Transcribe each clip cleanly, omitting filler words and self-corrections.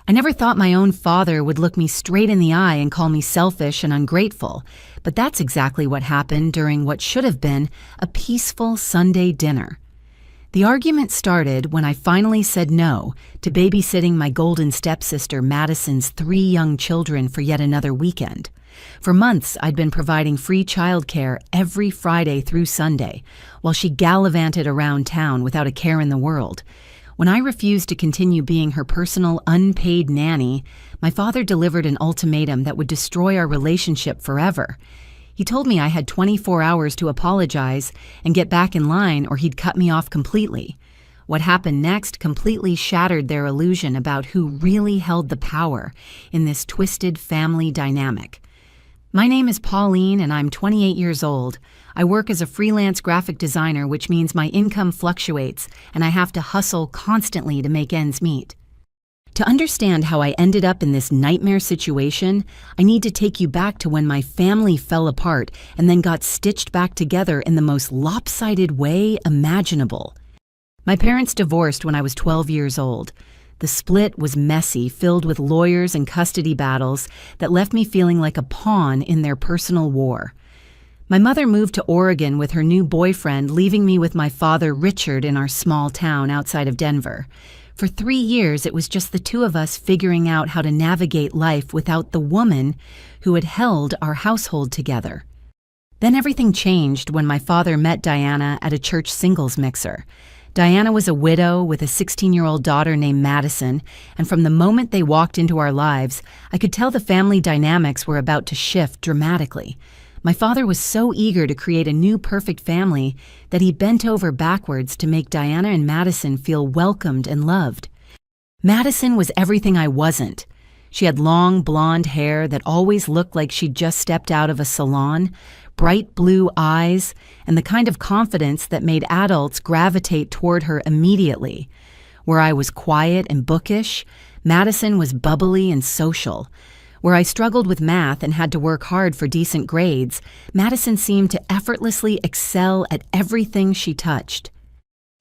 I never thought my own father would look me straight in the eye and call me selfish and ungrateful, but that's exactly what happened during what should have been a peaceful Sunday dinner. The argument started when I finally said no to babysitting my golden stepsister Madison's 3 young children for yet another weekend. For months, I'd been providing free childcare every Friday through Sunday, while she gallivanted around town without a care in the world. When I refused to continue being her personal, unpaid nanny, my father delivered an ultimatum that would destroy our relationship forever. He told me I had 24 hours to apologize and get back in line, or he'd cut me off completely. What happened next completely shattered their illusion about who really held the power in this twisted family dynamic. My name is Pauline, and I'm 28 years old. I work as a freelance graphic designer, which means my income fluctuates, and I have to hustle constantly to make ends meet. To understand how I ended up in this nightmare situation, I need to take you back to when my family fell apart and then got stitched back together in the most lopsided way imaginable. My parents divorced when I was 12 years old. The split was messy, filled with lawyers and custody battles that left me feeling like a pawn in their personal war. My mother moved to Oregon with her new boyfriend, leaving me with my father, Richard, in our small town outside of Denver. For 3 years, it was just the two of us figuring out how to navigate life without the woman who had held our household together. Then everything changed when my father met Diana at a church singles mixer. Diana was a widow with a 16-year-old daughter named Madison, and from the moment they walked into our lives, I could tell the family dynamics were about to shift dramatically. My father was so eager to create a new perfect family that he bent over backwards to make Diana and Madison feel welcomed and loved. Madison was everything I wasn't. She had long blonde hair that always looked like she'd just stepped out of a salon, bright blue eyes, and the kind of confidence that made adults gravitate toward her immediately. Where I was quiet and bookish, Madison was bubbly and social. Where I struggled with math and had to work hard for decent grades, Madison seemed to effortlessly excel at everything she touched.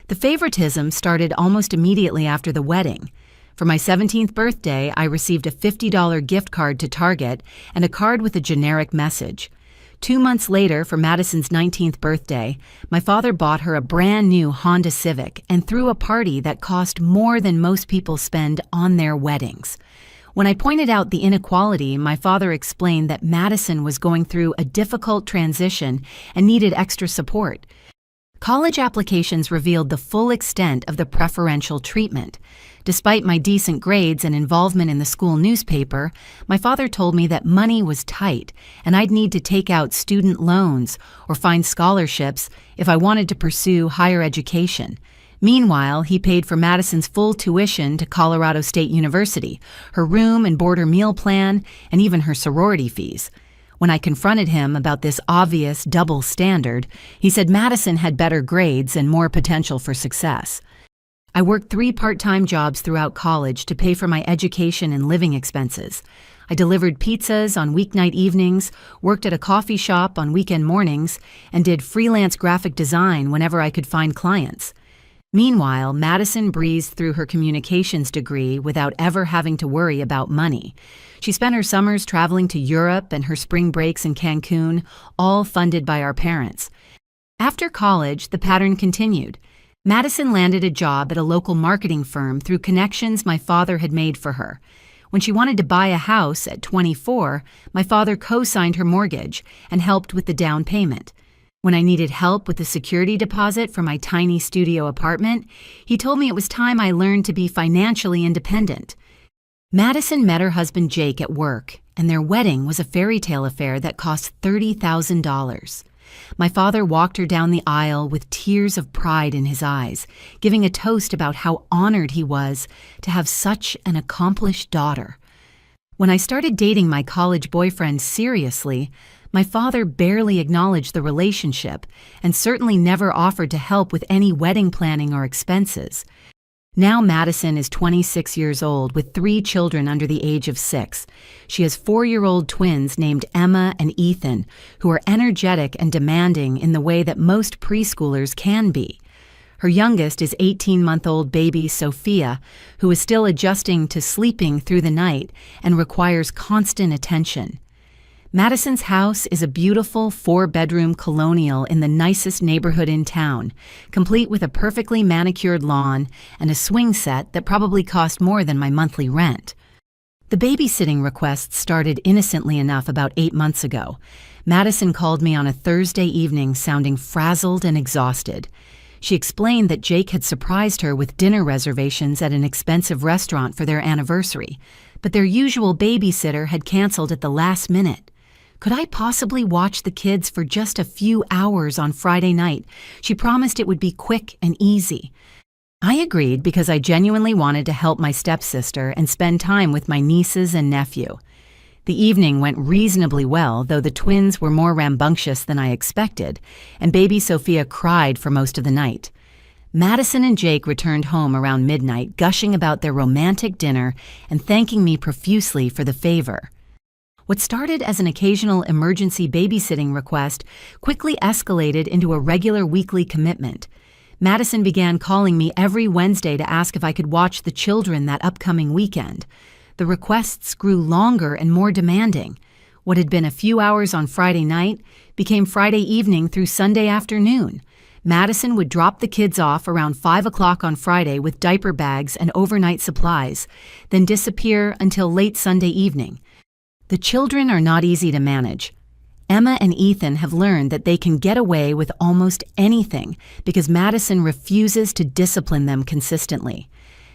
The favoritism started almost immediately after the wedding. For my 17th birthday, I received a $50 gift card to Target and a card with a generic message. 2 months later, for Madison's 19th birthday, my father bought her a brand new Honda Civic and threw a party that cost more than most people spend on their weddings. When I pointed out the inequality, my father explained that Madison was going through a difficult transition and needed extra support. College applications revealed the full extent of the preferential treatment. Despite my decent grades and involvement in the school newspaper, my father told me that money was tight and I'd need to take out student loans or find scholarships if I wanted to pursue higher education. Meanwhile, he paid for Madison's full tuition to Colorado State University, her room and board her meal plan, and even her sorority fees. When I confronted him about this obvious double standard, he said Madison had better grades and more potential for success. I worked 3 part-time jobs throughout college to pay for my education and living expenses. I delivered pizzas on weeknight evenings, worked at a coffee shop on weekend mornings, and did freelance graphic design whenever I could find clients. Meanwhile, Madison breezed through her communications degree without ever having to worry about money. She spent her summers traveling to Europe and her spring breaks in Cancun, all funded by our parents. After college, the pattern continued. Madison landed a job at a local marketing firm through connections my father had made for her. When she wanted to buy a house at 24, my father co-signed her mortgage and helped with the down payment. When I needed help with the security deposit for my tiny studio apartment, he told me it was time I learned to be financially independent. Madison met her husband Jake at work, and their wedding was a fairy tale affair that cost $30,000. My father walked her down the aisle with tears of pride in his eyes, giving a toast about how honored he was to have such an accomplished daughter. When I started dating my college boyfriend seriously, my father barely acknowledged the relationship and certainly never offered to help with any wedding planning or expenses. Now Madison is 26 years old with 3 children under the age of 6. She has 4-year-old twins named Emma and Ethan, who are energetic and demanding in the way that most preschoolers can be. Her youngest is 18-month-old baby Sophia, who is still adjusting to sleeping through the night and requires constant attention. Madison's house is a beautiful 4-bedroom colonial in the nicest neighborhood in town, complete with a perfectly manicured lawn and a swing set that probably cost more than my monthly rent. The babysitting requests started innocently enough about 8 months ago. Madison called me on a Thursday evening sounding frazzled and exhausted. She explained that Jake had surprised her with dinner reservations at an expensive restaurant for their anniversary, but their usual babysitter had canceled at the last minute. Could I possibly watch the kids for just a few hours on Friday night? She promised it would be quick and easy. I agreed because I genuinely wanted to help my stepsister and spend time with my nieces and nephew. The evening went reasonably well, though the twins were more rambunctious than I expected, and baby Sophia cried for most of the night. Madison and Jake returned home around midnight, gushing about their romantic dinner and thanking me profusely for the favor. What started as an occasional emergency babysitting request quickly escalated into a regular weekly commitment. Madison began calling me every Wednesday to ask if I could watch the children that upcoming weekend. The requests grew longer and more demanding. What had been a few hours on Friday night became Friday evening through Sunday afternoon. Madison would drop the kids off around 5 o'clock on Friday with diaper bags and overnight supplies, then disappear until late Sunday evening. The children are not easy to manage. Emma and Ethan have learned that they can get away with almost anything because Madison refuses to discipline them consistently.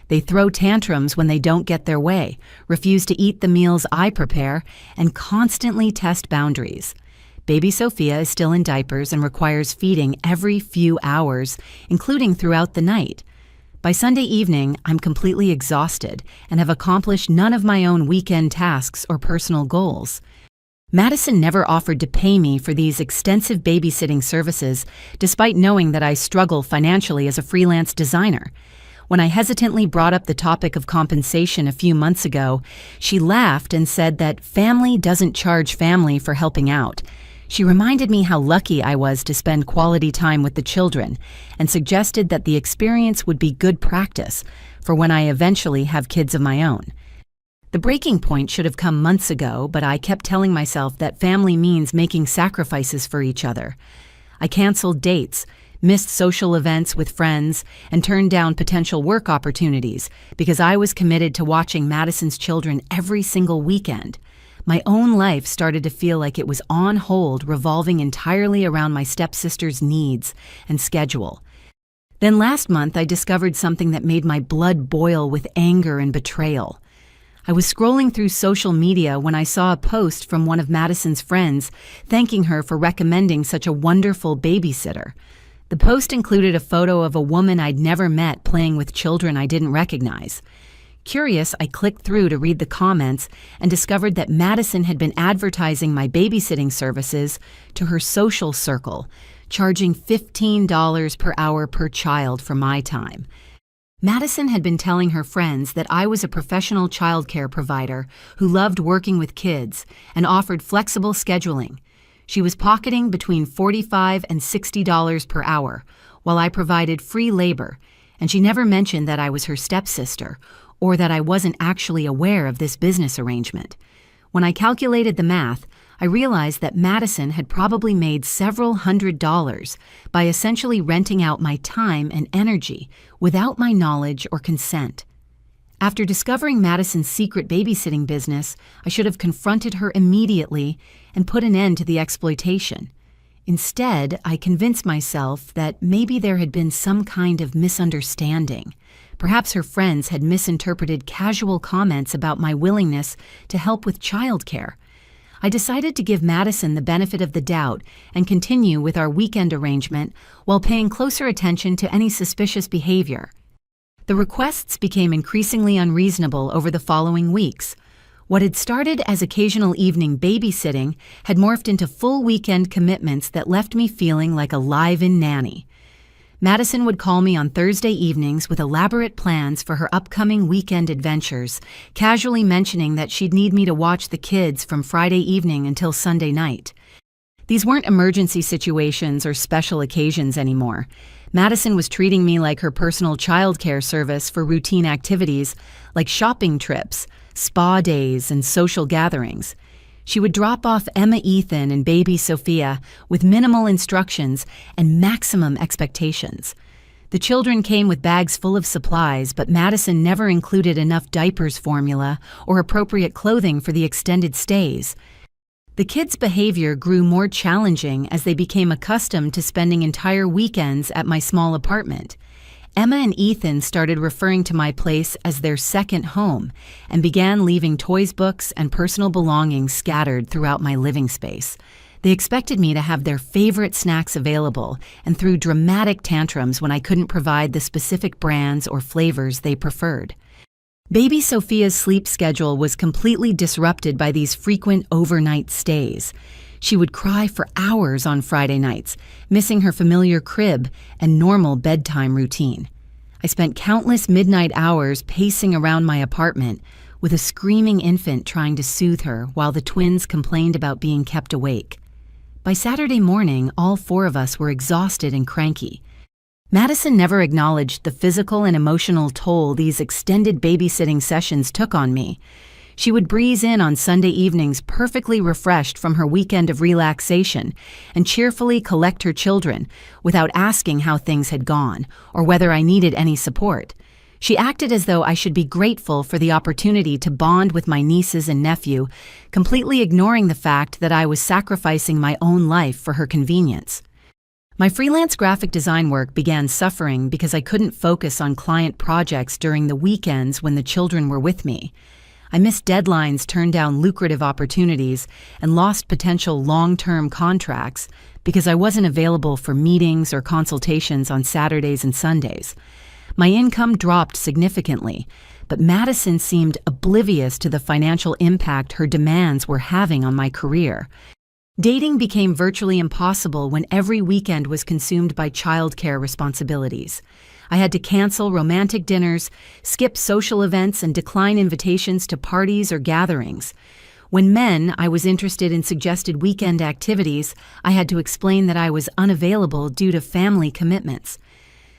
They throw tantrums when they don't get their way, refuse to eat the meals I prepare, and constantly test boundaries. Baby Sophia is still in diapers and requires feeding every few hours, including throughout the night. By Sunday evening, I'm completely exhausted and have accomplished none of my own weekend tasks or personal goals. Madison never offered to pay me for these extensive babysitting services, despite knowing that I struggle financially as a freelance designer. When I hesitantly brought up the topic of compensation a few months ago, she laughed and said that family doesn't charge family for helping out. She reminded me how lucky I was to spend quality time with the children and suggested that the experience would be good practice for when I eventually have kids of my own. The breaking point should have come months ago, but I kept telling myself that family means making sacrifices for each other. I canceled dates, missed social events with friends, and turned down potential work opportunities because I was committed to watching Madison's children every single weekend. My own life started to feel like it was on hold, revolving entirely around my stepsister's needs and schedule. Then last month, I discovered something that made my blood boil with anger and betrayal. I was scrolling through social media when I saw a post from one of Madison's friends thanking her for recommending such a wonderful babysitter. The post included a photo of a woman I'd never met playing with children I didn't recognize. Curious, I clicked through to read the comments and discovered that Madison had been advertising my babysitting services to her social circle, charging $15 per hour per child for my time. Madison had been telling her friends that I was a professional childcare provider who loved working with kids and offered flexible scheduling. She was pocketing between $45 and $60 per hour, while I provided free labor, and she never mentioned that I was her stepsister or that I wasn't actually aware of this business arrangement. When I calculated the math, I realized that Madison had probably made several $100s by essentially renting out my time and energy without my knowledge or consent. After discovering Madison's secret babysitting business, I should have confronted her immediately and put an end to the exploitation. Instead, I convinced myself that maybe there had been some kind of misunderstanding. Perhaps her friends had misinterpreted casual comments about my willingness to help with childcare. I decided to give Madison the benefit of the doubt and continue with our weekend arrangement while paying closer attention to any suspicious behavior. The requests became increasingly unreasonable over the following weeks. What had started as occasional evening babysitting had morphed into full weekend commitments that left me feeling like a live-in nanny. Madison would call me on Thursday evenings with elaborate plans for her upcoming weekend adventures, casually mentioning that she'd need me to watch the kids from Friday evening until Sunday night. These weren't emergency situations or special occasions anymore. Madison was treating me like her personal childcare service for routine activities like shopping trips, spa days, and social gatherings. She would drop off Emma Ethan and baby Sophia with minimal instructions and maximum expectations. The children came with bags full of supplies, but Madison never included enough diapers formula or appropriate clothing for the extended stays. The kids' behavior grew more challenging as they became accustomed to spending entire weekends at my small apartment. Emma and Ethan started referring to my place as their second home and began leaving toys, books, and personal belongings scattered throughout my living space. They expected me to have their favorite snacks available and threw dramatic tantrums when I couldn't provide the specific brands or flavors they preferred. Baby Sophia's sleep schedule was completely disrupted by these frequent overnight stays. She would cry for hours on Friday nights, missing her familiar crib and normal bedtime routine. I spent countless midnight hours pacing around my apartment with a screaming infant trying to soothe her while the twins complained about being kept awake. By Saturday morning, all four of us were exhausted and cranky. Madison never acknowledged the physical and emotional toll these extended babysitting sessions took on me. She would breeze in on Sunday evenings perfectly refreshed from her weekend of relaxation and cheerfully collect her children without asking how things had gone or whether I needed any support. She acted as though I should be grateful for the opportunity to bond with my nieces and nephew, completely ignoring the fact that I was sacrificing my own life for her convenience. My freelance graphic design work began suffering because I couldn't focus on client projects during the weekends when the children were with me. I missed deadlines, turned down lucrative opportunities, and lost potential long-term contracts because I wasn't available for meetings or consultations on Saturdays and Sundays. My income dropped significantly, but Madison seemed oblivious to the financial impact her demands were having on my career. Dating became virtually impossible when every weekend was consumed by childcare responsibilities. I had to cancel romantic dinners, skip social events, and decline invitations to parties or gatherings. When I was interested in suggested weekend activities, I had to explain that I was unavailable due to family commitments.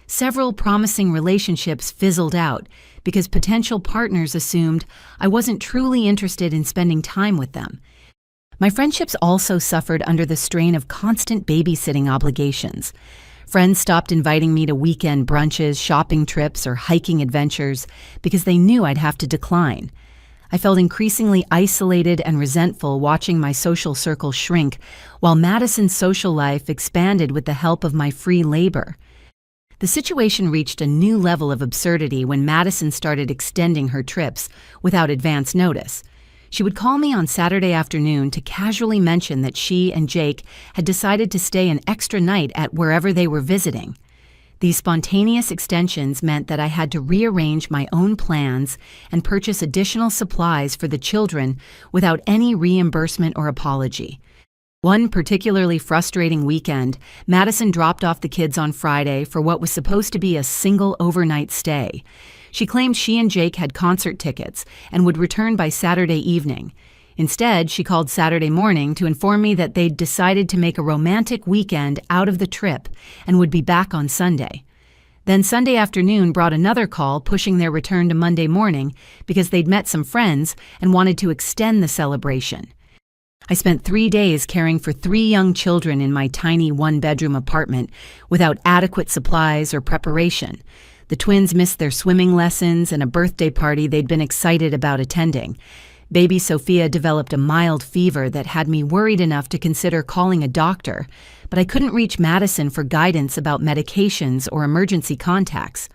Several promising relationships fizzled out because potential partners assumed I wasn't truly interested in spending time with them. My friendships also suffered under the strain of constant babysitting obligations. Friends stopped inviting me to weekend brunches, shopping trips, or hiking adventures because they knew I'd have to decline. I felt increasingly isolated and resentful watching my social circle shrink, while Madison's social life expanded with the help of my free labor. The situation reached a new level of absurdity when Madison started extending her trips without advance notice. She would call me on Saturday afternoon to casually mention that she and Jake had decided to stay an extra night at wherever they were visiting. These spontaneous extensions meant that I had to rearrange my own plans and purchase additional supplies for the children without any reimbursement or apology. One particularly frustrating weekend, Madison dropped off the kids on Friday for what was supposed to be a single overnight stay. She claimed she and Jake had concert tickets and would return by Saturday evening. Instead, she called Saturday morning to inform me that they'd decided to make a romantic weekend out of the trip and would be back on Sunday. Then Sunday afternoon brought another call pushing their return to Monday morning because they'd met some friends and wanted to extend the celebration. I spent 3 days caring for 3 young children in my tiny one-bedroom apartment without adequate supplies or preparation. The twins missed their swimming lessons and a birthday party they'd been excited about attending. Baby Sophia developed a mild fever that had me worried enough to consider calling a doctor, but I couldn't reach Madison for guidance about medications or emergency contacts.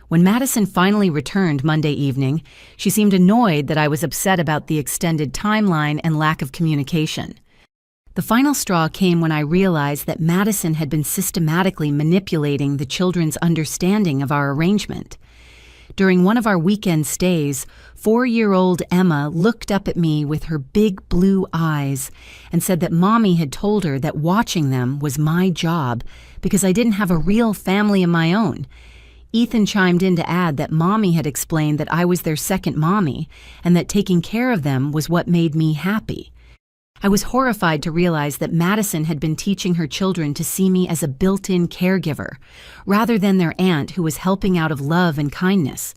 When Madison finally returned Monday evening, she seemed annoyed that I was upset about the extended timeline and lack of communication. The final straw came when I realized that Madison had been systematically manipulating the children's understanding of our arrangement. During one of our weekend stays, 4-year-old Emma looked up at me with her big blue eyes and said that Mommy had told her that watching them was my job because I didn't have a real family of my own. Ethan chimed in to add that Mommy had explained that I was their second mommy and that taking care of them was what made me happy. I was horrified to realize that Madison had been teaching her children to see me as a built-in caregiver, rather than their aunt who was helping out of love and kindness.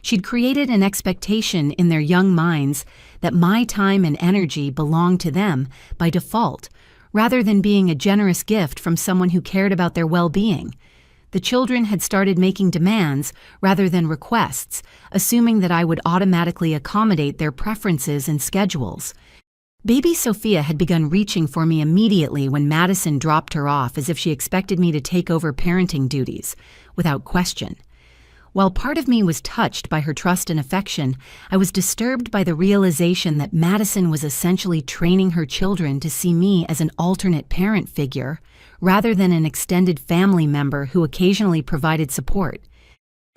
She'd created an expectation in their young minds that my time and energy belonged to them by default, rather than being a generous gift from someone who cared about their well-being. The children had started making demands rather than requests, assuming that I would automatically accommodate their preferences and schedules. Baby Sophia had begun reaching for me immediately when Madison dropped her off as if she expected me to take over parenting duties, without question. While part of me was touched by her trust and affection, I was disturbed by the realization that Madison was essentially training her children to see me as an alternate parent figure, rather than an extended family member who occasionally provided support.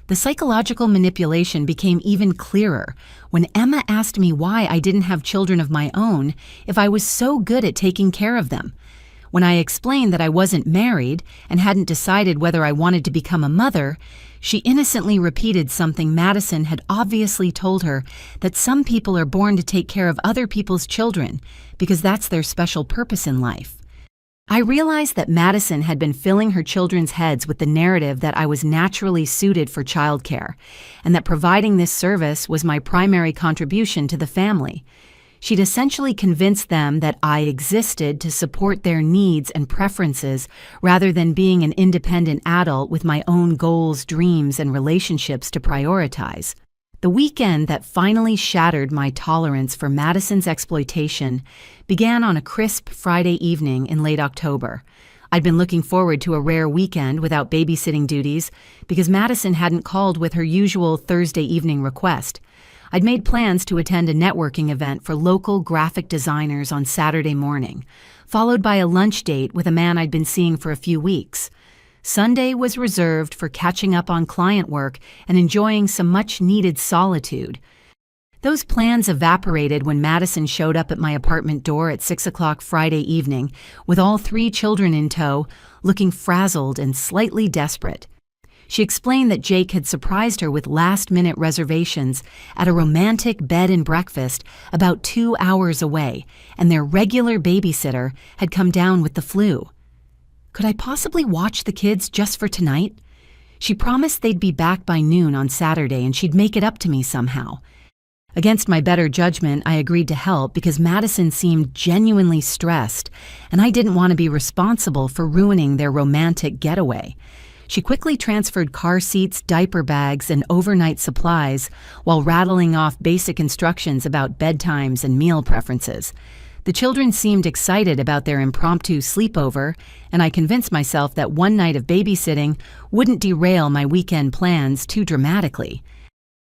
The psychological manipulation became even clearer when Emma asked me why I didn't have children of my own if I was so good at taking care of them. When I explained that I wasn't married and hadn't decided whether I wanted to become a mother, she innocently repeated something Madison had obviously told her, that some people are born to take care of other people's children because that's their special purpose in life. I realized that Madison had been filling her children's heads with the narrative that I was naturally suited for childcare, and that providing this service was my primary contribution to the family. She'd essentially convinced them that I existed to support their needs and preferences rather than being an independent adult with my own goals, dreams, and relationships to prioritize. The weekend that finally shattered my tolerance for Madison's exploitation began on a crisp Friday evening in late October. I'd been looking forward to a rare weekend without babysitting duties because Madison hadn't called with her usual Thursday evening request. I'd made plans to attend a networking event for local graphic designers on Saturday morning, followed by a lunch date with a man I'd been seeing for a few weeks. Sunday was reserved for catching up on client work and enjoying some much-needed solitude. Those plans evaporated when Madison showed up at my apartment door at 6 o'clock Friday evening with all 3 children in tow, looking frazzled and slightly desperate. She explained that Jake had surprised her with last-minute reservations at a romantic bed and breakfast about 2 hours away, and their regular babysitter had come down with the flu. Could I possibly watch the kids just for tonight? She promised they'd be back by noon on Saturday and she'd make it up to me somehow. Against my better judgment, I agreed to help because Madison seemed genuinely stressed, and I didn't want to be responsible for ruining their romantic getaway. She quickly transferred car seats, diaper bags, and overnight supplies while rattling off basic instructions about bedtimes and meal preferences. The children seemed excited about their impromptu sleepover, and I convinced myself that one night of babysitting wouldn't derail my weekend plans too dramatically.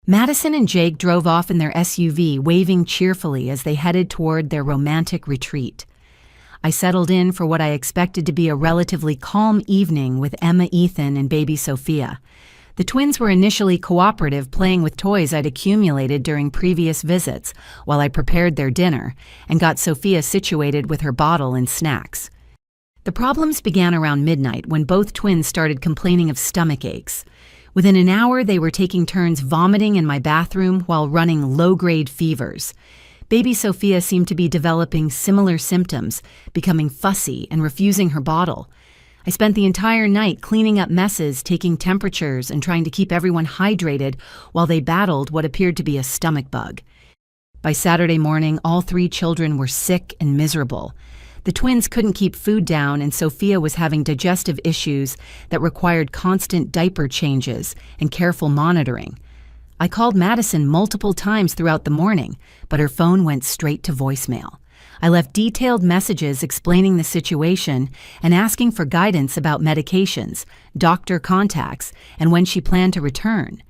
Madison and Jake drove off in their SUV, waving cheerfully as they headed toward their romantic retreat. I settled in for what I expected to be a relatively calm evening with Emma, Ethan, and baby Sophia. The twins were initially cooperative, playing with toys I'd accumulated during previous visits while I prepared their dinner and got Sophia situated with her bottle and snacks. The problems began around midnight when both twins started complaining of stomach aches. Within an hour, they were taking turns vomiting in my bathroom while running low-grade fevers. Baby Sophia seemed to be developing similar symptoms, becoming fussy and refusing her bottle. I spent the entire night cleaning up messes, taking temperatures, and trying to keep everyone hydrated while they battled what appeared to be a stomach bug. By Saturday morning, all 3 children were sick and miserable. The twins couldn't keep food down, and Sophia was having digestive issues that required constant diaper changes and careful monitoring. I called Madison multiple times throughout the morning, but her phone went straight to voicemail. I left detailed messages explaining the situation and asking for guidance about medications, doctor contacts, and when she planned to return.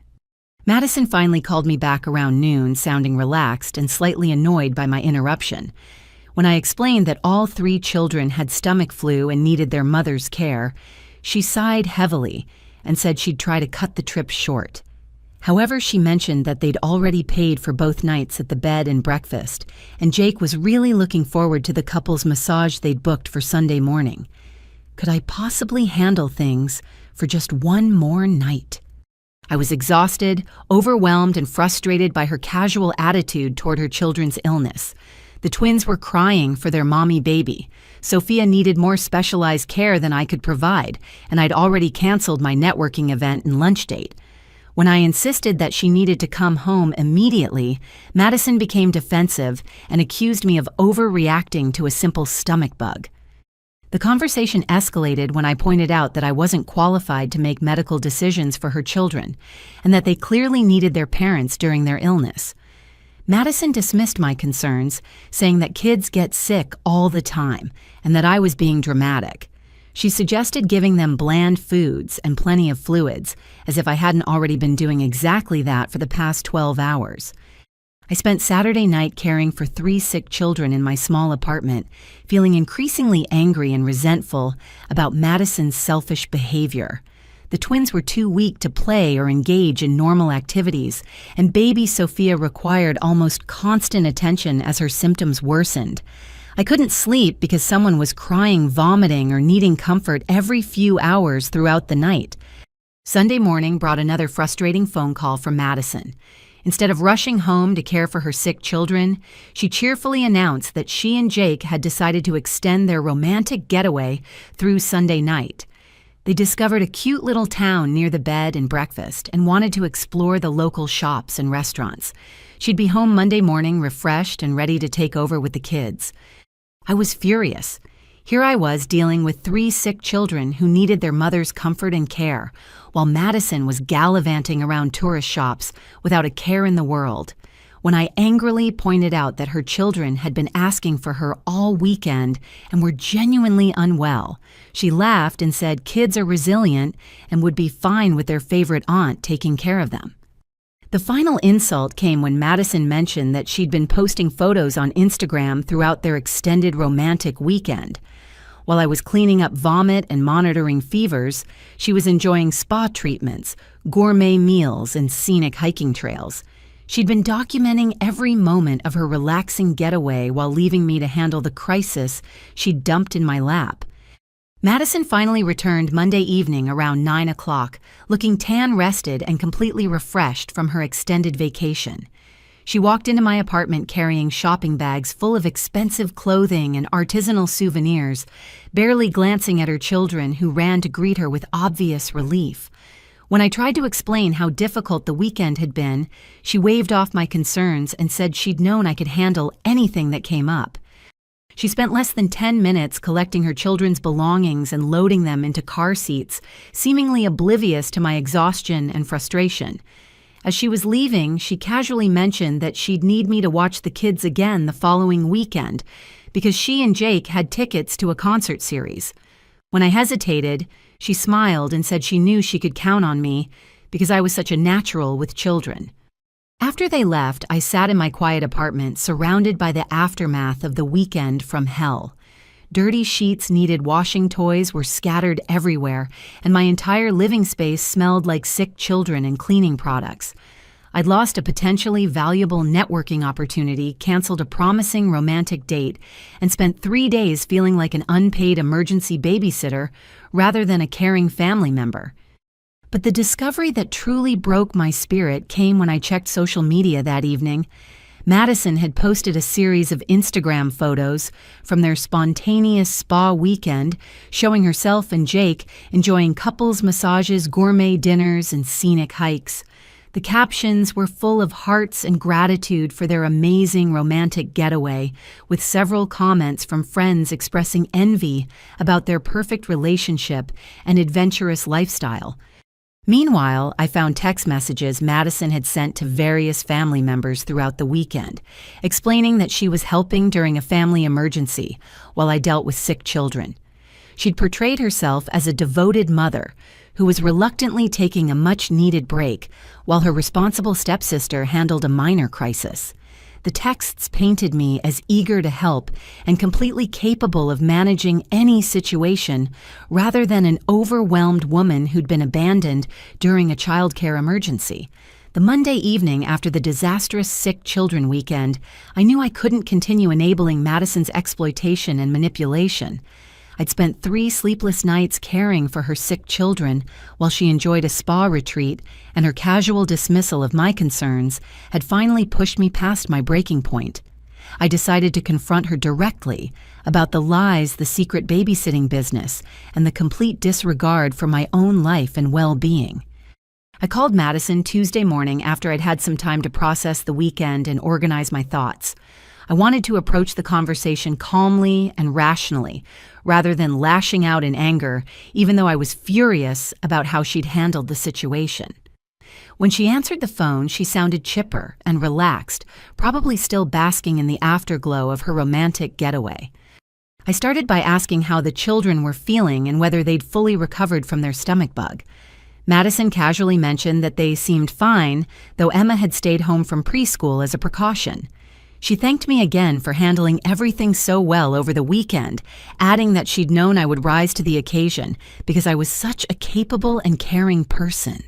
Madison finally called me back around noon, sounding relaxed and slightly annoyed by my interruption. When I explained that all 3 children had stomach flu and needed their mother's care, she sighed heavily and said she'd try to cut the trip short. However, she mentioned that they'd already paid for both nights at the bed and breakfast, and Jake was really looking forward to the couple's massage they'd booked for Sunday morning. Could I possibly handle things for just one more night? I was exhausted, overwhelmed, and frustrated by her casual attitude toward her children's illness. The twins were crying for their mommy baby. Sophia needed more specialized care than I could provide, and I'd already canceled my networking event and lunch date. When I insisted that she needed to come home immediately, Madison became defensive and accused me of overreacting to a simple stomach bug. The conversation escalated when I pointed out that I wasn't qualified to make medical decisions for her children, and that they clearly needed their parents during their illness. Madison dismissed my concerns, saying that kids get sick all the time, and that I was being dramatic. She suggested giving them bland foods and plenty of fluids, as if I hadn't already been doing exactly that for the past 12 hours. I spent Saturday night caring for 3 sick children in my small apartment, feeling increasingly angry and resentful about Madison's selfish behavior. The twins were too weak to play or engage in normal activities, and baby Sophia required almost constant attention as her symptoms worsened. I couldn't sleep because someone was crying, vomiting, or needing comfort every few hours throughout the night. Sunday morning brought another frustrating phone call from Madison. Instead of rushing home to care for her sick children, she cheerfully announced that she and Jake had decided to extend their romantic getaway through Sunday night. They discovered a cute little town near the bed and breakfast and wanted to explore the local shops and restaurants. She'd be home Monday morning, refreshed and ready to take over with the kids. I was furious. Here I was dealing with 3 sick children who needed their mother's comfort and care, while Madison was gallivanting around tourist shops without a care in the world. When I angrily pointed out that her children had been asking for her all weekend and were genuinely unwell, she laughed and said kids are resilient and would be fine with their favorite aunt taking care of them. The final insult came when Madison mentioned that she'd been posting photos on Instagram throughout their extended romantic weekend. While I was cleaning up vomit and monitoring fevers, she was enjoying spa treatments, gourmet meals, and scenic hiking trails. She'd been documenting every moment of her relaxing getaway while leaving me to handle the crisis she'd dumped in my lap. Madison finally returned Monday evening around 9 o'clock, looking tan-rested and completely refreshed from her extended vacation. She walked into my apartment carrying shopping bags full of expensive clothing and artisanal souvenirs, barely glancing at her children who ran to greet her with obvious relief. When I tried to explain how difficult the weekend had been, she waved off my concerns and said she'd known I could handle anything that came up. She spent less than 10 minutes collecting her children's belongings and loading them into car seats, seemingly oblivious to my exhaustion and frustration. As she was leaving, she casually mentioned that she'd need me to watch the kids again the following weekend because she and Jake had tickets to a concert series. When I hesitated, she smiled and said she knew she could count on me because I was such a natural with children. After they left, I sat in my quiet apartment, surrounded by the aftermath of the weekend from hell. Dirty sheets needed washing, toys were scattered everywhere, and my entire living space smelled like sick children and cleaning products. I'd lost a potentially valuable networking opportunity, canceled a promising romantic date, and spent 3 days feeling like an unpaid emergency babysitter rather than a caring family member. But the discovery that truly broke my spirit came when I checked social media that evening. Madison had posted a series of Instagram photos from their spontaneous spa weekend, showing herself and Jake enjoying couples massages, gourmet dinners, and scenic hikes. The captions were full of hearts and gratitude for their amazing romantic getaway, with several comments from friends expressing envy about their perfect relationship and adventurous lifestyle. Meanwhile, I found text messages Madison had sent to various family members throughout the weekend, explaining that she was helping during a family emergency while I dealt with sick children. She'd portrayed herself as a devoted mother who was reluctantly taking a much-needed break while her responsible stepsister handled a minor crisis. The texts painted me as eager to help and completely capable of managing any situation rather than an overwhelmed woman who'd been abandoned during a childcare emergency. The Monday evening after the disastrous sick children weekend, I knew I couldn't continue enabling Madison's exploitation and manipulation. I'd spent 3 sleepless nights caring for her sick children while she enjoyed a spa retreat, and her casual dismissal of my concerns had finally pushed me past my breaking point. I decided to confront her directly about the lies, the secret babysitting business, and the complete disregard for my own life and well-being. I called Madison Tuesday morning after I'd had some time to process the weekend and organize my thoughts. I wanted to approach the conversation calmly and rationally, rather than lashing out in anger, even though I was furious about how she'd handled the situation. When she answered the phone, she sounded chipper and relaxed, probably still basking in the afterglow of her romantic getaway. I started by asking how the children were feeling and whether they'd fully recovered from their stomach bug. Madison casually mentioned that they seemed fine, though Emma had stayed home from preschool as a precaution. She thanked me again for handling everything so well over the weekend, adding that she'd known I would rise to the occasion because I was such a capable and caring person.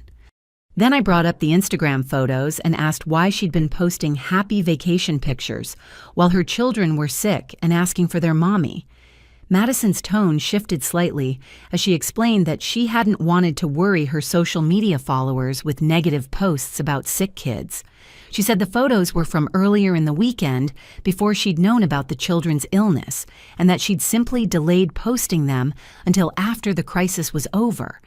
Then I brought up the Instagram photos and asked why she'd been posting happy vacation pictures while her children were sick and asking for their mommy. Madison's tone shifted slightly as she explained that she hadn't wanted to worry her social media followers with negative posts about sick kids. She said the photos were from earlier in the weekend before she'd known about the children's illness, and that she'd simply delayed posting them until after the crisis was over.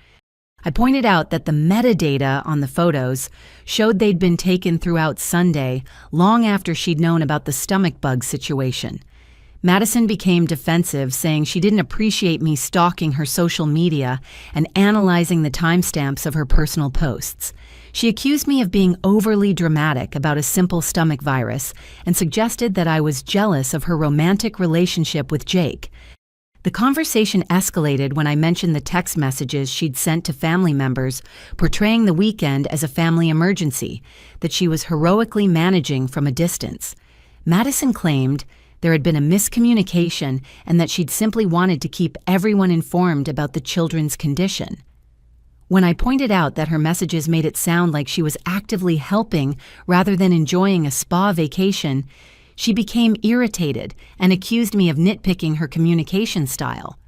I pointed out that the metadata on the photos showed they'd been taken throughout Sunday, long after she'd known about the stomach bug situation. Madison became defensive, saying she didn't appreciate me stalking her social media and analyzing the timestamps of her personal posts. She accused me of being overly dramatic about a simple stomach virus and suggested that I was jealous of her romantic relationship with Jake. The conversation escalated when I mentioned the text messages she'd sent to family members portraying the weekend as a family emergency that she was heroically managing from a distance. Madison claimed there had been a miscommunication and that she'd simply wanted to keep everyone informed about the children's condition. When I pointed out that her messages made it sound like she was actively helping rather than enjoying a spa vacation, she became irritated and accused me of nitpicking her communication style.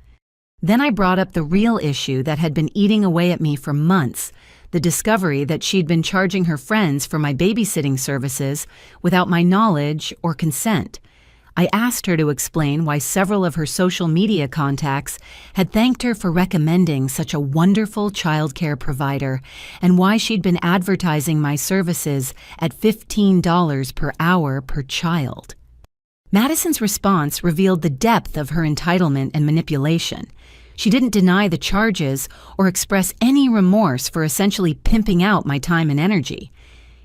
Then I brought up the real issue that had been eating away at me for months, the discovery that she'd been charging her friends for my babysitting services without my knowledge or consent. I asked her to explain why several of her social media contacts had thanked her for recommending such a wonderful childcare provider and why she'd been advertising my services at $15 per hour per child. Madison's response revealed the depth of her entitlement and manipulation. She didn't deny the charges or express any remorse for essentially pimping out my time and energy.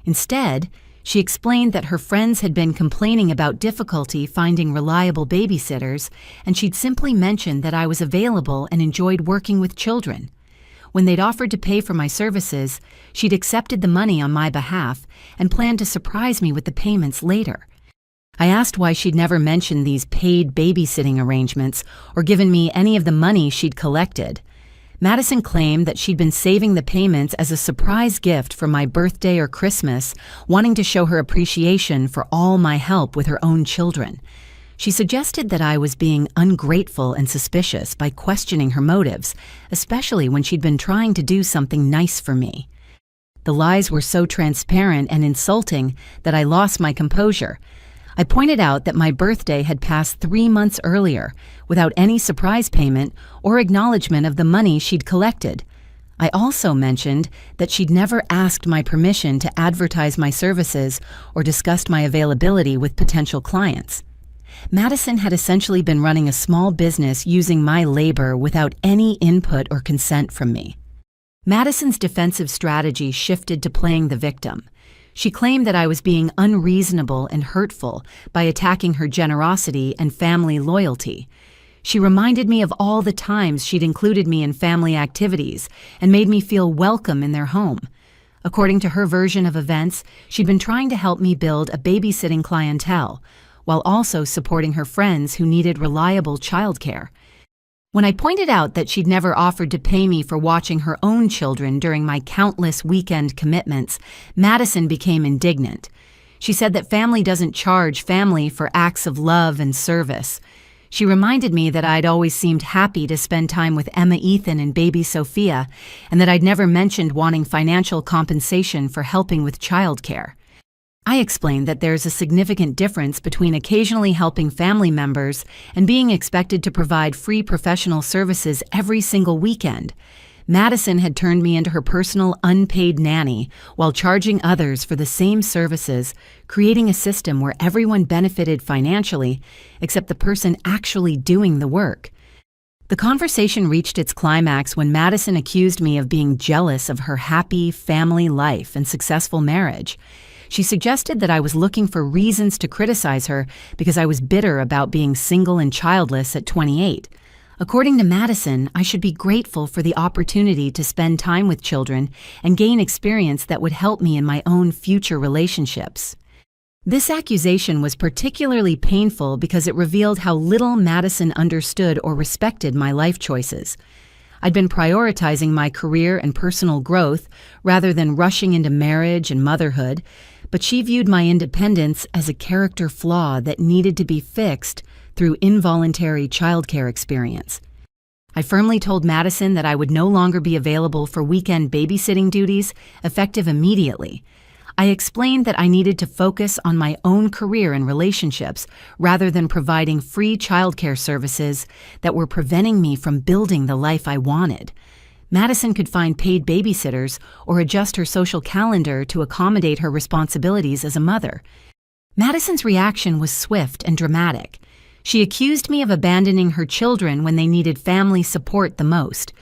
Instead, she explained that her friends had been complaining about difficulty finding reliable babysitters, and she'd simply mentioned that I was available and enjoyed working with children. When they'd offered to pay for my services, she'd accepted the money on my behalf and planned to surprise me with the payments later. I asked why she'd never mentioned these paid babysitting arrangements or given me any of the money she'd collected. Madison claimed that she'd been saving the payments as a surprise gift for my birthday or Christmas, wanting to show her appreciation for all my help with her own children. She suggested that I was being ungrateful and suspicious by questioning her motives, especially when she'd been trying to do something nice for me. The lies were so transparent and insulting that I lost my composure. I pointed out that my birthday had passed 3 months earlier, without any surprise payment or acknowledgement of the money she'd collected. I also mentioned that she'd never asked my permission to advertise my services or discussed my availability with potential clients. Madison had essentially been running a small business using my labor without any input or consent from me. Madison's defensive strategy shifted to playing the victim. She claimed that I was being unreasonable and hurtful by attacking her generosity and family loyalty. She reminded me of all the times she'd included me in family activities and made me feel welcome in their home. According to her version of events, she'd been trying to help me build a babysitting clientele, while also supporting her friends who needed reliable childcare. When I pointed out that she'd never offered to pay me for watching her own children during my countless weekend commitments, Madison became indignant. She said that family doesn't charge family for acts of love and service. She reminded me that I'd always seemed happy to spend time with Emma, Ethan, and baby Sophia, and that I'd never mentioned wanting financial compensation for helping with childcare. I explained that there's a significant difference between occasionally helping family members and being expected to provide free professional services every single weekend. Madison had turned me into her personal unpaid nanny while charging others for the same services, creating a system where everyone benefited financially except the person actually doing the work. The conversation reached its climax when Madison accused me of being jealous of her happy family life and successful marriage. She suggested that I was looking for reasons to criticize her because I was bitter about being single and childless at 28. According to Madison, I should be grateful for the opportunity to spend time with children and gain experience that would help me in my own future relationships. This accusation was particularly painful because it revealed how little Madison understood or respected my life choices. I'd been prioritizing my career and personal growth rather than rushing into marriage and motherhood, but she viewed my independence as a character flaw that needed to be fixed through involuntary childcare experience. I firmly told Madison that I would no longer be available for weekend babysitting duties, effective immediately. I explained that I needed to focus on my own career and relationships rather than providing free childcare services that were preventing me from building the life I wanted. Madison could find paid babysitters or adjust her social calendar to accommodate her responsibilities as a mother. Madison's reaction was swift and dramatic. She accused me of abandoning her children when they needed family support the most.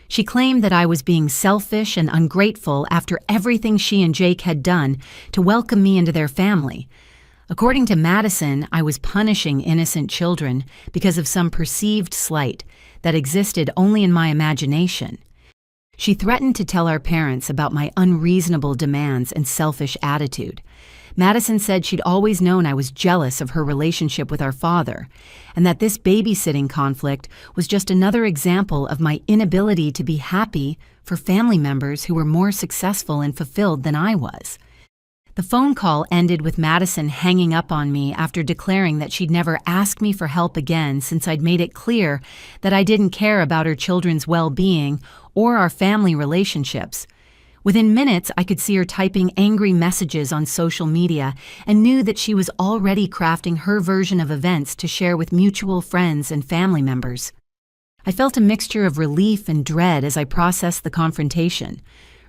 She claimed that I was being selfish and ungrateful after everything she and Jake had done to welcome me into their family. According to Madison, I was punishing innocent children because of some perceived slight that existed only in my imagination. She threatened to tell our parents about my unreasonable demands and selfish attitude. Madison said she'd always known I was jealous of her relationship with our father, and that this babysitting conflict was just another example of my inability to be happy for family members who were more successful and fulfilled than I was. The phone call ended with Madison hanging up on me after declaring that she'd never ask me for help again since I'd made it clear that I didn't care about her children's well-being or our family relationships. Within minutes, I could see her typing angry messages on social media and knew that she was already crafting her version of events to share with mutual friends and family members. I felt a mixture of relief and dread as I processed the confrontation.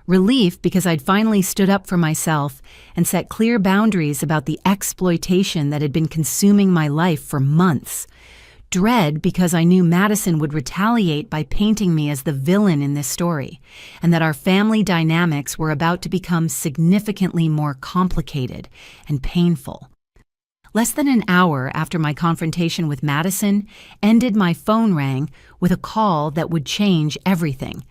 Relief because I'd finally stood up for myself and set clear boundaries about the exploitation that had been consuming my life for months. Dread because I knew Madison would retaliate by painting me as the villain in this story, and that our family dynamics were about to become significantly more complicated and painful. Less than an hour after my confrontation with Madison ended, my phone rang with a call that would change everything.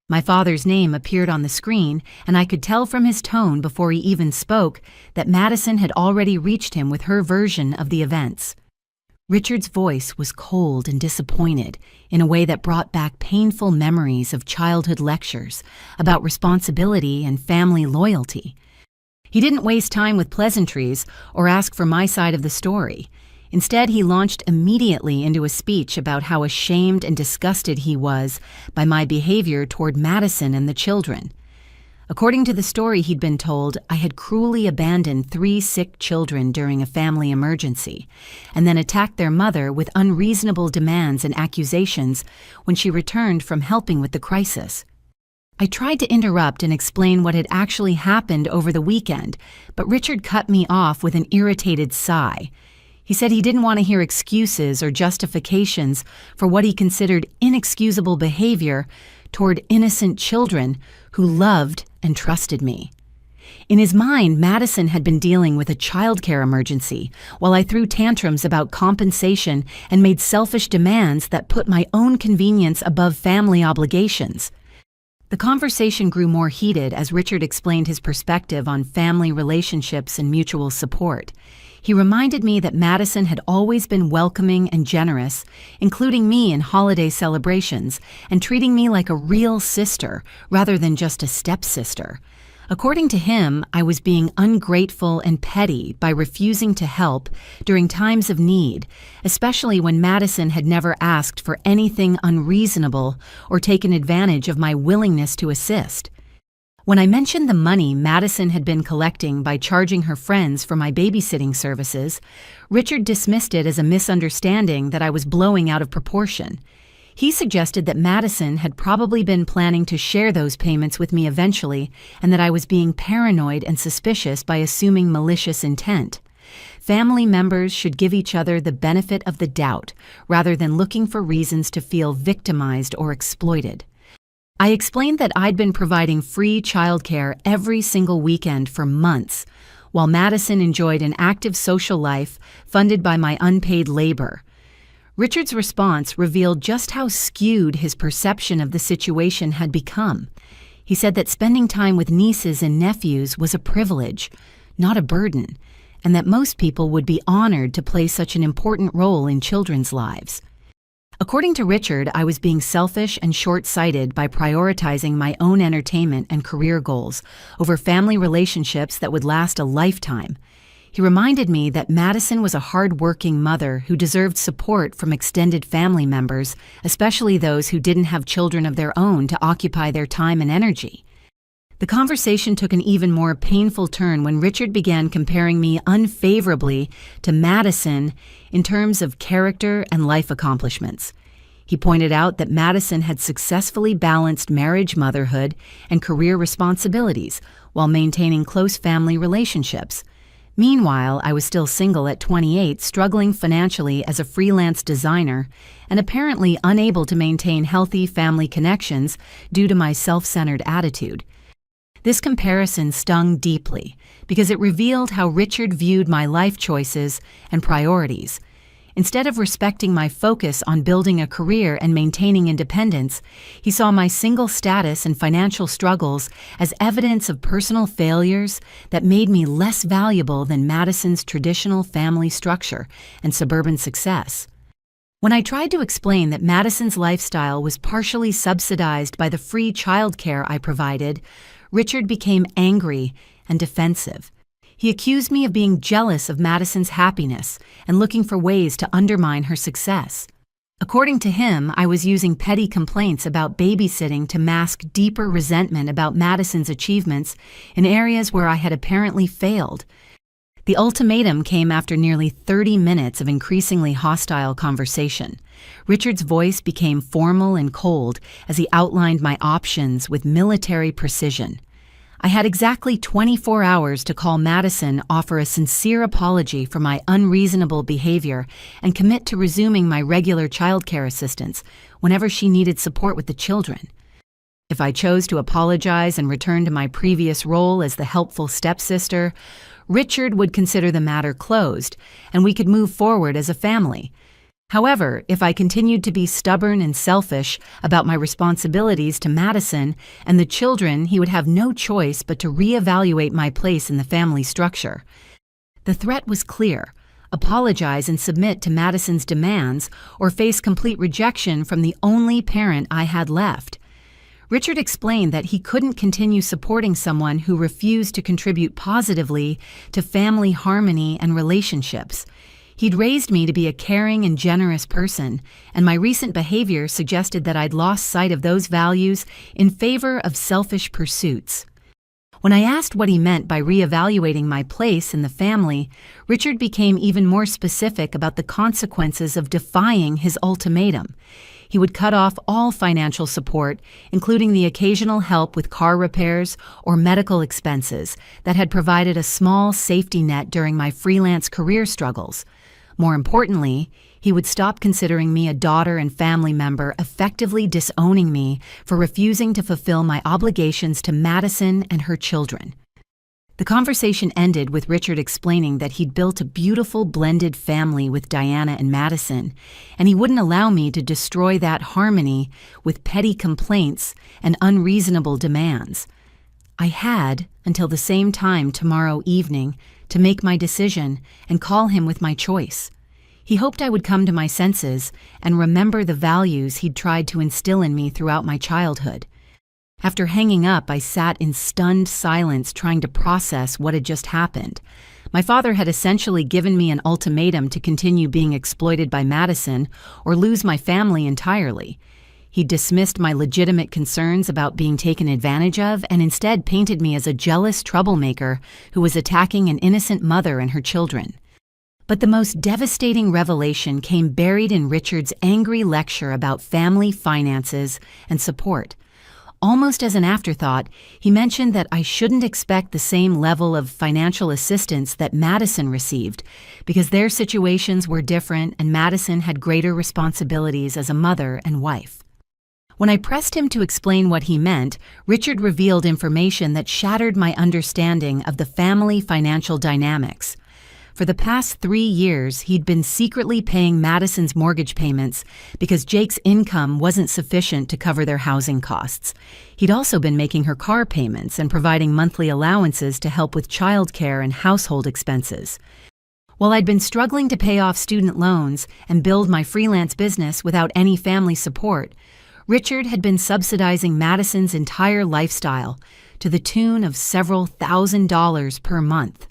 My father's name appeared on the screen, and I could tell from his tone before he even spoke that Madison had already reached him with her version of the events. Richard's voice was cold and disappointed in a way that brought back painful memories of childhood lectures about responsibility and family loyalty. He didn't waste time with pleasantries or ask for my side of the story. Instead, he launched immediately into a speech about how ashamed and disgusted he was by my behavior toward Madison and the children. According to the story he'd been told, I had cruelly abandoned 3 sick children during a family emergency, and then attacked their mother with unreasonable demands and accusations when she returned from helping with the crisis. I tried to interrupt and explain what had actually happened over the weekend, but Richard cut me off with an irritated sigh. He said he didn't want to hear excuses or justifications for what he considered inexcusable behavior toward innocent children who loved and trusted me. In his mind, Madison had been dealing with a childcare emergency while I threw tantrums about compensation and made selfish demands that put my own convenience above family obligations. The conversation grew more heated as Richard explained his perspective on family relationships and mutual support. He reminded me that Madison had always been welcoming and generous, including me in holiday celebrations, and treating me like a real sister rather than just a stepsister. According to him, I was being ungrateful and petty by refusing to help during times of need, especially when Madison had never asked for anything unreasonable or taken advantage of my willingness to assist. When I mentioned the money Madison had been collecting by charging her friends for my babysitting services, Richard dismissed it as a misunderstanding that I was blowing out of proportion. He suggested that Madison had probably been planning to share those payments with me eventually, and that I was being paranoid and suspicious by assuming malicious intent. Family members should give each other the benefit of the doubt, rather than looking for reasons to feel victimized or exploited. I explained that I'd been providing free childcare every single weekend for months, while Madison enjoyed an active social life funded by my unpaid labor. Richard's response revealed just how skewed his perception of the situation had become. He said that spending time with nieces and nephews was a privilege, not a burden, and that most people would be honored to play such an important role in children's lives. According to Richard, I was being selfish and short-sighted by prioritizing my own entertainment and career goals over family relationships that would last a lifetime. He reminded me that Madison was a hard-working mother who deserved support from extended family members, especially those who didn't have children of their own to occupy their time and energy. The conversation took an even more painful turn when Richard began comparing me unfavorably to Madison in terms of character and life accomplishments. He pointed out that Madison had successfully balanced marriage, motherhood, and career responsibilities while maintaining close family relationships. Meanwhile, I was still single at 28, struggling financially as a freelance designer, and apparently unable to maintain healthy family connections due to my self-centered attitude. This comparison stung deeply because it revealed how Richard viewed my life choices and priorities. Instead of respecting my focus on building a career and maintaining independence, he saw my single status and financial struggles as evidence of personal failures that made me less valuable than Madison's traditional family structure and suburban success. When I tried to explain that Madison's lifestyle was partially subsidized by the free childcare I provided, Richard became angry and defensive. He accused me of being jealous of Madison's happiness and looking for ways to undermine her success. According to him, I was using petty complaints about babysitting to mask deeper resentment about Madison's achievements in areas where I had apparently failed. The ultimatum came after nearly 30 minutes of increasingly hostile conversation. Richard's voice became formal and cold as he outlined my options with military precision. I had exactly 24 hours to call Madison, offer a sincere apology for my unreasonable behavior, and commit to resuming my regular childcare assistance whenever she needed support with the children. If I chose to apologize and return to my previous role as the helpful stepsister, Richard would consider the matter closed, and we could move forward as a family. However, if I continued to be stubborn and selfish about my responsibilities to Madison and the children, he would have no choice but to reevaluate my place in the family structure. The threat was clear: apologize and submit to Madison's demands, or face complete rejection from the only parent I had left. Richard explained that he couldn't continue supporting someone who refused to contribute positively to family harmony and relationships. He'd raised me to be a caring and generous person, and my recent behavior suggested that I'd lost sight of those values in favor of selfish pursuits. When I asked what he meant by reevaluating my place in the family, Richard became even more specific about the consequences of defying his ultimatum. He would cut off all financial support, including the occasional help with car repairs or medical expenses that had provided a small safety net during my freelance career struggles. More importantly, he would stop considering me a daughter and family member, effectively disowning me for refusing to fulfill my obligations to Madison and her children. The conversation ended with Richard explaining that he'd built a beautiful blended family with Diana and Madison, and he wouldn't allow me to destroy that harmony with petty complaints and unreasonable demands. I had until the same time tomorrow evening to make my decision and call him with my choice. He hoped I would come to my senses and remember the values he'd tried to instill in me throughout my childhood. After hanging up, I sat in stunned silence trying to process what had just happened. My father had essentially given me an ultimatum to continue being exploited by Madison or lose my family entirely. He dismissed my legitimate concerns about being taken advantage of and instead painted me as a jealous troublemaker who was attacking an innocent mother and her children. But the most devastating revelation came buried in Richard's angry lecture about family finances and support. Almost as an afterthought, he mentioned that I shouldn't expect the same level of financial assistance that Madison received, because their situations were different and Madison had greater responsibilities as a mother and wife. When I pressed him to explain what he meant, Richard revealed information that shattered my understanding of the family financial dynamics. For the past 3 years, he'd been secretly paying Madison's mortgage payments because Jake's income wasn't sufficient to cover their housing costs. He'd also been making her car payments and providing monthly allowances to help with childcare and household expenses. While I'd been struggling to pay off student loans and build my freelance business without any family support, Richard had been subsidizing Madison's entire lifestyle to the tune of several $1,000s per month.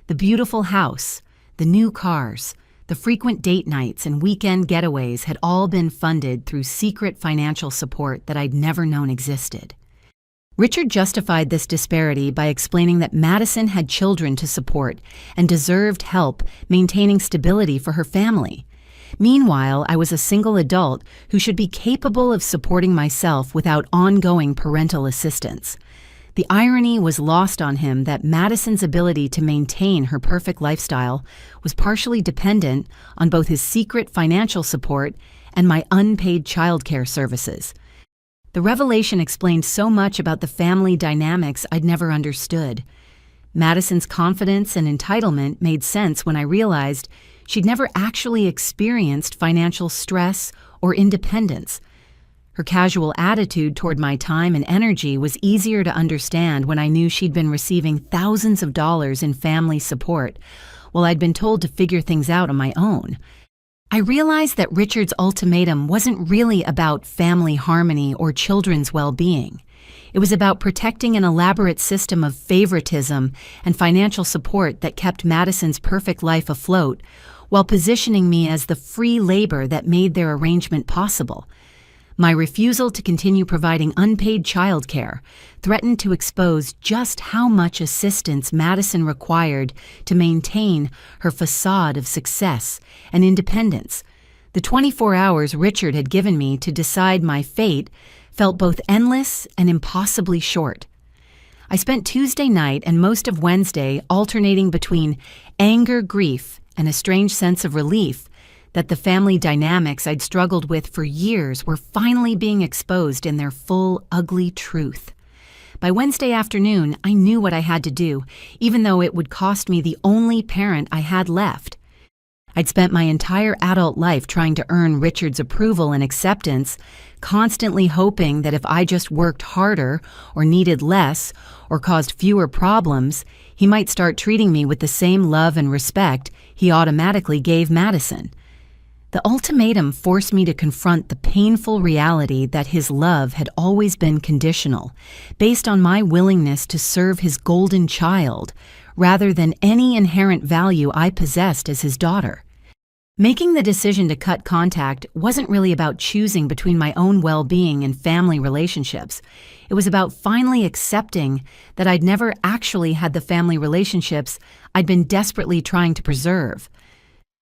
The beautiful house, the new cars, the frequent date nights and weekend getaways had all been funded through secret financial support that I'd never known existed. Richard justified this disparity by explaining that Madison had children to support and deserved help maintaining stability for her family. Meanwhile, I was a single adult who should be capable of supporting myself without ongoing parental assistance. The irony was lost on him that Madison's ability to maintain her perfect lifestyle was partially dependent on both his secret financial support and my unpaid childcare services. The revelation explained so much about the family dynamics I'd never understood. Madison's confidence and entitlement made sense when I realized she'd never actually experienced financial stress or independence. Her casual attitude toward my time and energy was easier to understand when I knew she'd been receiving thousands of dollars in family support, while I'd been told to figure things out on my own. I realized that Richard's ultimatum wasn't really about family harmony or children's well-being. It was about protecting an elaborate system of favoritism and financial support that kept Madison's perfect life afloat, while positioning me as the free labor that made their arrangement possible. My refusal to continue providing unpaid childcare threatened to expose just how much assistance Madison required to maintain her facade of success and independence. The 24 hours Richard had given me to decide my fate felt both endless and impossibly short. I spent Tuesday night and most of Wednesday alternating between anger, grief, and a strange sense of relief that the family dynamics I'd struggled with for years were finally being exposed in their full, ugly truth. By Wednesday afternoon, I knew what I had to do, even though it would cost me the only parent I had left. I'd spent my entire adult life trying to earn Richard's approval and acceptance, constantly hoping that if I just worked harder or needed less or caused fewer problems, he might start treating me with the same love and respect he automatically gave Madison. The ultimatum forced me to confront the painful reality that his love had always been conditional, based on my willingness to serve his golden child, rather than any inherent value I possessed as his daughter. Making the decision to cut contact wasn't really about choosing between my own well-being and family relationships. It was about finally accepting that I'd never actually had the family relationships I'd been desperately trying to preserve.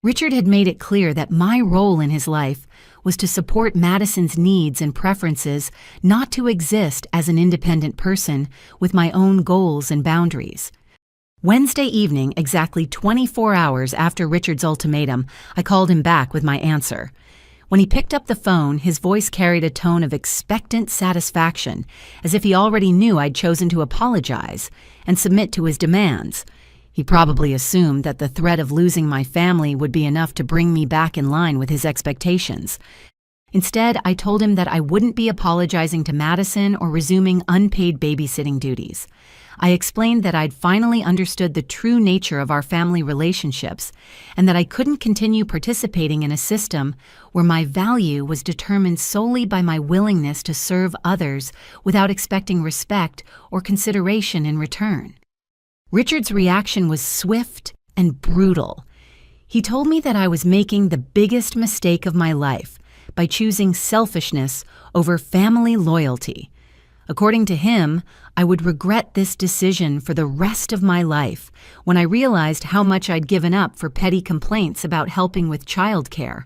Richard had made it clear that my role in his life was to support Madison's needs and preferences, not to exist as an independent person with my own goals and boundaries. Wednesday evening, exactly 24 hours after Richard's ultimatum, I called him back with my answer. When he picked up the phone, his voice carried a tone of expectant satisfaction, as if he already knew I'd chosen to apologize and submit to his demands. He probably assumed that the threat of losing my family would be enough to bring me back in line with his expectations. Instead, I told him that I wouldn't be apologizing to Madison or resuming unpaid babysitting duties. I explained that I'd finally understood the true nature of our family relationships and that I couldn't continue participating in a system where my value was determined solely by my willingness to serve others without expecting respect or consideration in return. Richard's reaction was swift and brutal. He told me that I was making the biggest mistake of my life by choosing selfishness over family loyalty. According to him, I would regret this decision for the rest of my life when I realized how much I'd given up for petty complaints about helping with childcare.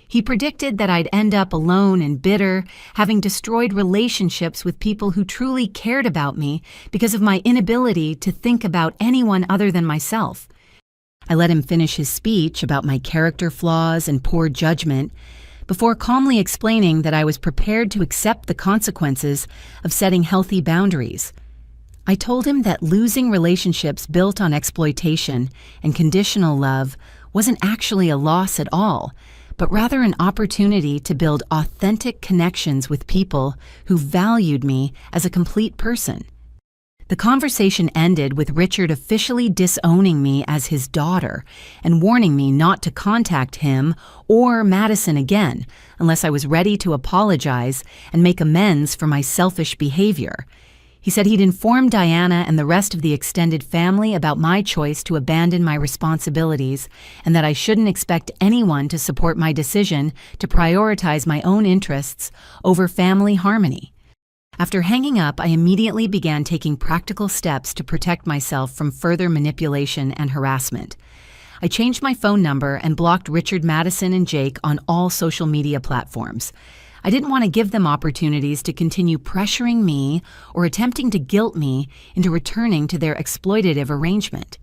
He predicted that I'd end up alone and bitter, having destroyed relationships with people who truly cared about me because of my inability to think about anyone other than myself. I let him finish his speech about my character flaws and poor judgment before calmly explaining that I was prepared to accept the consequences of setting healthy boundaries. I told him that losing relationships built on exploitation and conditional love wasn't actually a loss at all, but rather an opportunity to build authentic connections with people who valued me as a complete person. The conversation ended with Richard officially disowning me as his daughter and warning me not to contact him or Madison again unless I was ready to apologize and make amends for my selfish behavior. He said he'd informed Diana and the rest of the extended family about my choice to abandon my responsibilities and that I shouldn't expect anyone to support my decision to prioritize my own interests over family harmony. After hanging up, I immediately began taking practical steps to protect myself from further manipulation and harassment. I changed my phone number and blocked Richard, Madison, and Jake on all social media platforms. I didn't want to give them opportunities to continue pressuring me or attempting to guilt me into returning to their exploitative arrangement.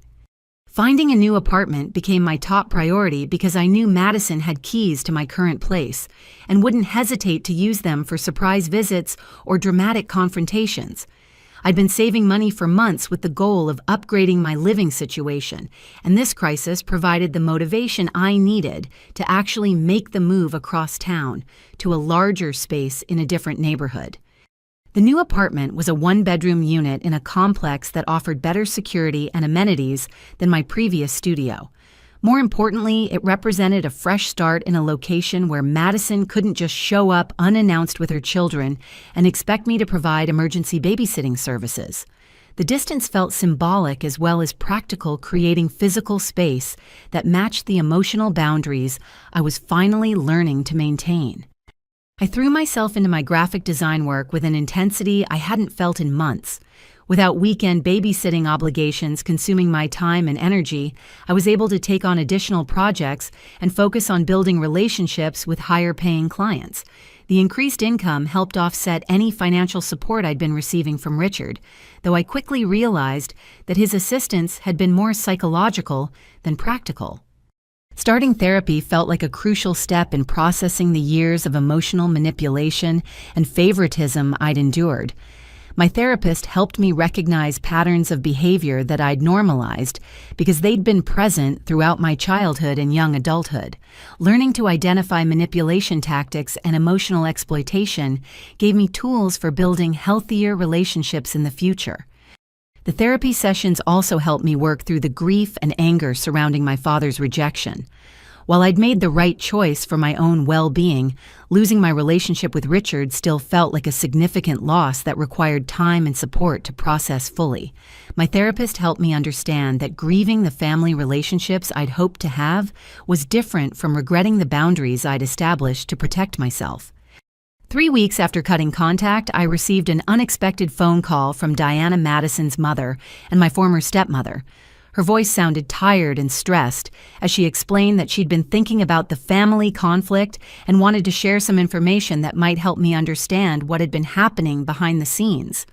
Finding a new apartment became my top priority because I knew Madison had keys to my current place and wouldn't hesitate to use them for surprise visits or dramatic confrontations. I'd been saving money for months with the goal of upgrading my living situation, and this crisis provided the motivation I needed to actually make the move across town to a larger space in a different neighborhood. The new apartment was a one-bedroom unit in a complex that offered better security and amenities than my previous studio. More importantly, it represented a fresh start in a location where Madison couldn't just show up unannounced with her children and expect me to provide emergency babysitting services. The distance felt symbolic as well as practical, creating physical space that matched the emotional boundaries I was finally learning to maintain. I threw myself into my graphic design work with an intensity I hadn't felt in months. Without weekend babysitting obligations consuming my time and energy, I was able to take on additional projects and focus on building relationships with higher-paying clients. The increased income helped offset any financial support I'd been receiving from Richard, though I quickly realized that his assistance had been more psychological than practical. Starting therapy felt like a crucial step in processing the years of emotional manipulation and favoritism I'd endured. My therapist helped me recognize patterns of behavior that I'd normalized because they'd been present throughout my childhood and young adulthood. Learning to identify manipulation tactics and emotional exploitation gave me tools for building healthier relationships in the future. The therapy sessions also helped me work through the grief and anger surrounding my father's rejection. While I'd made the right choice for my own well-being, losing my relationship with Richard still felt like a significant loss that required time and support to process fully. My therapist helped me understand that grieving the family relationships I'd hoped to have was different from regretting the boundaries I'd established to protect myself. 3 weeks after cutting contact, I received an unexpected phone call from Diana Madison's mother and my former stepmother. Her voice sounded tired and stressed as she explained that she'd been thinking about the family conflict and wanted to share some information that might help me understand what had been happening behind the scenes.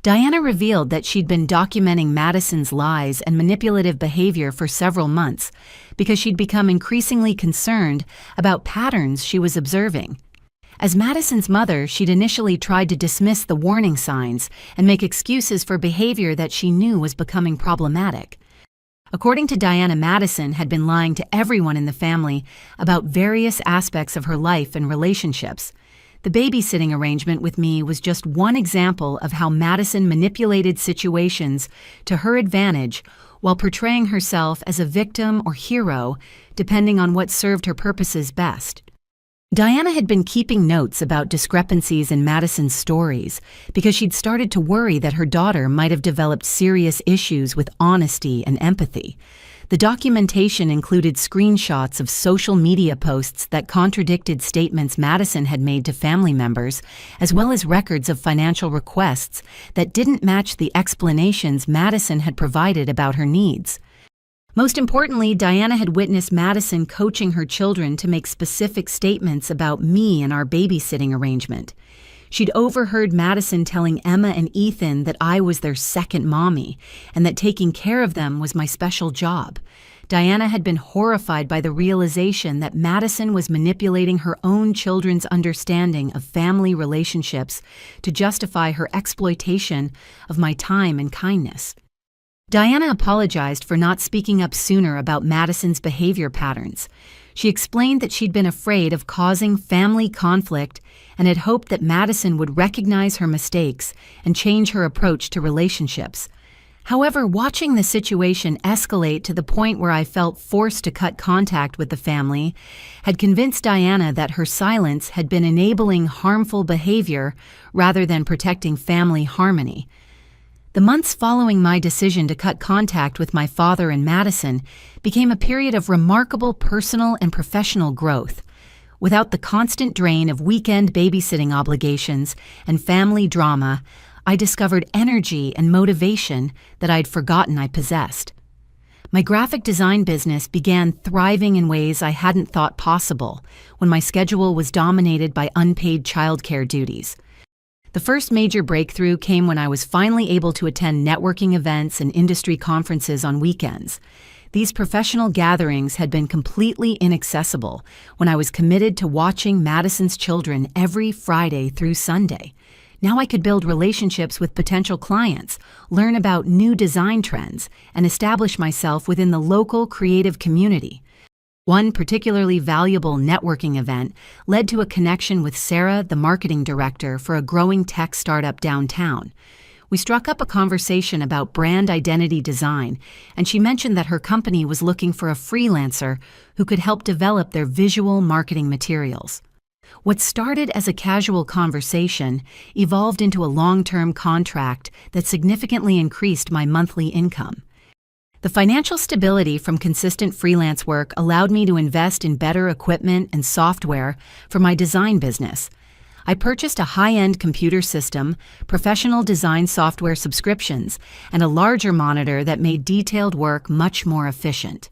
Diana revealed that she'd been documenting Madison's lies and manipulative behavior for several months because she'd become increasingly concerned about patterns she was observing. As Madison's mother, she'd initially tried to dismiss the warning signs and make excuses for behavior that she knew was becoming problematic. According to Diana, Madison had been lying to everyone in the family about various aspects of her life and relationships. The babysitting arrangement with me was just one example of how Madison manipulated situations to her advantage while portraying herself as a victim or hero, depending on what served her purposes best. Diana had been keeping notes about discrepancies in Madison's stories because she'd started to worry that her daughter might have developed serious issues with honesty and empathy. The documentation included screenshots of social media posts that contradicted statements Madison had made to family members, as well as records of financial requests that didn't match the explanations Madison had provided about her needs. Most importantly, Diana had witnessed Madison coaching her children to make specific statements about me and our babysitting arrangement. She'd overheard Madison telling Emma and Ethan that I was their second mommy and that taking care of them was my special job. Diana had been horrified by the realization that Madison was manipulating her own children's understanding of family relationships to justify her exploitation of my time and kindness. Diana apologized for not speaking up sooner about Madison's behavior patterns. She explained that she'd been afraid of causing family conflict and had hoped that Madison would recognize her mistakes and change her approach to relationships. However, watching the situation escalate to the point where I felt forced to cut contact with the family had convinced Diana that her silence had been enabling harmful behavior rather than protecting family harmony. The months following my decision to cut contact with my father and Madison became a period of remarkable personal and professional growth. Without the constant drain of weekend babysitting obligations and family drama, I discovered energy and motivation that I'd forgotten I possessed. My graphic design business began thriving in ways I hadn't thought possible when my schedule was dominated by unpaid childcare duties. The first major breakthrough came when I was finally able to attend networking events and industry conferences on weekends. These professional gatherings had been completely inaccessible when I was committed to watching Madison's children every Friday through Sunday. Now I could build relationships with potential clients, learn about new design trends, and establish myself within the local creative community. One particularly valuable networking event led to a connection with Sarah, the marketing director for a growing tech startup downtown. We struck up a conversation about brand identity design, and she mentioned that her company was looking for a freelancer who could help develop their visual marketing materials. What started as a casual conversation evolved into a long-term contract that significantly increased my monthly income. The financial stability from consistent freelance work allowed me to invest in better equipment and software for my design business. I purchased a high-end computer system, professional design software subscriptions, and a larger monitor that made detailed work much more efficient.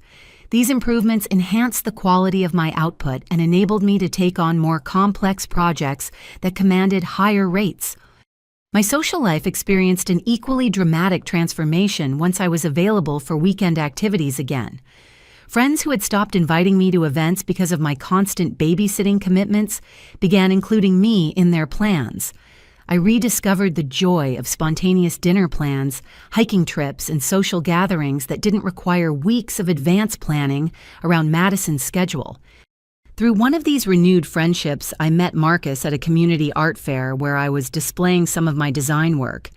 These improvements enhanced the quality of my output and enabled me to take on more complex projects that commanded higher rates. My social life experienced an equally dramatic transformation once I was available for weekend activities again. Friends who had stopped inviting me to events because of my constant babysitting commitments began including me in their plans. I rediscovered the joy of spontaneous dinner plans, hiking trips, and social gatherings that didn't require weeks of advance planning around Madison's schedule. Through one of these renewed friendships, I met Marcus at a community art fair where I was displaying some of my design work.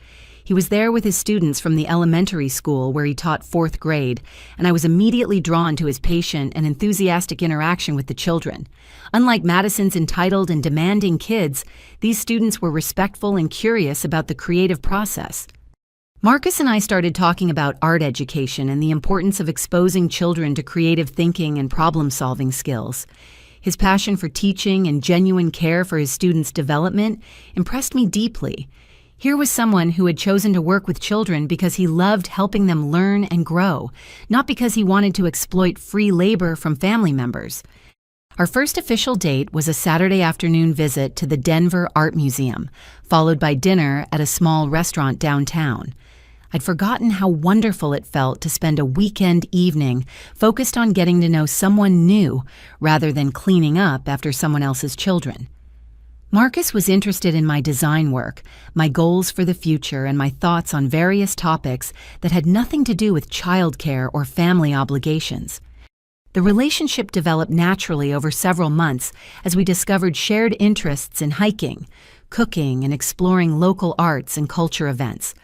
He was there with his students from the elementary school where he taught 4th grade, and I was immediately drawn to his patient and enthusiastic interaction with the children. Unlike Madison's entitled and demanding kids, these students were respectful and curious about the creative process. Marcus and I started talking about art education and the importance of exposing children to creative thinking and problem-solving skills. His passion for teaching and genuine care for his students' development impressed me deeply. Here was someone who had chosen to work with children because he loved helping them learn and grow, not because he wanted to exploit free labor from family members. Our first official date was a Saturday afternoon visit to the Denver Art Museum, followed by dinner at a small restaurant downtown. I'd forgotten how wonderful it felt to spend a weekend evening focused on getting to know someone new rather than cleaning up after someone else's children. Marcus was interested in my design work, my goals for the future, and my thoughts on various topics that had nothing to do with childcare or family obligations. The relationship developed naturally over several months as we discovered shared interests in hiking, cooking, and exploring local arts and culture events.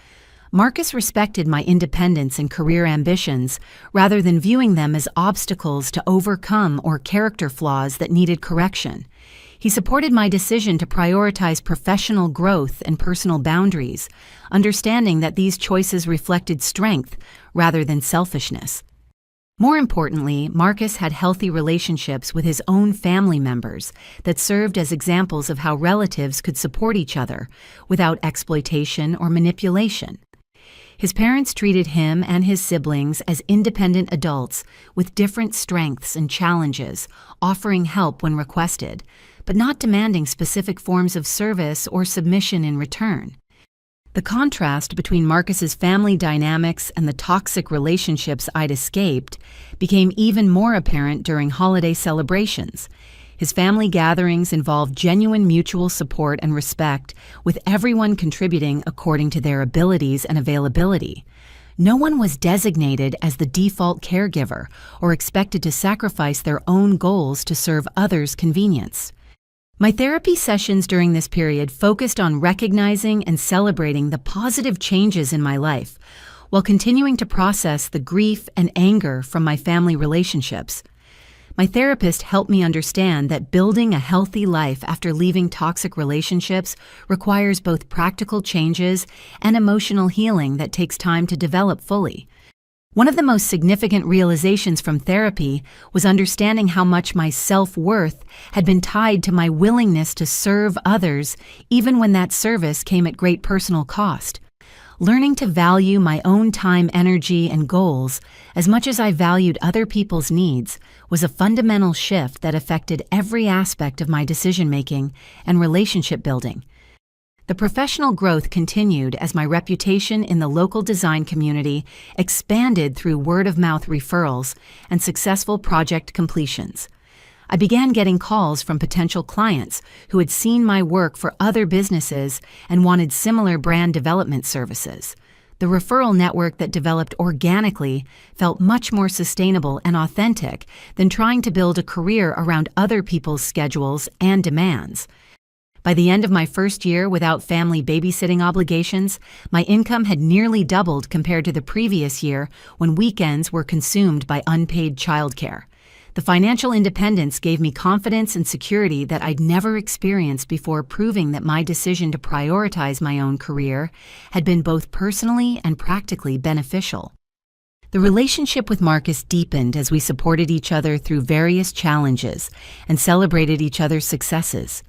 Marcus respected my independence and career ambitions rather than viewing them as obstacles to overcome or character flaws that needed correction. He supported my decision to prioritize professional growth and personal boundaries, understanding that these choices reflected strength rather than selfishness. More importantly, Marcus had healthy relationships with his own family members that served as examples of how relatives could support each other without exploitation or manipulation. His parents treated him and his siblings as independent adults with different strengths and challenges, offering help when requested, but not demanding specific forms of service or submission in return. The contrast between Marcus's family dynamics and the toxic relationships I'd escaped became even more apparent during holiday celebrations. His family gatherings involved genuine mutual support and respect, with everyone contributing according to their abilities and availability. No one was designated as the default caregiver or expected to sacrifice their own goals to serve others' convenience. My therapy sessions during this period focused on recognizing and celebrating the positive changes in my life, while continuing to process the grief and anger from my family relationships. My therapist helped me understand that building a healthy life after leaving toxic relationships requires both practical changes and emotional healing that takes time to develop fully. One of the most significant realizations from therapy was understanding how much my self-worth had been tied to my willingness to serve others, even when that service came at great personal cost. Learning to value my own time, energy, and goals as much as I valued other people's needs was a fundamental shift that affected every aspect of my decision-making and relationship building. The professional growth continued as my reputation in the local design community expanded through word-of-mouth referrals and successful project completions. I began getting calls from potential clients who had seen my work for other businesses and wanted similar brand development services. The referral network that developed organically felt much more sustainable and authentic than trying to build a career around other people's schedules and demands. By the end of my first year without family babysitting obligations, my income had nearly doubled compared to the previous year when weekends were consumed by unpaid childcare. The financial independence gave me confidence and security that I'd never experienced before, proving that my decision to prioritize my own career had been both personally and practically beneficial. The relationship with Marcus deepened as we supported each other through various challenges and celebrated each other's successes.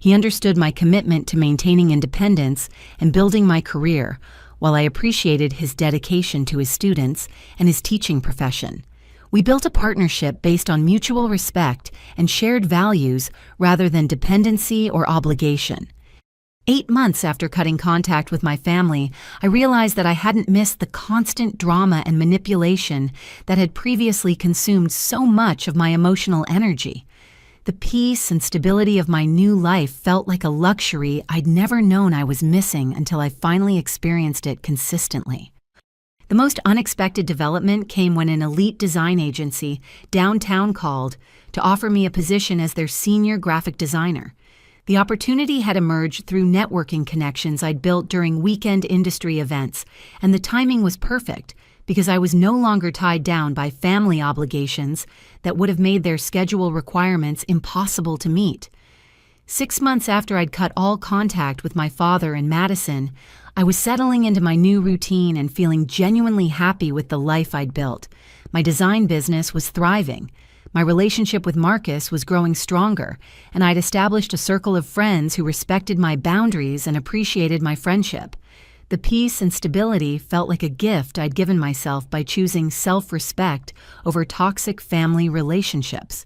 He understood my commitment to maintaining independence and building my career, while I appreciated his dedication to his students and his teaching profession. We built a partnership based on mutual respect and shared values rather than dependency or obligation. 8 months after cutting contact with my family, I realized that I hadn't missed the constant drama and manipulation that had previously consumed so much of my emotional energy. The peace and stability of my new life felt like a luxury I'd never known I was missing until I finally experienced it consistently. The most unexpected development came when an elite design agency downtown called to offer me a position as their senior graphic designer. The opportunity had emerged through networking connections I'd built during weekend industry events, and the timing was perfect because I was no longer tied down by family obligations that would have made their schedule requirements impossible to meet. 6 months after I'd cut all contact with my father in Madison, I was settling into my new routine and feeling genuinely happy with the life I'd built. My design business was thriving. My relationship with Marcus was growing stronger, and I'd established a circle of friends who respected my boundaries and appreciated my friendship. The peace and stability felt like a gift I'd given myself by choosing self-respect over toxic family relationships.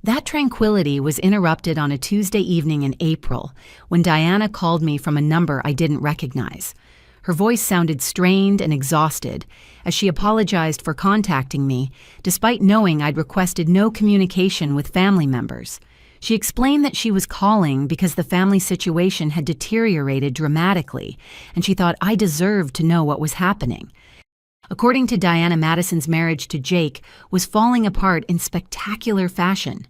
That tranquility was interrupted on a Tuesday evening in April when Diana called me from a number I didn't recognize. Her voice sounded strained and exhausted as she apologized for contacting me, despite knowing I'd requested no communication with family members. She explained that she was calling because the family situation had deteriorated dramatically, and she thought I deserved to know what was happening. According to Diana, Madison's marriage to Jake was falling apart in spectacular fashion.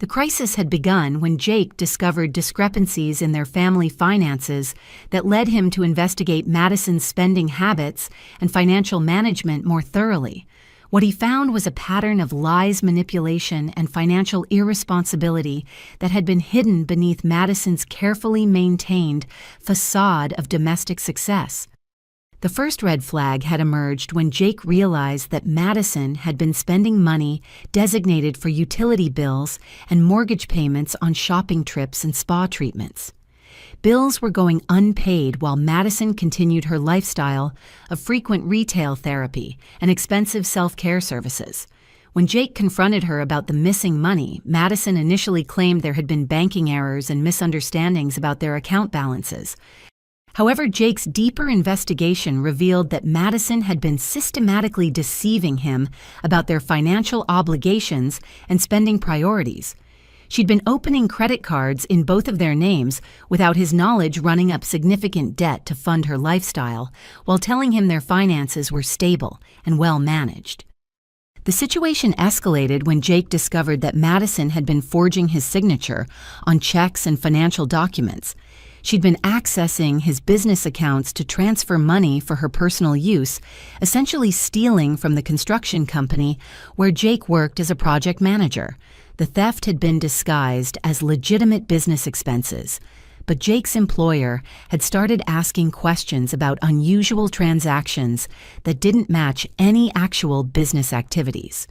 The crisis had begun when Jake discovered discrepancies in their family finances that led him to investigate Madison's spending habits and financial management more thoroughly. What he found was a pattern of lies, manipulation, and financial irresponsibility that had been hidden beneath Madison's carefully maintained facade of domestic success. The first red flag had emerged when Jake realized that Madison had been spending money designated for utility bills and mortgage payments on shopping trips and spa treatments. Bills were going unpaid while Madison continued her lifestyle of frequent retail therapy and expensive self-care services. When Jake confronted her about the missing money, Madison initially claimed there had been banking errors and misunderstandings about their account balances. However, Jake's deeper investigation revealed that Madison had been systematically deceiving him about their financial obligations and spending priorities. She'd been opening credit cards in both of their names without his knowledge, running up significant debt to fund her lifestyle, while telling him their finances were stable and well managed. The situation escalated when Jake discovered that Madison had been forging his signature on checks and financial documents. She'd been accessing his business accounts to transfer money for her personal use, essentially stealing from the construction company where Jake worked as a project manager. The theft had been disguised as legitimate business expenses, but Jake's employer had started asking questions about unusual transactions that didn't match any actual business activities.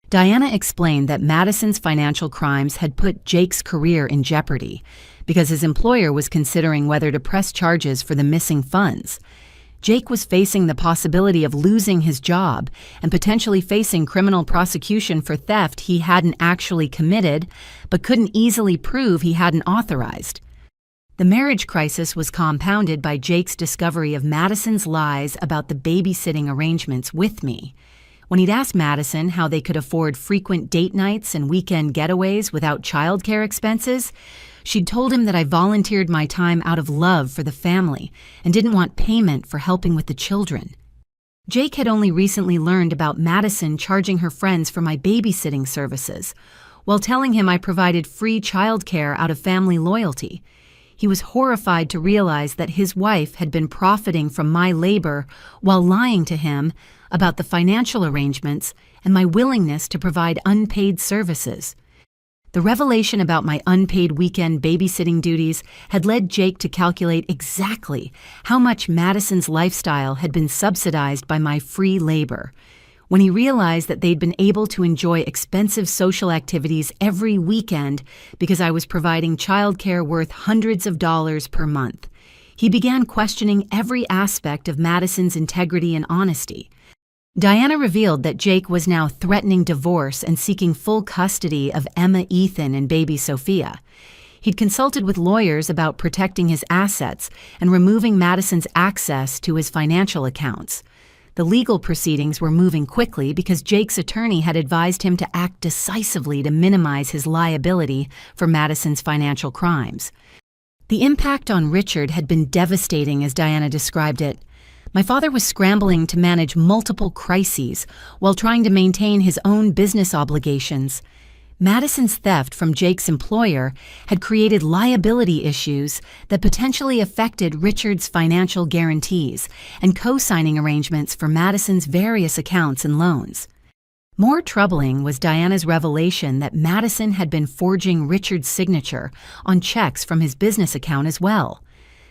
Diana explained that Madison's financial crimes had put Jake's career in jeopardy because his employer was considering whether to press charges for the missing funds. Jake was facing the possibility of losing his job and potentially facing criminal prosecution for theft he hadn't actually committed but couldn't easily prove he hadn't authorized. The marriage crisis was compounded by Jake's discovery of Madison's lies about the babysitting arrangements with me. When he'd asked Madison how they could afford frequent date nights and weekend getaways without childcare expenses, she'd told him that I volunteered my time out of love for the family and didn't want payment for helping with the children. Jake had only recently learned about Madison charging her friends for my babysitting services, while telling him I provided free childcare out of family loyalty. He was horrified to realize that his wife had been profiting from my labor while lying to him about the financial arrangements and my willingness to provide unpaid services. The revelation about my unpaid weekend babysitting duties had led Jake to calculate exactly how much Madison's lifestyle had been subsidized by my free labor. When he realized that they'd been able to enjoy expensive social activities every weekend because I was providing childcare worth hundreds of dollars per month, he began questioning every aspect of Madison's integrity and honesty. Diana revealed that Jake was now threatening divorce and seeking full custody of Emma, Ethan, and baby Sophia. He'd consulted with lawyers about protecting his assets and removing Madison's access to his financial accounts. The legal proceedings were moving quickly because Jake's attorney had advised him to act decisively to minimize his liability for Madison's financial crimes. The impact on Richard had been devastating, as Diana described it. My father was scrambling to manage multiple crises while trying to maintain his own business obligations. Madison's theft from Jake's employer had created liability issues that potentially affected Richard's financial guarantees and co-signing arrangements for Madison's various accounts and loans. More troubling was Diana's revelation that Madison had been forging Richard's signature on checks from his business account as well.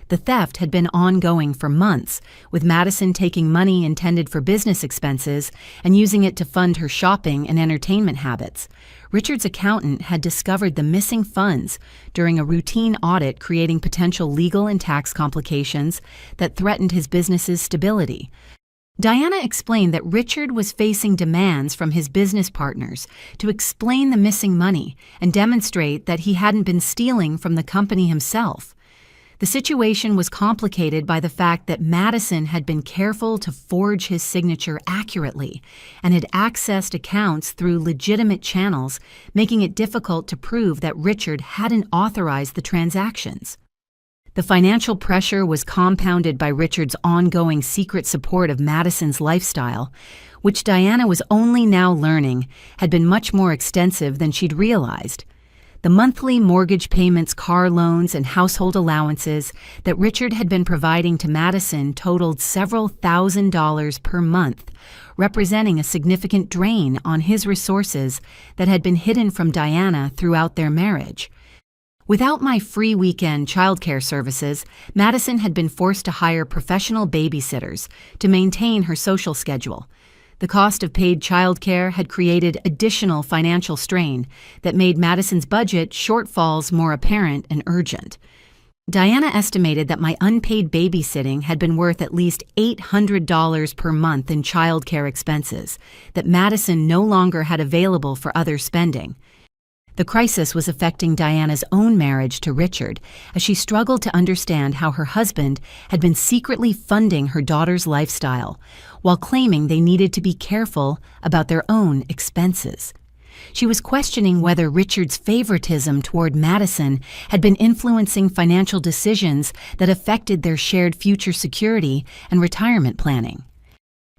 The theft had been ongoing for months, with Madison taking money intended for business expenses and using it to fund her shopping and entertainment habits. Richard's accountant had discovered the missing funds during a routine audit, creating potential legal and tax complications that threatened his business's stability. Diana explained that Richard was facing demands from his business partners to explain the missing money and demonstrate that he hadn't been stealing from the company himself. The situation was complicated by the fact that Madison had been careful to forge his signature accurately and had accessed accounts through legitimate channels, making it difficult to prove that Richard hadn't authorized the transactions. The financial pressure was compounded by Richard's ongoing secret support of Madison's lifestyle, which Diana was only now learning had been much more extensive than she'd realized. The monthly mortgage payments, car loans, and household allowances that Richard had been providing to Madison totaled several $1,000s per month, representing a significant drain on his resources that had been hidden from Diana throughout their marriage. Without my free weekend childcare services, Madison had been forced to hire professional babysitters to maintain her social schedule. The cost of paid childcare had created additional financial strain that made Madison's budget shortfalls more apparent and urgent. Diana estimated that my unpaid babysitting had been worth at least $800 per month in childcare expenses that Madison no longer had available for other spending. The crisis was affecting Diana's own marriage to Richard, as she struggled to understand how her husband had been secretly funding her daughter's lifestyle, while claiming they needed to be careful about their own expenses. She was questioning whether Richard's favoritism toward Madison had been influencing financial decisions that affected their shared future security and retirement planning.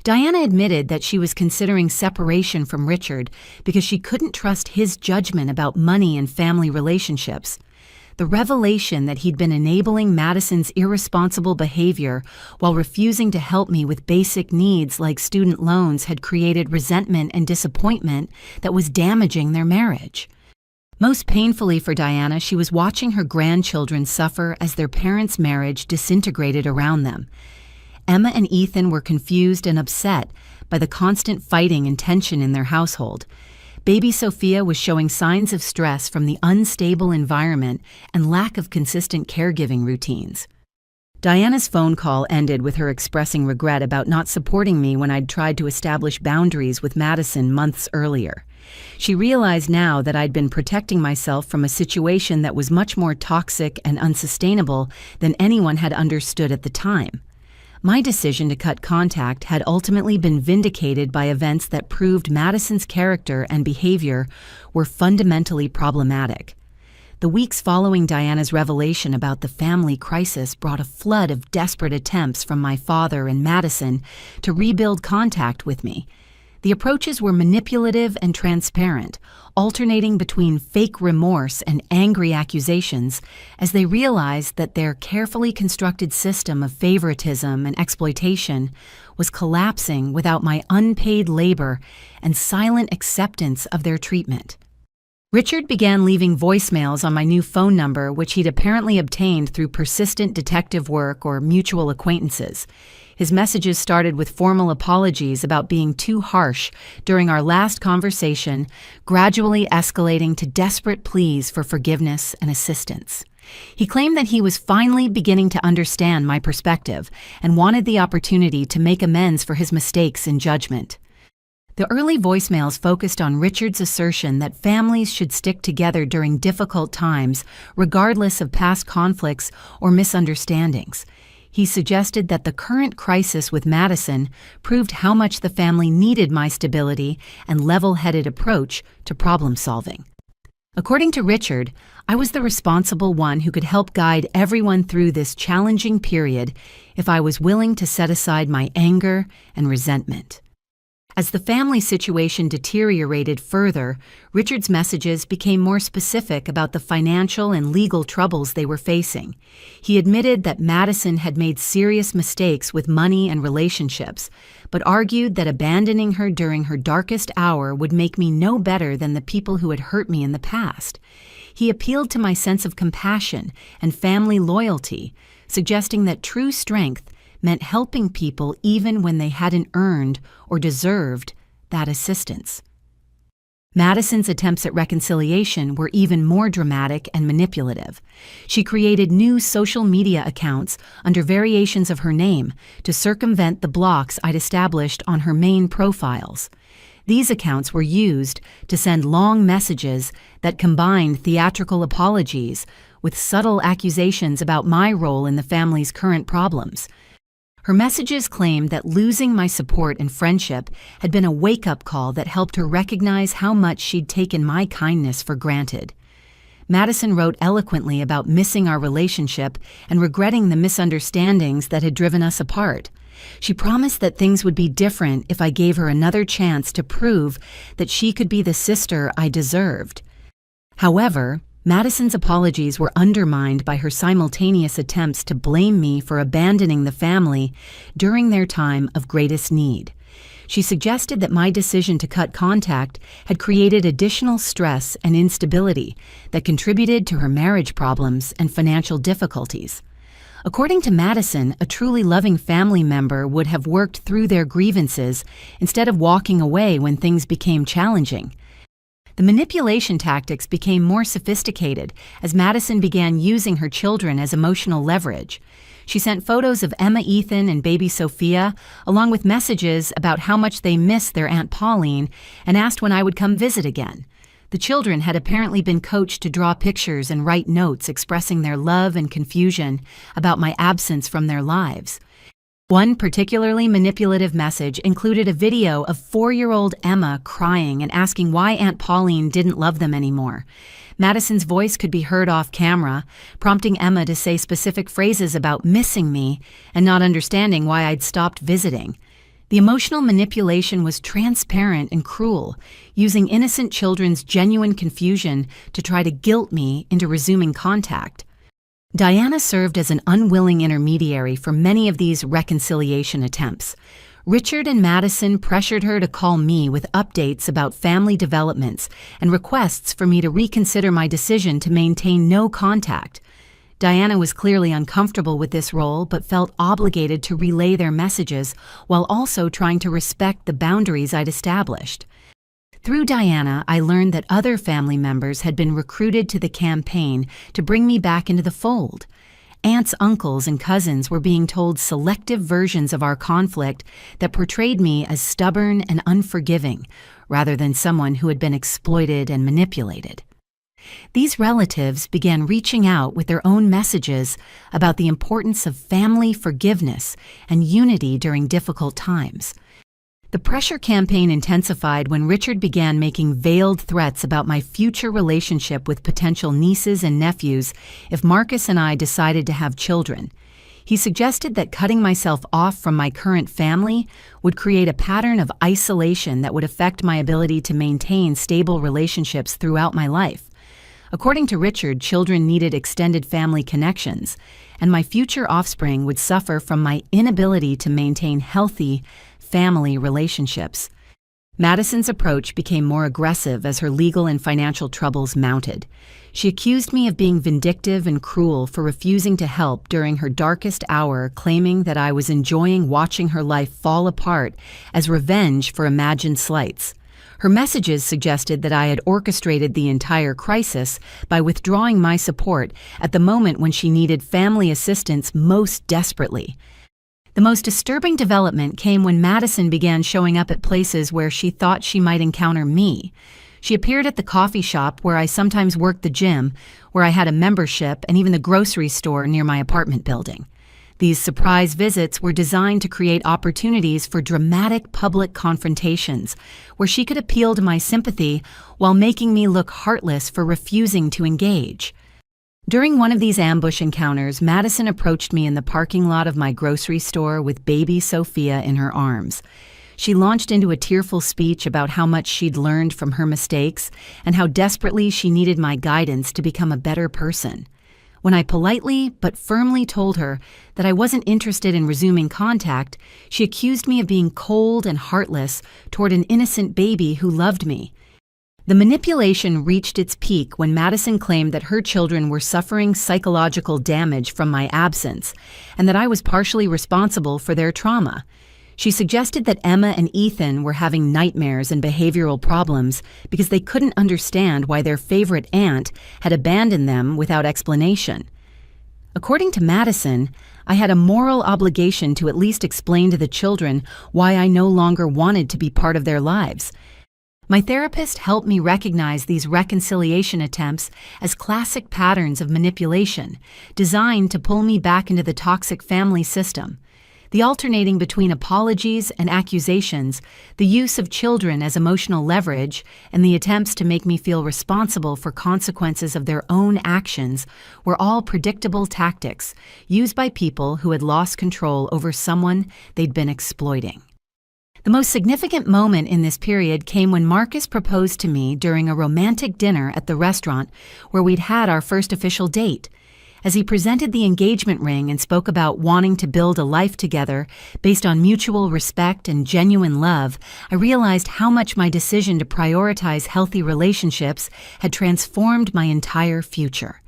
Diana admitted that she was considering separation from Richard because she couldn't trust his judgment about money and family relationships. The revelation that he'd been enabling Madison's irresponsible behavior while refusing to help me with basic needs like student loans had created resentment and disappointment that was damaging their marriage. Most painfully for Diana, she was watching her grandchildren suffer as their parents' marriage disintegrated around them. Emma and Ethan were confused and upset by the constant fighting and tension in their household. Baby Sophia was showing signs of stress from the unstable environment and lack of consistent caregiving routines. Diana's phone call ended with her expressing regret about not supporting me when I'd tried to establish boundaries with Madison months earlier. She realized now that I'd been protecting myself from a situation that was much more toxic and unsustainable than anyone had understood at the time. My decision to cut contact had ultimately been vindicated by events that proved Madison's character and behavior were fundamentally problematic. The weeks following Diana's revelation about the family crisis brought a flood of desperate attempts from my father and Madison to rebuild contact with me. The approaches were manipulative and transparent, alternating between fake remorse and angry accusations as they realized that their carefully constructed system of favoritism and exploitation was collapsing without my unpaid labor and silent acceptance of their treatment. Richard began leaving voicemails on my new phone number, which he'd apparently obtained through persistent detective work or mutual acquaintances. His messages started with formal apologies about being too harsh during our last conversation, gradually escalating to desperate pleas for forgiveness and assistance. He claimed that he was finally beginning to understand my perspective and wanted the opportunity to make amends for his mistakes in judgment. The early voicemails focused on Richard's assertion that families should stick together during difficult times, regardless of past conflicts or misunderstandings. He suggested that the current crisis with Madison proved how much the family needed my stability and level-headed approach to problem solving. According to Richard, I was the responsible one who could help guide everyone through this challenging period if I was willing to set aside my anger and resentment. As the family situation deteriorated further, Richard's messages became more specific about the financial and legal troubles they were facing. He admitted that Madison had made serious mistakes with money and relationships, but argued that abandoning her during her darkest hour would make me no better than the people who had hurt me in the past. He appealed to my sense of compassion and family loyalty, suggesting that true strength meant helping people even when they hadn't earned or deserved that assistance. Madison's attempts at reconciliation were even more dramatic and manipulative. She created new social media accounts under variations of her name to circumvent the blocks I'd established on her main profiles. These accounts were used to send long messages that combined theatrical apologies with subtle accusations about my role in the family's current problems. Her messages claimed that losing my support and friendship had been a wake-up call that helped her recognize how much she'd taken my kindness for granted. Madison wrote eloquently about missing our relationship and regretting the misunderstandings that had driven us apart. She promised that things would be different if I gave her another chance to prove that she could be the sister I deserved. However, Madison's apologies were undermined by her simultaneous attempts to blame me for abandoning the family during their time of greatest need. She suggested that my decision to cut contact had created additional stress and instability that contributed to her marriage problems and financial difficulties. According to Madison, a truly loving family member would have worked through their grievances instead of walking away when things became challenging. The manipulation tactics became more sophisticated as Madison began using her children as emotional leverage. She sent photos of Emma, Ethan, and baby Sophia, along with messages about how much they miss their Aunt Pauline, and asked when I would come visit again. The children had apparently been coached to draw pictures and write notes expressing their love and confusion about my absence from their lives. One particularly manipulative message included a video of 4-year-old Emma crying and asking why Aunt Pauline didn't love them anymore. Madison's voice could be heard off camera, prompting Emma to say specific phrases about missing me and not understanding why I'd stopped visiting. The emotional manipulation was transparent and cruel, using innocent children's genuine confusion to try to guilt me into resuming contact. Diana served as an unwilling intermediary for many of these reconciliation attempts. Richard and Madison pressured her to call me with updates about family developments and requests for me to reconsider my decision to maintain no contact. Diana was clearly uncomfortable with this role but felt obligated to relay their messages while also trying to respect the boundaries I'd established. Through Diana, I learned that other family members had been recruited to the campaign to bring me back into the fold. Aunts, uncles, and cousins were being told selective versions of our conflict that portrayed me as stubborn and unforgiving, rather than someone who had been exploited and manipulated. These relatives began reaching out with their own messages about the importance of family forgiveness and unity during difficult times. The pressure campaign intensified when Richard began making veiled threats about my future relationship with potential nieces and nephews if Marcus and I decided to have children. He suggested that cutting myself off from my current family would create a pattern of isolation that would affect my ability to maintain stable relationships throughout my life. According to Richard, children needed extended family connections, and my future offspring would suffer from my inability to maintain healthy family relationships. Madison's approach became more aggressive as her legal and financial troubles mounted. She accused me of being vindictive and cruel for refusing to help during her darkest hour, claiming that I was enjoying watching her life fall apart as revenge for imagined slights. Her messages suggested that I had orchestrated the entire crisis by withdrawing my support at the moment when she needed family assistance most desperately. The most disturbing development came when Madison began showing up at places where she thought she might encounter me. She appeared at the coffee shop where I sometimes worked, the gym, where I had a membership, and even the grocery store near my apartment building. These surprise visits were designed to create opportunities for dramatic public confrontations, where she could appeal to my sympathy while making me look heartless for refusing to engage. During one of these ambush encounters, Madison approached me in the parking lot of my grocery store with baby Sophia in her arms. She launched into a tearful speech about how much she'd learned from her mistakes and how desperately she needed my guidance to become a better person. When I politely but firmly told her that I wasn't interested in resuming contact, she accused me of being cold and heartless toward an innocent baby who loved me. The manipulation reached its peak when Madison claimed that her children were suffering psychological damage from my absence and that I was partially responsible for their trauma. She suggested that Emma and Ethan were having nightmares and behavioral problems because they couldn't understand why their favorite aunt had abandoned them without explanation. According to Madison, I had a moral obligation to at least explain to the children why I no longer wanted to be part of their lives. My therapist helped me recognize these reconciliation attempts as classic patterns of manipulation, designed to pull me back into the toxic family system. The alternating between apologies and accusations, the use of children as emotional leverage, and the attempts to make me feel responsible for consequences of their own actions were all predictable tactics used by people who had lost control over someone they'd been exploiting. The most significant moment in this period came when Marcus proposed to me during a romantic dinner at the restaurant where we'd had our first official date. As he presented the engagement ring and spoke about wanting to build a life together based on mutual respect and genuine love, I realized how much my decision to prioritize healthy relationships had transformed my entire future.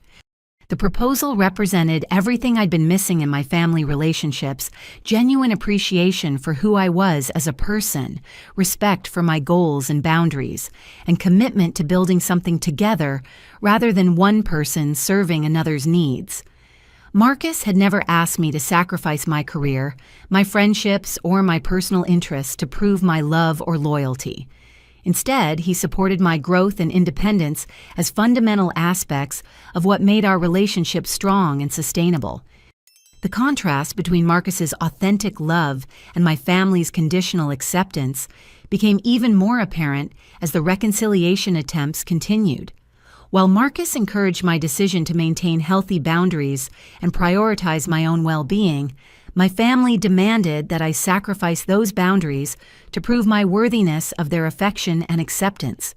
The proposal represented everything I'd been missing in my family relationships: genuine appreciation for who I was as a person, respect for my goals and boundaries, and commitment to building something together rather than one person serving another's needs. Marcus had never asked me to sacrifice my career, my friendships, or my personal interests to prove my love or loyalty. Instead, he supported my growth and independence as fundamental aspects of what made our relationship strong and sustainable. The contrast between Marcus's authentic love and my family's conditional acceptance became even more apparent as the reconciliation attempts continued. While Marcus encouraged my decision to maintain healthy boundaries and prioritize my own well-being, my family demanded that I sacrifice those boundaries to prove my worthiness of their affection and acceptance.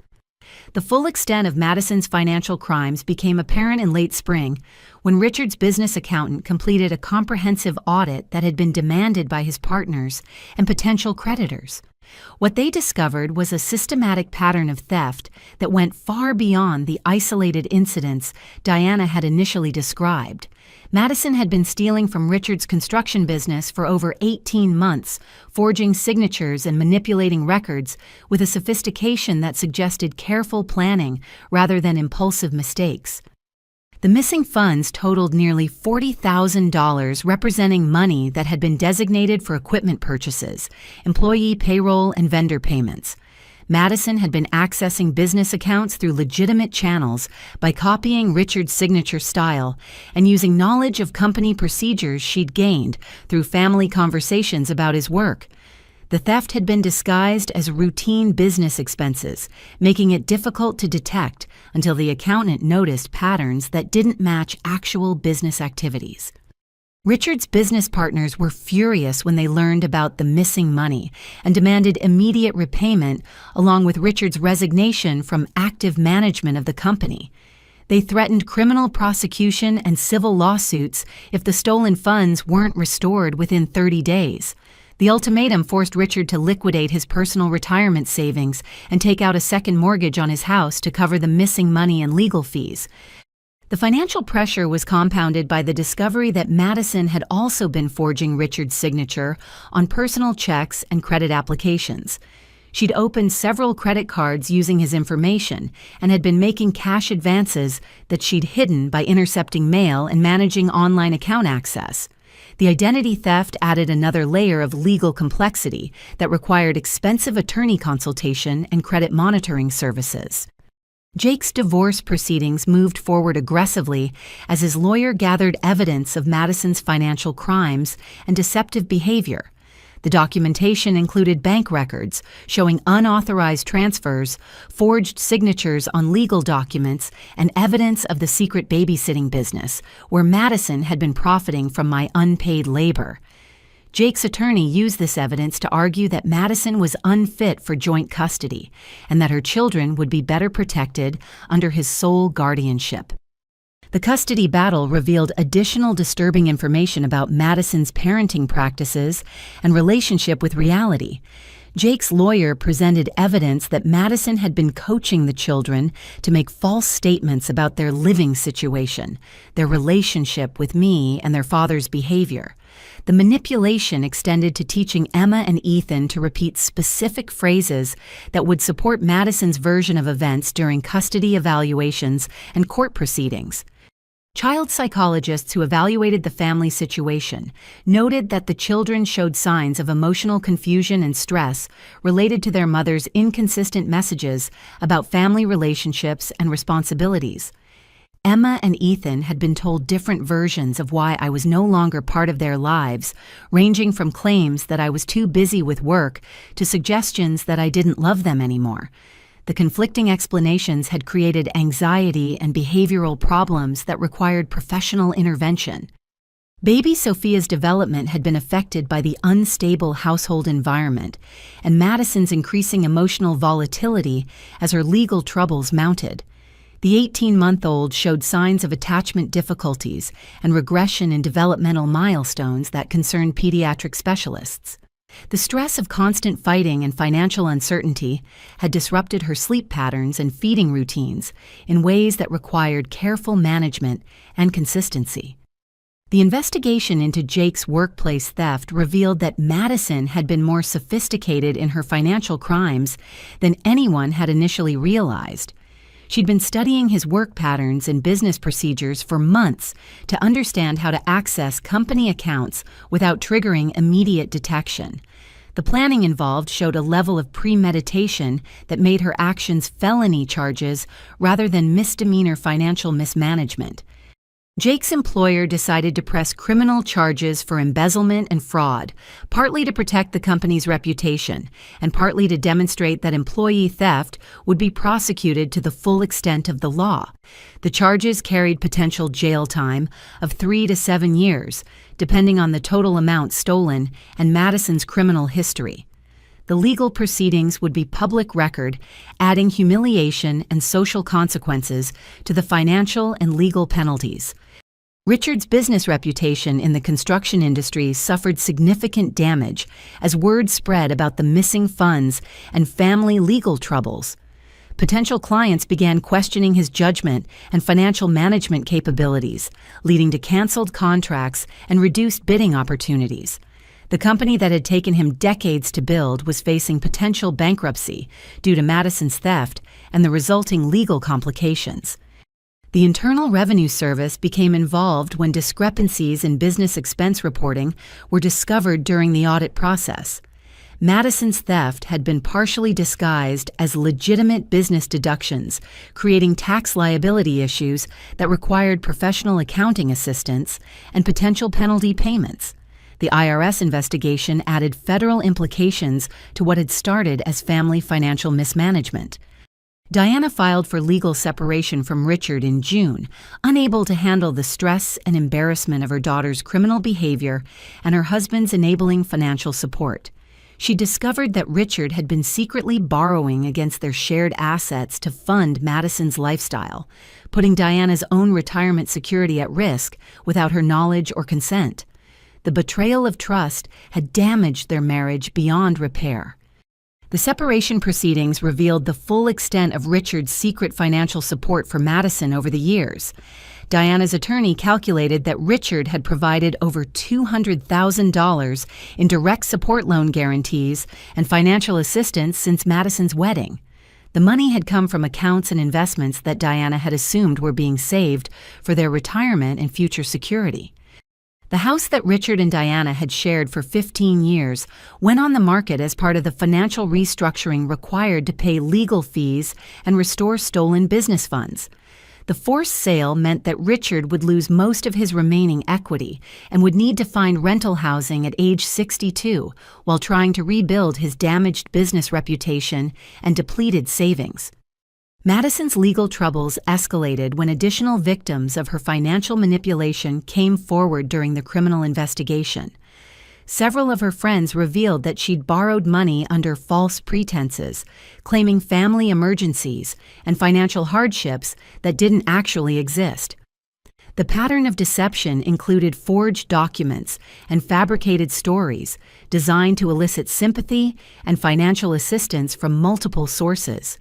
The full extent of Madison's financial crimes became apparent in late spring when Richard's business accountant completed a comprehensive audit that had been demanded by his partners and potential creditors. What they discovered was a systematic pattern of theft that went far beyond the isolated incidents Diana had initially described. Madison had been stealing from Richard's construction business for over 18 months, forging signatures and manipulating records with a sophistication that suggested careful planning rather than impulsive mistakes. The missing funds totaled nearly $40,000, representing money that had been designated for equipment purchases, employee payroll, and vendor payments. Madison had been accessing business accounts through legitimate channels by copying Richard's signature style and using knowledge of company procedures she'd gained through family conversations about his work. The theft had been disguised as routine business expenses, making it difficult to detect until the accountant noticed patterns that didn't match actual business activities. Richard's business partners were furious when they learned about the missing money and demanded immediate repayment along with Richard's resignation from active management of the company. They threatened criminal prosecution and civil lawsuits if the stolen funds weren't restored within 30 days. The ultimatum forced Richard to liquidate his personal retirement savings and take out a second mortgage on his house to cover the missing money and legal fees. The financial pressure was compounded by the discovery that Madison had also been forging Richard's signature on personal checks and credit applications. She'd opened several credit cards using his information and had been making cash advances that she'd hidden by intercepting mail and managing online account access. The identity theft added another layer of legal complexity that required expensive attorney consultation and credit monitoring services. Jake's divorce proceedings moved forward aggressively as his lawyer gathered evidence of Madison's financial crimes and deceptive behavior. The documentation included bank records showing unauthorized transfers, forged signatures on legal documents, and evidence of the secret babysitting business, where Madison had been profiting from my unpaid labor. Jake's attorney used this evidence to argue that Madison was unfit for joint custody and that her children would be better protected under his sole guardianship. The custody battle revealed additional disturbing information about Madison's parenting practices and relationship with reality. Jake's lawyer presented evidence that Madison had been coaching the children to make false statements about their living situation, their relationship with me, and their father's behavior. The manipulation extended to teaching Emma and Ethan to repeat specific phrases that would support Madison's version of events during custody evaluations and court proceedings. Child psychologists who evaluated the family situation noted that the children showed signs of emotional confusion and stress related to their mother's inconsistent messages about family relationships and responsibilities. Emma and Ethan had been told different versions of why I was no longer part of their lives, ranging from claims that I was too busy with work to suggestions that I didn't love them anymore. The conflicting explanations had created anxiety and behavioral problems that required professional intervention. Baby Sophia's development had been affected by the unstable household environment and Madison's increasing emotional volatility as her legal troubles mounted. The 18-month-old showed signs of attachment difficulties and regression in developmental milestones that concerned pediatric specialists. The stress of constant fighting and financial uncertainty had disrupted her sleep patterns and feeding routines in ways that required careful management and consistency. The investigation into Jake's workplace theft revealed that Madison had been more sophisticated in her financial crimes than anyone had initially realized. She'd been studying his work patterns and business procedures for months to understand how to access company accounts without triggering immediate detection. The planning involved showed a level of premeditation that made her actions felony charges rather than misdemeanor financial mismanagement. Jake's employer decided to press criminal charges for embezzlement and fraud, partly to protect the company's reputation, and partly to demonstrate that employee theft would be prosecuted to the full extent of the law. The charges carried potential jail time of 3 to 7 years, depending on the total amount stolen and Madison's criminal history. The legal proceedings would be public record, adding humiliation and social consequences to the financial and legal penalties. Richard's business reputation in the construction industry suffered significant damage as word spread about the missing funds and family legal troubles. Potential clients began questioning his judgment and financial management capabilities, leading to canceled contracts and reduced bidding opportunities. The company that had taken him decades to build was facing potential bankruptcy due to Madison's theft and the resulting legal complications. The Internal Revenue Service became involved when discrepancies in business expense reporting were discovered during the audit process. Madison's theft had been partially disguised as legitimate business deductions, creating tax liability issues that required professional accounting assistance and potential penalty payments. The IRS investigation added federal implications to what had started as family financial mismanagement. Diana filed for legal separation from Richard in June, unable to handle the stress and embarrassment of her daughter's criminal behavior and her husband's enabling financial support. She discovered that Richard had been secretly borrowing against their shared assets to fund Madison's lifestyle, putting Diana's own retirement security at risk without her knowledge or consent. The betrayal of trust had damaged their marriage beyond repair. The separation proceedings revealed the full extent of Richard's secret financial support for Madison over the years. Diana's attorney calculated that Richard had provided over $200,000 in direct support loan guarantees and financial assistance since Madison's wedding. The money had come from accounts and investments that Diana had assumed were being saved for their retirement and future security. The house that Richard and Diana had shared for 15 years went on the market as part of the financial restructuring required to pay legal fees and restore stolen business funds. The forced sale meant that Richard would lose most of his remaining equity and would need to find rental housing at age 62 while trying to rebuild his damaged business reputation and depleted savings. Madison's legal troubles escalated when additional victims of her financial manipulation came forward during the criminal investigation. Several of her friends revealed that she'd borrowed money under false pretenses, claiming family emergencies and financial hardships that didn't actually exist. The pattern of deception included forged documents and fabricated stories designed to elicit sympathy and financial assistance from multiple sources.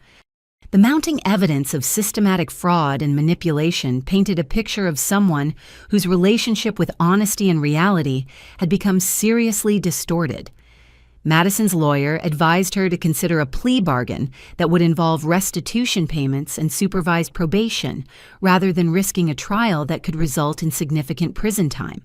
The mounting evidence of systematic fraud and manipulation painted a picture of someone whose relationship with honesty and reality had become seriously distorted. Madison's lawyer advised her to consider a plea bargain that would involve restitution payments and supervised probation, rather than risking a trial that could result in significant prison time.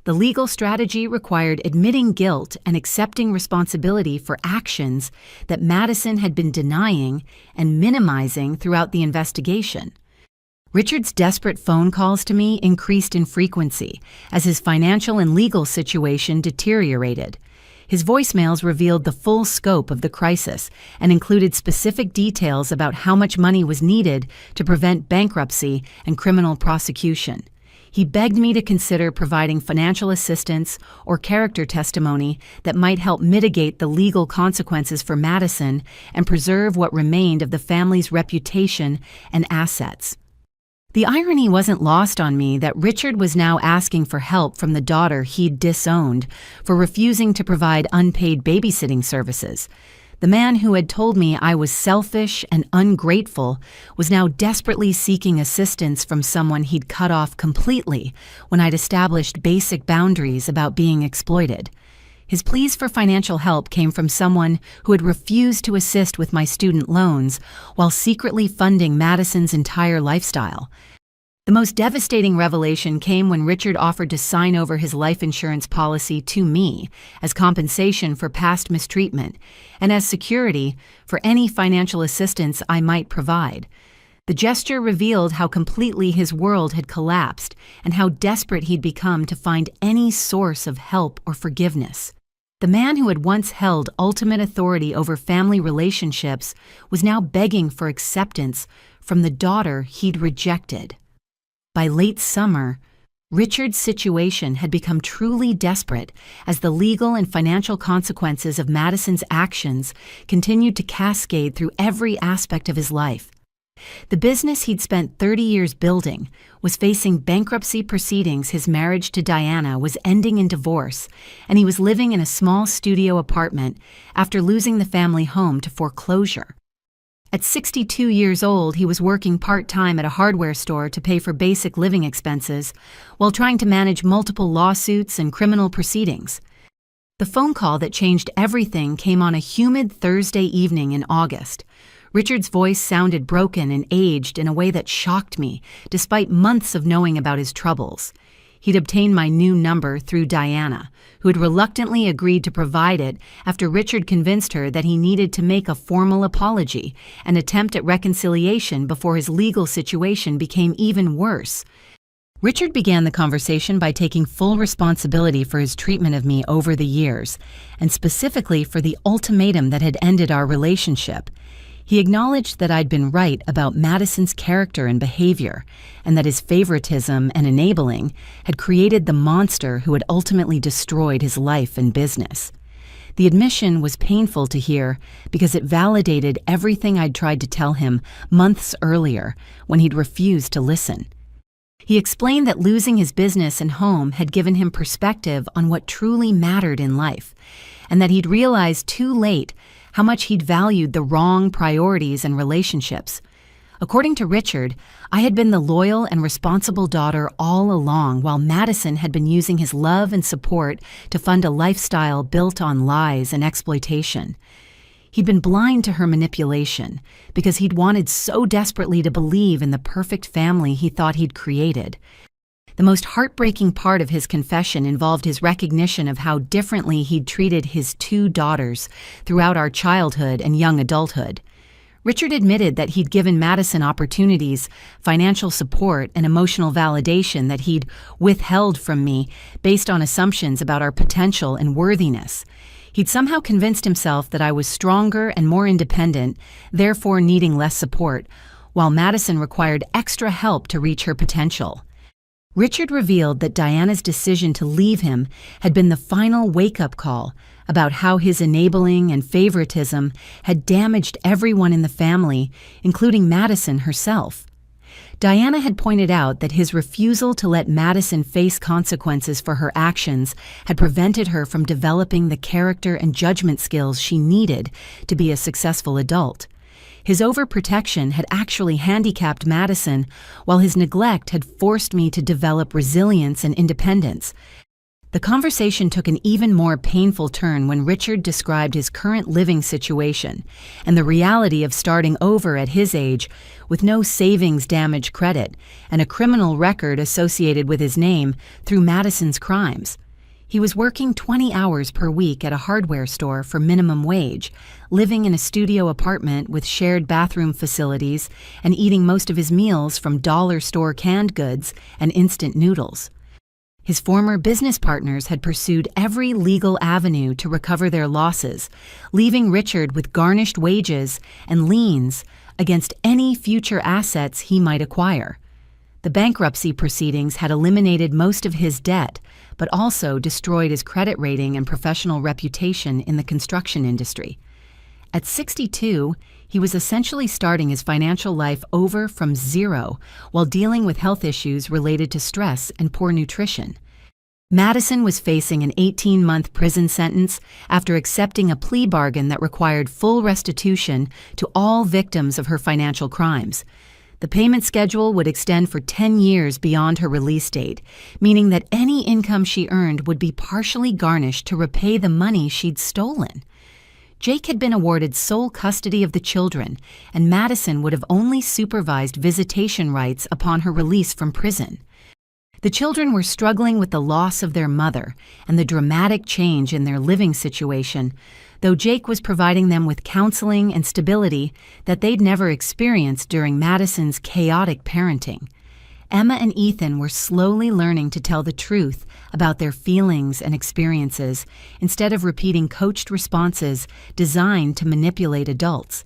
The legal strategy required admitting guilt and accepting responsibility for actions that Madison had been denying and minimizing throughout the investigation. Richard's desperate phone calls to me increased in frequency as his financial and legal situation deteriorated. His voicemails revealed the full scope of the crisis and included specific details about how much money was needed to prevent bankruptcy and criminal prosecution. He begged me to consider providing financial assistance or character testimony that might help mitigate the legal consequences for Madison and preserve what remained of the family's reputation and assets. The irony wasn't lost on me that Richard was now asking for help from the daughter he'd disowned for refusing to provide unpaid babysitting services. The man who had told me I was selfish and ungrateful was now desperately seeking assistance from someone he'd cut off completely when I'd established basic boundaries about being exploited. His pleas for financial help came from someone who had refused to assist with my student loans while secretly funding Madison's entire lifestyle. The most devastating revelation came when Richard offered to sign over his life insurance policy to me as compensation for past mistreatment and as security for any financial assistance I might provide. The gesture revealed how completely his world had collapsed and how desperate he'd become to find any source of help or forgiveness. The man who had once held ultimate authority over family relationships was now begging for acceptance from the daughter he'd rejected. By late summer, Richard's situation had become truly desperate as the legal and financial consequences of Madison's actions continued to cascade through every aspect of his life. The business he'd spent 30 years building was facing bankruptcy proceedings. His marriage to Diana was ending in divorce, and he was living in a small studio apartment after losing the family home to foreclosure. At 62 years old, he was working part-time at a hardware store to pay for basic living expenses while trying to manage multiple lawsuits and criminal proceedings. The phone call that changed everything came on a humid Thursday evening in August. Richard's voice sounded broken and aged in a way that shocked me, despite months of knowing about his troubles. He'd obtained my new number through Diana, who had reluctantly agreed to provide it after Richard convinced her that he needed to make a formal apology and attempt at reconciliation before his legal situation became even worse. Richard began the conversation by taking full responsibility for his treatment of me over the years, and specifically for the ultimatum that had ended our relationship. He acknowledged that I'd been right about Madison's character and behavior, and that his favoritism and enabling had created the monster who had ultimately destroyed his life and business. The admission was painful to hear because it validated everything I'd tried to tell him months earlier when he'd refused to listen. He explained that losing his business and home had given him perspective on what truly mattered in life, and that he'd realized too late how much he'd valued the wrong priorities and relationships. According to Richard, I had been the loyal and responsible daughter all along, while Madison had been using his love and support to fund a lifestyle built on lies and exploitation. He'd been blind to her manipulation because he'd wanted so desperately to believe in the perfect family he thought he'd created. The most heartbreaking part of his confession involved his recognition of how differently he'd treated his two daughters throughout our childhood and young adulthood. Richard admitted that he'd given Madison opportunities, financial support, and emotional validation that he'd withheld from me based on assumptions about our potential and worthiness. He'd somehow convinced himself that I was stronger and more independent, therefore needing less support, while Madison required extra help to reach her potential. Richard revealed that Diana's decision to leave him had been the final wake-up call about how his enabling and favoritism had damaged everyone in the family, including Madison herself. Diana had pointed out that his refusal to let Madison face consequences for her actions had prevented her from developing the character and judgment skills she needed to be a successful adult. His overprotection had actually handicapped Madison, while his neglect had forced me to develop resilience and independence. The conversation took an even more painful turn when Richard described his current living situation and the reality of starting over at his age with no savings damage credit and a criminal record associated with his name through Madison's crimes. He was working 20 hours per week at a hardware store for minimum wage, living in a studio apartment with shared bathroom facilities, and eating most of his meals from dollar store canned goods and instant noodles. His former business partners had pursued every legal avenue to recover their losses, leaving Richard with garnished wages and liens against any future assets he might acquire. The bankruptcy proceedings had eliminated most of his debt, but also destroyed his credit rating and professional reputation in the construction industry. At 62, he was essentially starting his financial life over from zero while dealing with health issues related to stress and poor nutrition. Madison was facing an 18-month prison sentence after accepting a plea bargain that required full restitution to all victims of her financial crimes. The payment schedule would extend for 10 years beyond her release date, meaning that any income she earned would be partially garnished to repay the money she'd stolen. Jake had been awarded sole custody of the children, and Madison would have only supervised visitation rights upon her release from prison. The children were struggling with the loss of their mother and the dramatic change in their living situation, though Jake was providing them with counseling and stability that they'd never experienced during Madison's chaotic parenting. Emma and Ethan were slowly learning to tell the truth about their feelings and experiences instead of repeating coached responses designed to manipulate adults.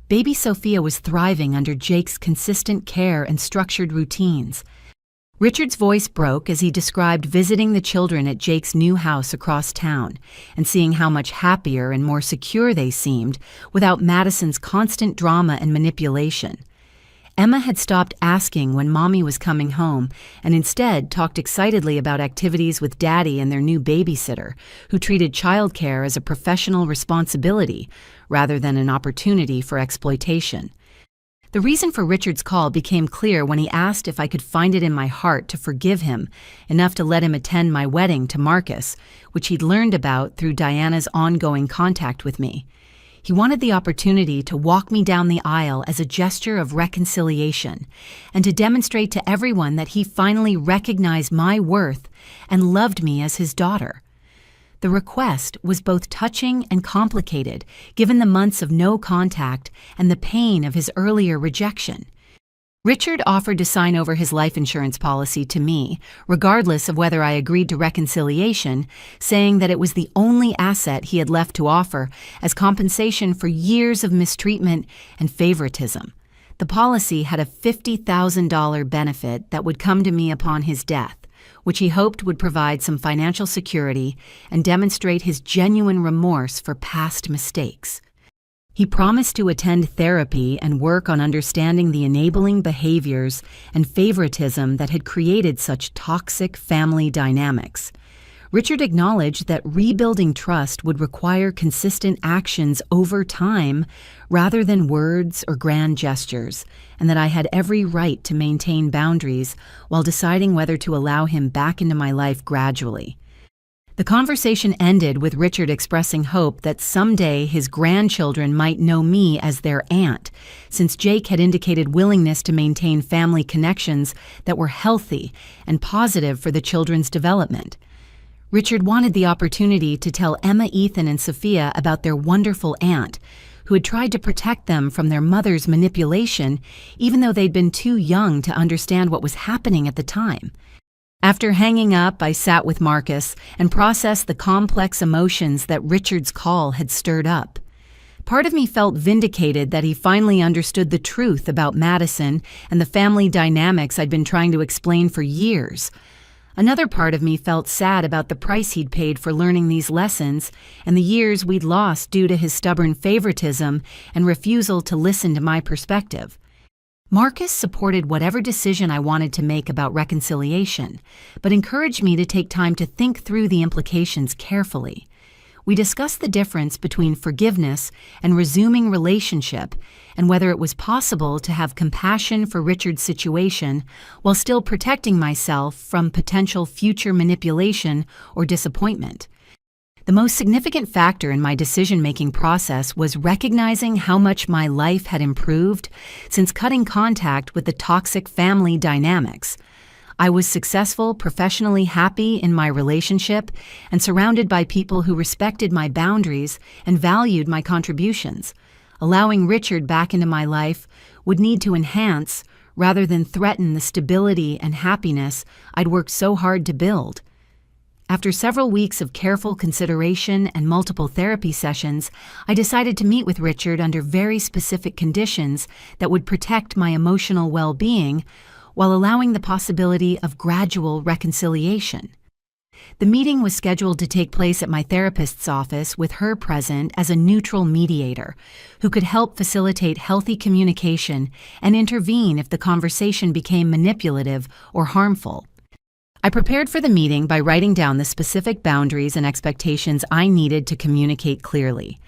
Baby Sophia was thriving under Jake's consistent care and structured routines. Richard's voice broke as he described visiting the children at Jake's new house across town and seeing how much happier and more secure they seemed without Madison's constant drama and manipulation. Emma had stopped asking when Mommy was coming home and instead talked excitedly about activities with Daddy and their new babysitter, who treated childcare as a professional responsibility rather than an opportunity for exploitation. The reason for Richard's call became clear when he asked if I could find it in my heart to forgive him enough to let him attend my wedding to Marcus, which he'd learned about through Diana's ongoing contact with me. He wanted the opportunity to walk me down the aisle as a gesture of reconciliation and to demonstrate to everyone that he finally recognized my worth and loved me as his daughter. The request was both touching and complicated, given the months of no contact and the pain of his earlier rejection. Richard offered to sign over his life insurance policy to me, regardless of whether I agreed to reconciliation, saying that it was the only asset he had left to offer as compensation for years of mistreatment and favoritism. The policy had a $50,000 benefit that would come to me upon his death, which he hoped would provide some financial security and demonstrate his genuine remorse for past mistakes. He promised to attend therapy and work on understanding the enabling behaviors and favoritism that had created such toxic family dynamics. Richard acknowledged that rebuilding trust would require consistent actions over time rather than words or grand gestures, and that I had every right to maintain boundaries while deciding whether to allow him back into my life gradually. The conversation ended with Richard expressing hope that someday his grandchildren might know me as their aunt, since Jake had indicated willingness to maintain family connections that were healthy and positive for the children's development. Richard wanted the opportunity to tell Emma, Ethan, and Sophia about their wonderful aunt, who had tried to protect them from their mother's manipulation, even though they'd been too young to understand what was happening at the time. After hanging up, I sat with Marcus and processed the complex emotions that Richard's call had stirred up. Part of me felt vindicated that he finally understood the truth about Madison and the family dynamics I'd been trying to explain for years. Another part of me felt sad about the price he'd paid for learning these lessons and the years we'd lost due to his stubborn favoritism and refusal to listen to my perspective. Marcus supported whatever decision I wanted to make about reconciliation, but encouraged me to take time to think through the implications carefully. We discussed the difference between forgiveness and resuming relationship and whether it was possible to have compassion for Richard's situation while still protecting myself from potential future manipulation or disappointment. The most significant factor in my decision-making process was recognizing how much my life had improved since cutting contact with the toxic family dynamics. I was successful, professionally happy in my relationship, and surrounded by people who respected my boundaries and valued my contributions. Allowing Richard back into my life would need to enhance rather than threaten the stability and happiness I'd worked so hard to build. After several weeks of careful consideration and multiple therapy sessions, I decided to meet with Richard under very specific conditions that would protect my emotional well-being while allowing the possibility of gradual reconciliation. The meeting was scheduled to take place at my therapist's office with her present as a neutral mediator who could help facilitate healthy communication and intervene if the conversation became manipulative or harmful. I prepared for the meeting by writing down the specific boundaries and expectations I needed to communicate clearly.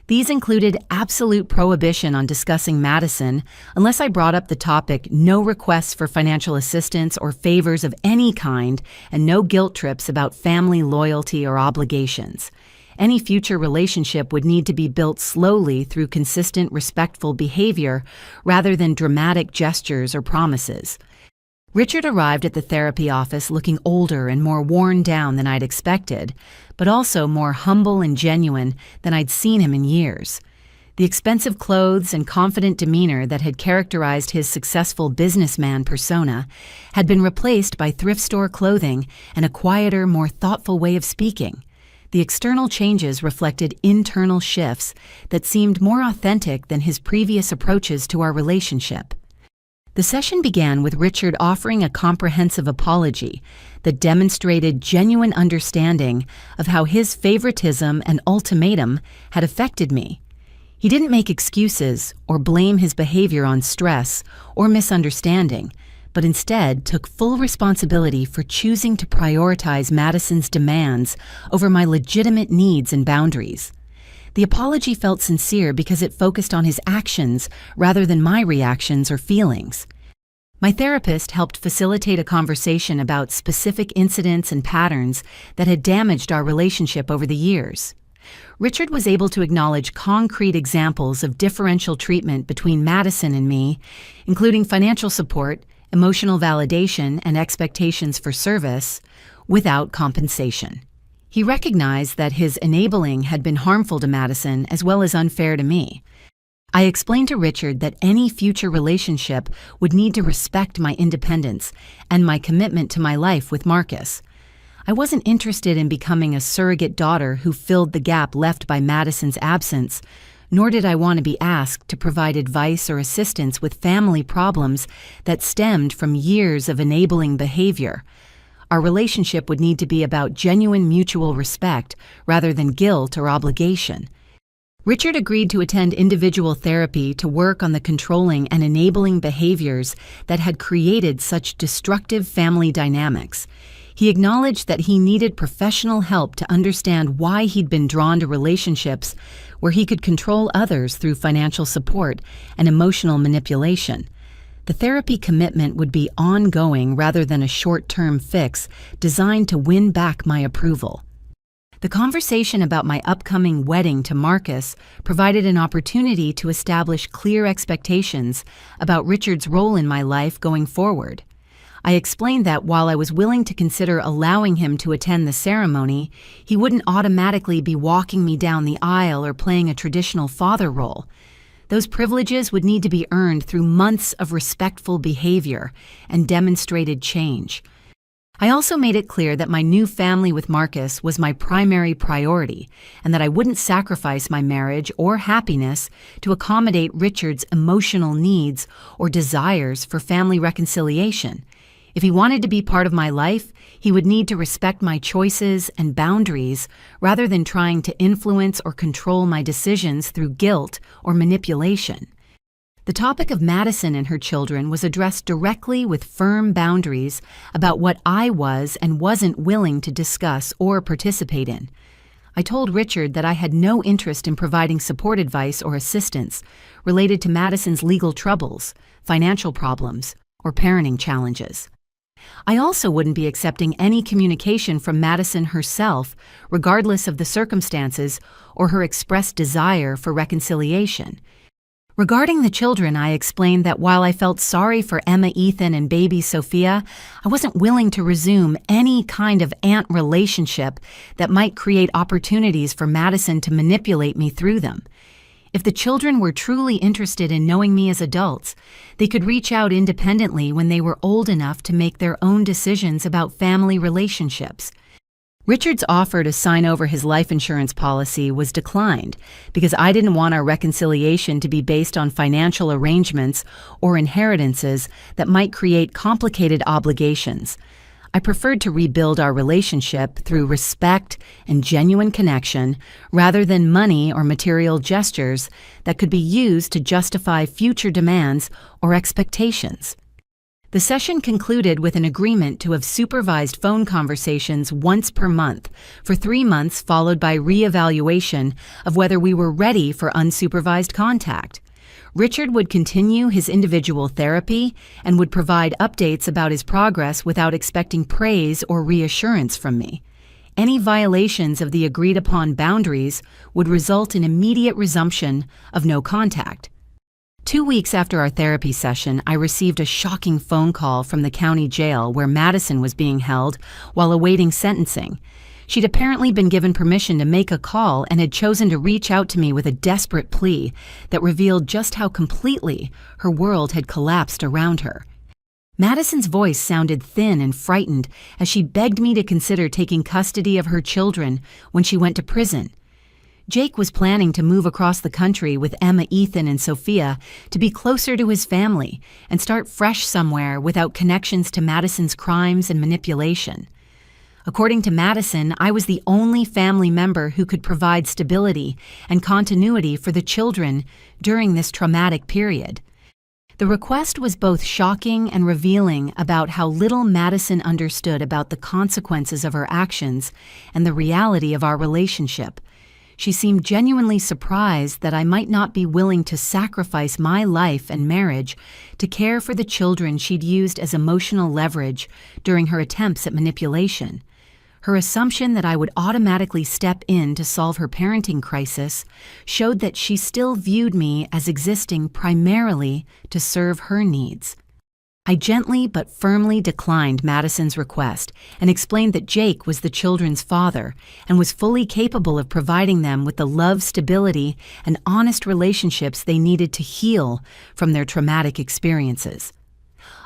These included absolute prohibition on discussing Madison unless I brought up the topic, no requests for financial assistance or favors of any kind, and no guilt trips about family loyalty or obligations. Any future relationship would need to be built slowly through consistent, respectful behavior rather than dramatic gestures or promises. Richard arrived at the therapy office looking older and more worn down than I'd expected, but also more humble and genuine than I'd seen him in years. The expensive clothes and confident demeanor that had characterized his successful businessman persona had been replaced by thrift store clothing and a quieter, more thoughtful way of speaking. The external changes reflected internal shifts that seemed more authentic than his previous approaches to our relationship. The session began with Richard offering a comprehensive apology that demonstrated genuine understanding of how his favoritism and ultimatum had affected me. He didn't make excuses or blame his behavior on stress or misunderstanding, but instead took full responsibility for choosing to prioritize Madison's demands over my legitimate needs and boundaries. The apology felt sincere because it focused on his actions rather than my reactions or feelings. My therapist helped facilitate a conversation about specific incidents and patterns that had damaged our relationship over the years. Richard was able to acknowledge concrete examples of differential treatment between Madison and me, including financial support, emotional validation, and expectations for service, without compensation. He recognized that his enabling had been harmful to Madison as well as unfair to me. I explained to Richard that any future relationship would need to respect my independence and my commitment to my life with Marcus. I wasn't interested in becoming a surrogate daughter who filled the gap left by Madison's absence, nor did I want to be asked to provide advice or assistance with family problems that stemmed from years of enabling behavior. Our relationship would need to be about genuine mutual respect rather than guilt or obligation. Richard agreed to attend individual therapy to work on the controlling and enabling behaviors that had created such destructive family dynamics. He acknowledged that he needed professional help to understand why he'd been drawn to relationships where he could control others through financial support and emotional manipulation. The therapy commitment would be ongoing rather than a short-term fix designed to win back my approval. The conversation about my upcoming wedding to Marcus provided an opportunity to establish clear expectations about Richard's role in my life going forward. I explained that while I was willing to consider allowing him to attend the ceremony, he wouldn't automatically be walking me down the aisle or playing a traditional father role. Those privileges would need to be earned through months of respectful behavior and demonstrated change. I also made it clear that my new family with Marcus was my primary priority and that I wouldn't sacrifice my marriage or happiness to accommodate Richard's emotional needs or desires for family reconciliation. If he wanted to be part of my life, he would need to respect my choices and boundaries rather than trying to influence or control my decisions through guilt or manipulation. The topic of Madison and her children was addressed directly with firm boundaries about what I was and wasn't willing to discuss or participate in. I told Richard that I had no interest in providing support advice or assistance related to Madison's legal troubles, financial problems, or parenting challenges. I also wouldn't be accepting any communication from Madison herself, regardless of the circumstances or her expressed desire for reconciliation. Regarding the children, I explained that while I felt sorry for Emma, Ethan, and baby Sophia, I wasn't willing to resume any kind of aunt relationship that might create opportunities for Madison to manipulate me through them. If the children were truly interested in knowing me as adults, they could reach out independently when they were old enough to make their own decisions about family relationships. Richard's offer to sign over his life insurance policy was declined because I didn't want our reconciliation to be based on financial arrangements or inheritances that might create complicated obligations. I preferred to rebuild our relationship through respect and genuine connection rather than money or material gestures that could be used to justify future demands or expectations. The session concluded with an agreement to have supervised phone conversations once per month for 3 months, followed by re-evaluation of whether we were ready for unsupervised contact. Richard would continue his individual therapy and would provide updates about his progress without expecting praise or reassurance from me. Any violations of the agreed-upon boundaries would result in immediate resumption of no contact. 2 weeks after our therapy session, I received a shocking phone call from the county jail where Madison was being held while awaiting sentencing. She'd apparently been given permission to make a call and had chosen to reach out to me with a desperate plea that revealed just how completely her world had collapsed around her. Madison's voice sounded thin and frightened as she begged me to consider taking custody of her children when she went to prison. Jake was planning to move across the country with Emma, Ethan, and Sophia to be closer to his family and start fresh somewhere without connections to Madison's crimes and manipulation. According to Madison, I was the only family member who could provide stability and continuity for the children during this traumatic period. The request was both shocking and revealing about how little Madison understood about the consequences of her actions and the reality of our relationship. She seemed genuinely surprised that I might not be willing to sacrifice my life and marriage to care for the children she'd used as emotional leverage during her attempts at manipulation. Her assumption that I would automatically step in to solve her parenting crisis showed that she still viewed me as existing primarily to serve her needs. I gently but firmly declined Madison's request and explained that Jake was the children's father and was fully capable of providing them with the love, stability, and honest relationships they needed to heal from their traumatic experiences.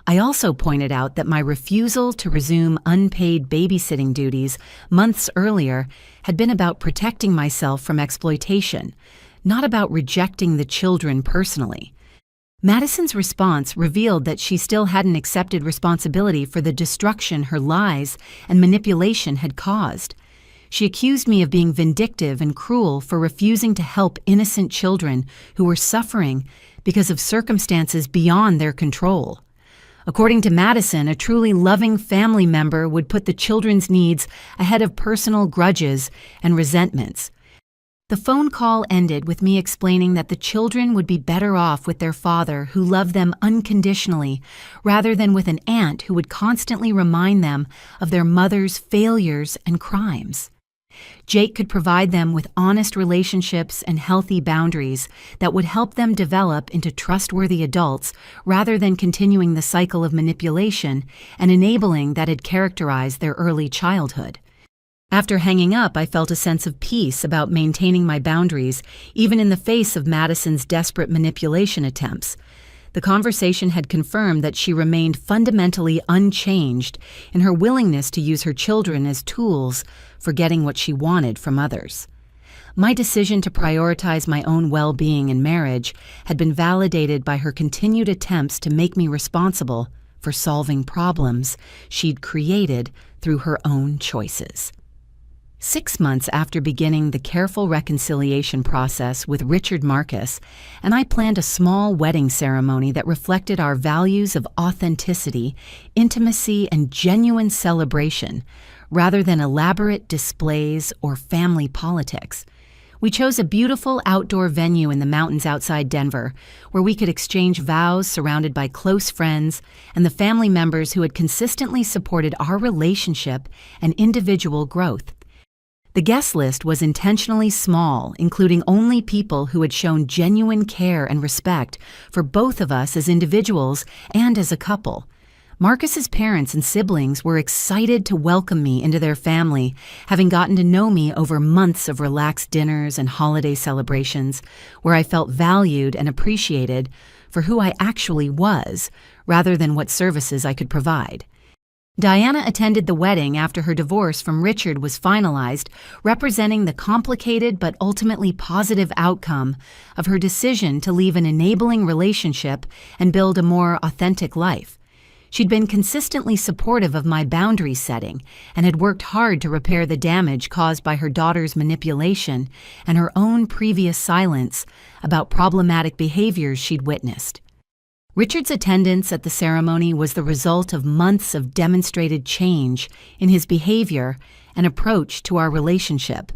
I also pointed out that my refusal to resume unpaid babysitting duties months earlier had been about protecting myself from exploitation, not about rejecting the children personally. Madison's response revealed that she still hadn't accepted responsibility for the destruction her lies and manipulation had caused. She accused me of being vindictive and cruel for refusing to help innocent children who were suffering because of circumstances beyond their control. According to Madison, a truly loving family member would put the children's needs ahead of personal grudges and resentments. The phone call ended with me explaining that the children would be better off with their father who loved them unconditionally, rather than with an aunt who would constantly remind them of their mother's failures and crimes. Jake could provide them with honest relationships and healthy boundaries that would help them develop into trustworthy adults rather than continuing the cycle of manipulation and enabling that had characterized their early childhood. After hanging up, I felt a sense of peace about maintaining my boundaries, even in the face of Madison's desperate manipulation attempts. The conversation had confirmed that she remained fundamentally unchanged in her willingness to use her children as tools for getting what she wanted from others. My decision to prioritize my own well-being in marriage had been validated by her continued attempts to make me responsible for solving problems she'd created through her own choices. 6 months after beginning the careful reconciliation process with Richard Marcus, and I planned a small wedding ceremony that reflected our values of authenticity, intimacy, and genuine celebration, rather than elaborate displays or family politics. We chose a beautiful outdoor venue in the mountains outside Denver, where we could exchange vows surrounded by close friends and the family members who had consistently supported our relationship and individual growth. The guest list was intentionally small, including only people who had shown genuine care and respect for both of us as individuals and as a couple. Marcus's parents and siblings were excited to welcome me into their family, having gotten to know me over months of relaxed dinners and holiday celebrations, where I felt valued and appreciated for who I actually was, rather than what services I could provide. Diana attended the wedding after her divorce from Richard was finalized, representing the complicated but ultimately positive outcome of her decision to leave an enabling relationship and build a more authentic life. She'd been consistently supportive of my boundary setting and had worked hard to repair the damage caused by her daughter's manipulation and her own previous silence about problematic behaviors she'd witnessed. Richard's attendance at the ceremony was the result of months of demonstrated change in his behavior and approach to our relationship.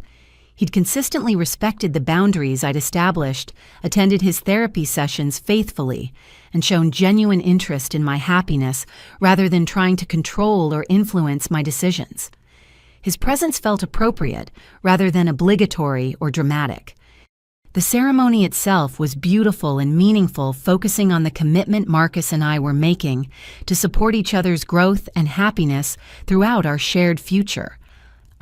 He'd consistently respected the boundaries I'd established, attended his therapy sessions faithfully, and shown genuine interest in my happiness rather than trying to control or influence my decisions. His presence felt appropriate rather than obligatory or dramatic. The ceremony itself was beautiful and meaningful, focusing on the commitment Marcus and I were making to support each other's growth and happiness throughout our shared future.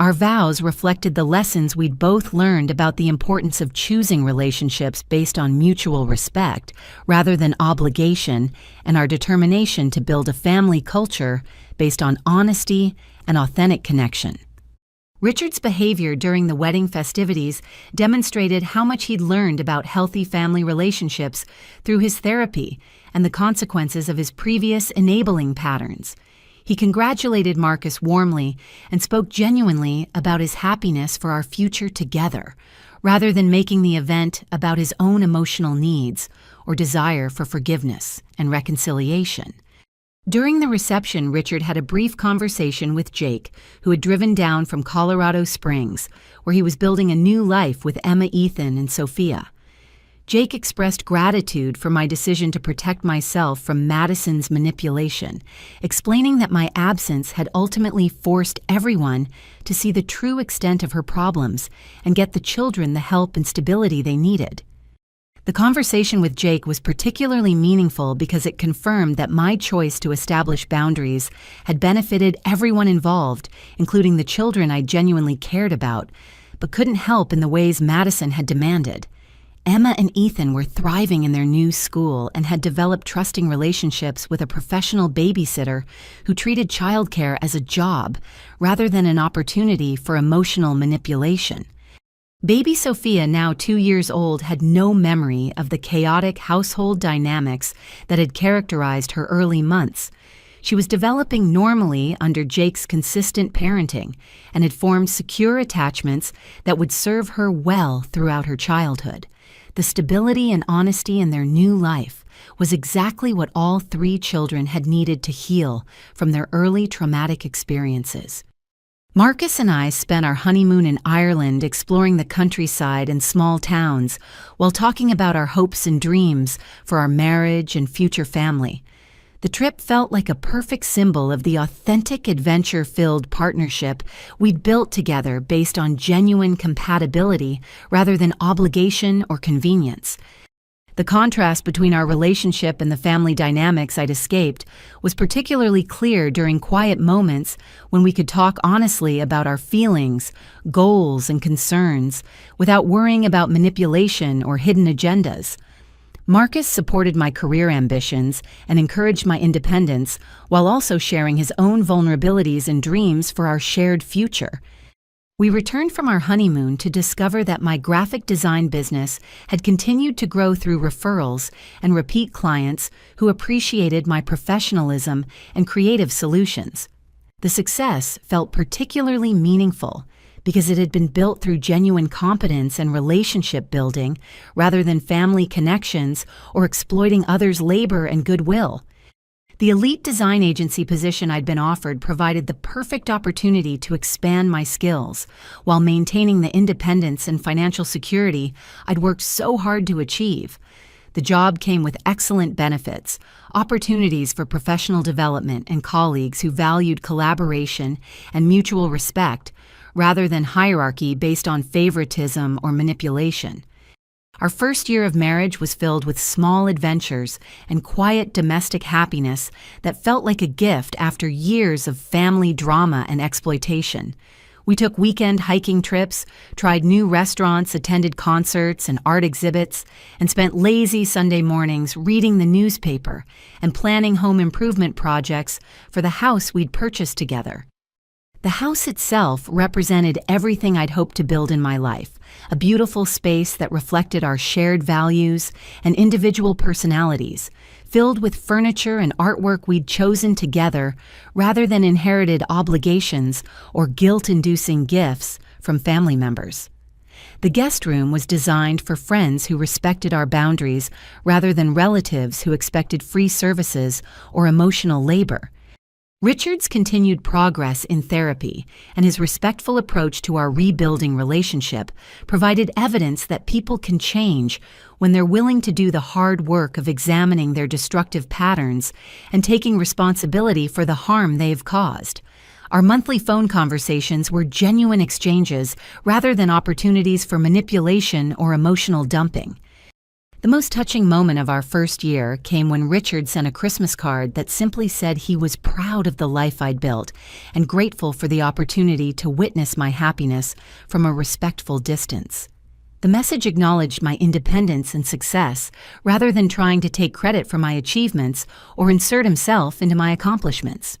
Our vows reflected the lessons we'd both learned about the importance of choosing relationships based on mutual respect rather than obligation, and our determination to build a family culture based on honesty and authentic connection. Richard's behavior during the wedding festivities demonstrated how much he'd learned about healthy family relationships through his therapy and the consequences of his previous enabling patterns. He congratulated Marcus warmly and spoke genuinely about his happiness for our future together, rather than making the event about his own emotional needs or desire for forgiveness and reconciliation. During the reception, Richard had a brief conversation with Jake, who had driven down from Colorado Springs, where he was building a new life with Emma, Ethan, and Sophia. Jake expressed gratitude for my decision to protect myself from Madison's manipulation, explaining that my absence had ultimately forced everyone to see the true extent of her problems and get the children the help and stability they needed. The conversation with Jake was particularly meaningful because it confirmed that my choice to establish boundaries had benefited everyone involved, including the children I genuinely cared about, but couldn't help in the ways Madison had demanded. Emma and Ethan were thriving in their new school and had developed trusting relationships with a professional babysitter who treated childcare as a job rather than an opportunity for emotional manipulation. Baby Sophia, now 2 years old, had no memory of the chaotic household dynamics that had characterized her early months. She was developing normally under Jake's consistent parenting and had formed secure attachments that would serve her well throughout her childhood. The stability and honesty in their new life was exactly what all 3 children had needed to heal from their early traumatic experiences. Marcus and I spent our honeymoon in Ireland exploring the countryside and small towns while talking about our hopes and dreams for our marriage and future family. The trip felt like a perfect symbol of the authentic, adventure-filled partnership we'd built together based on genuine compatibility rather than obligation or convenience. The contrast between our relationship and the family dynamics I'd escaped was particularly clear during quiet moments when we could talk honestly about our feelings, goals, and concerns without worrying about manipulation or hidden agendas. Marcus supported my career ambitions and encouraged my independence while also sharing his own vulnerabilities and dreams for our shared future. We returned from our honeymoon to discover that my graphic design business had continued to grow through referrals and repeat clients who appreciated my professionalism and creative solutions. The success felt particularly meaningful because it had been built through genuine competence and relationship building rather than family connections or exploiting others' labor and goodwill. The elite design agency position I'd been offered provided the perfect opportunity to expand my skills while maintaining the independence and financial security I'd worked so hard to achieve. The job came with excellent benefits, opportunities for professional development, and colleagues who valued collaboration and mutual respect rather than hierarchy based on favoritism or manipulation. Our first year of marriage was filled with small adventures and quiet domestic happiness that felt like a gift after years of family drama and exploitation. We took weekend hiking trips, tried new restaurants, attended concerts and art exhibits, and spent lazy Sunday mornings reading the newspaper and planning home improvement projects for the house we'd purchased together. The house itself represented everything I'd hoped to build in my life, a beautiful space that reflected our shared values and individual personalities, filled with furniture and artwork we'd chosen together rather than inherited obligations or guilt-inducing gifts from family members. The guest room was designed for friends who respected our boundaries rather than relatives who expected free services or emotional labor. Richard's continued progress in therapy and his respectful approach to our rebuilding relationship provided evidence that people can change when they're willing to do the hard work of examining their destructive patterns and taking responsibility for the harm they've caused. Our monthly phone conversations were genuine exchanges rather than opportunities for manipulation or emotional dumping. The most touching moment of our first year came when Richard sent a Christmas card that simply said he was proud of the life I'd built and grateful for the opportunity to witness my happiness from a respectful distance. The message acknowledged my independence and success rather than trying to take credit for my achievements or insert himself into my accomplishments.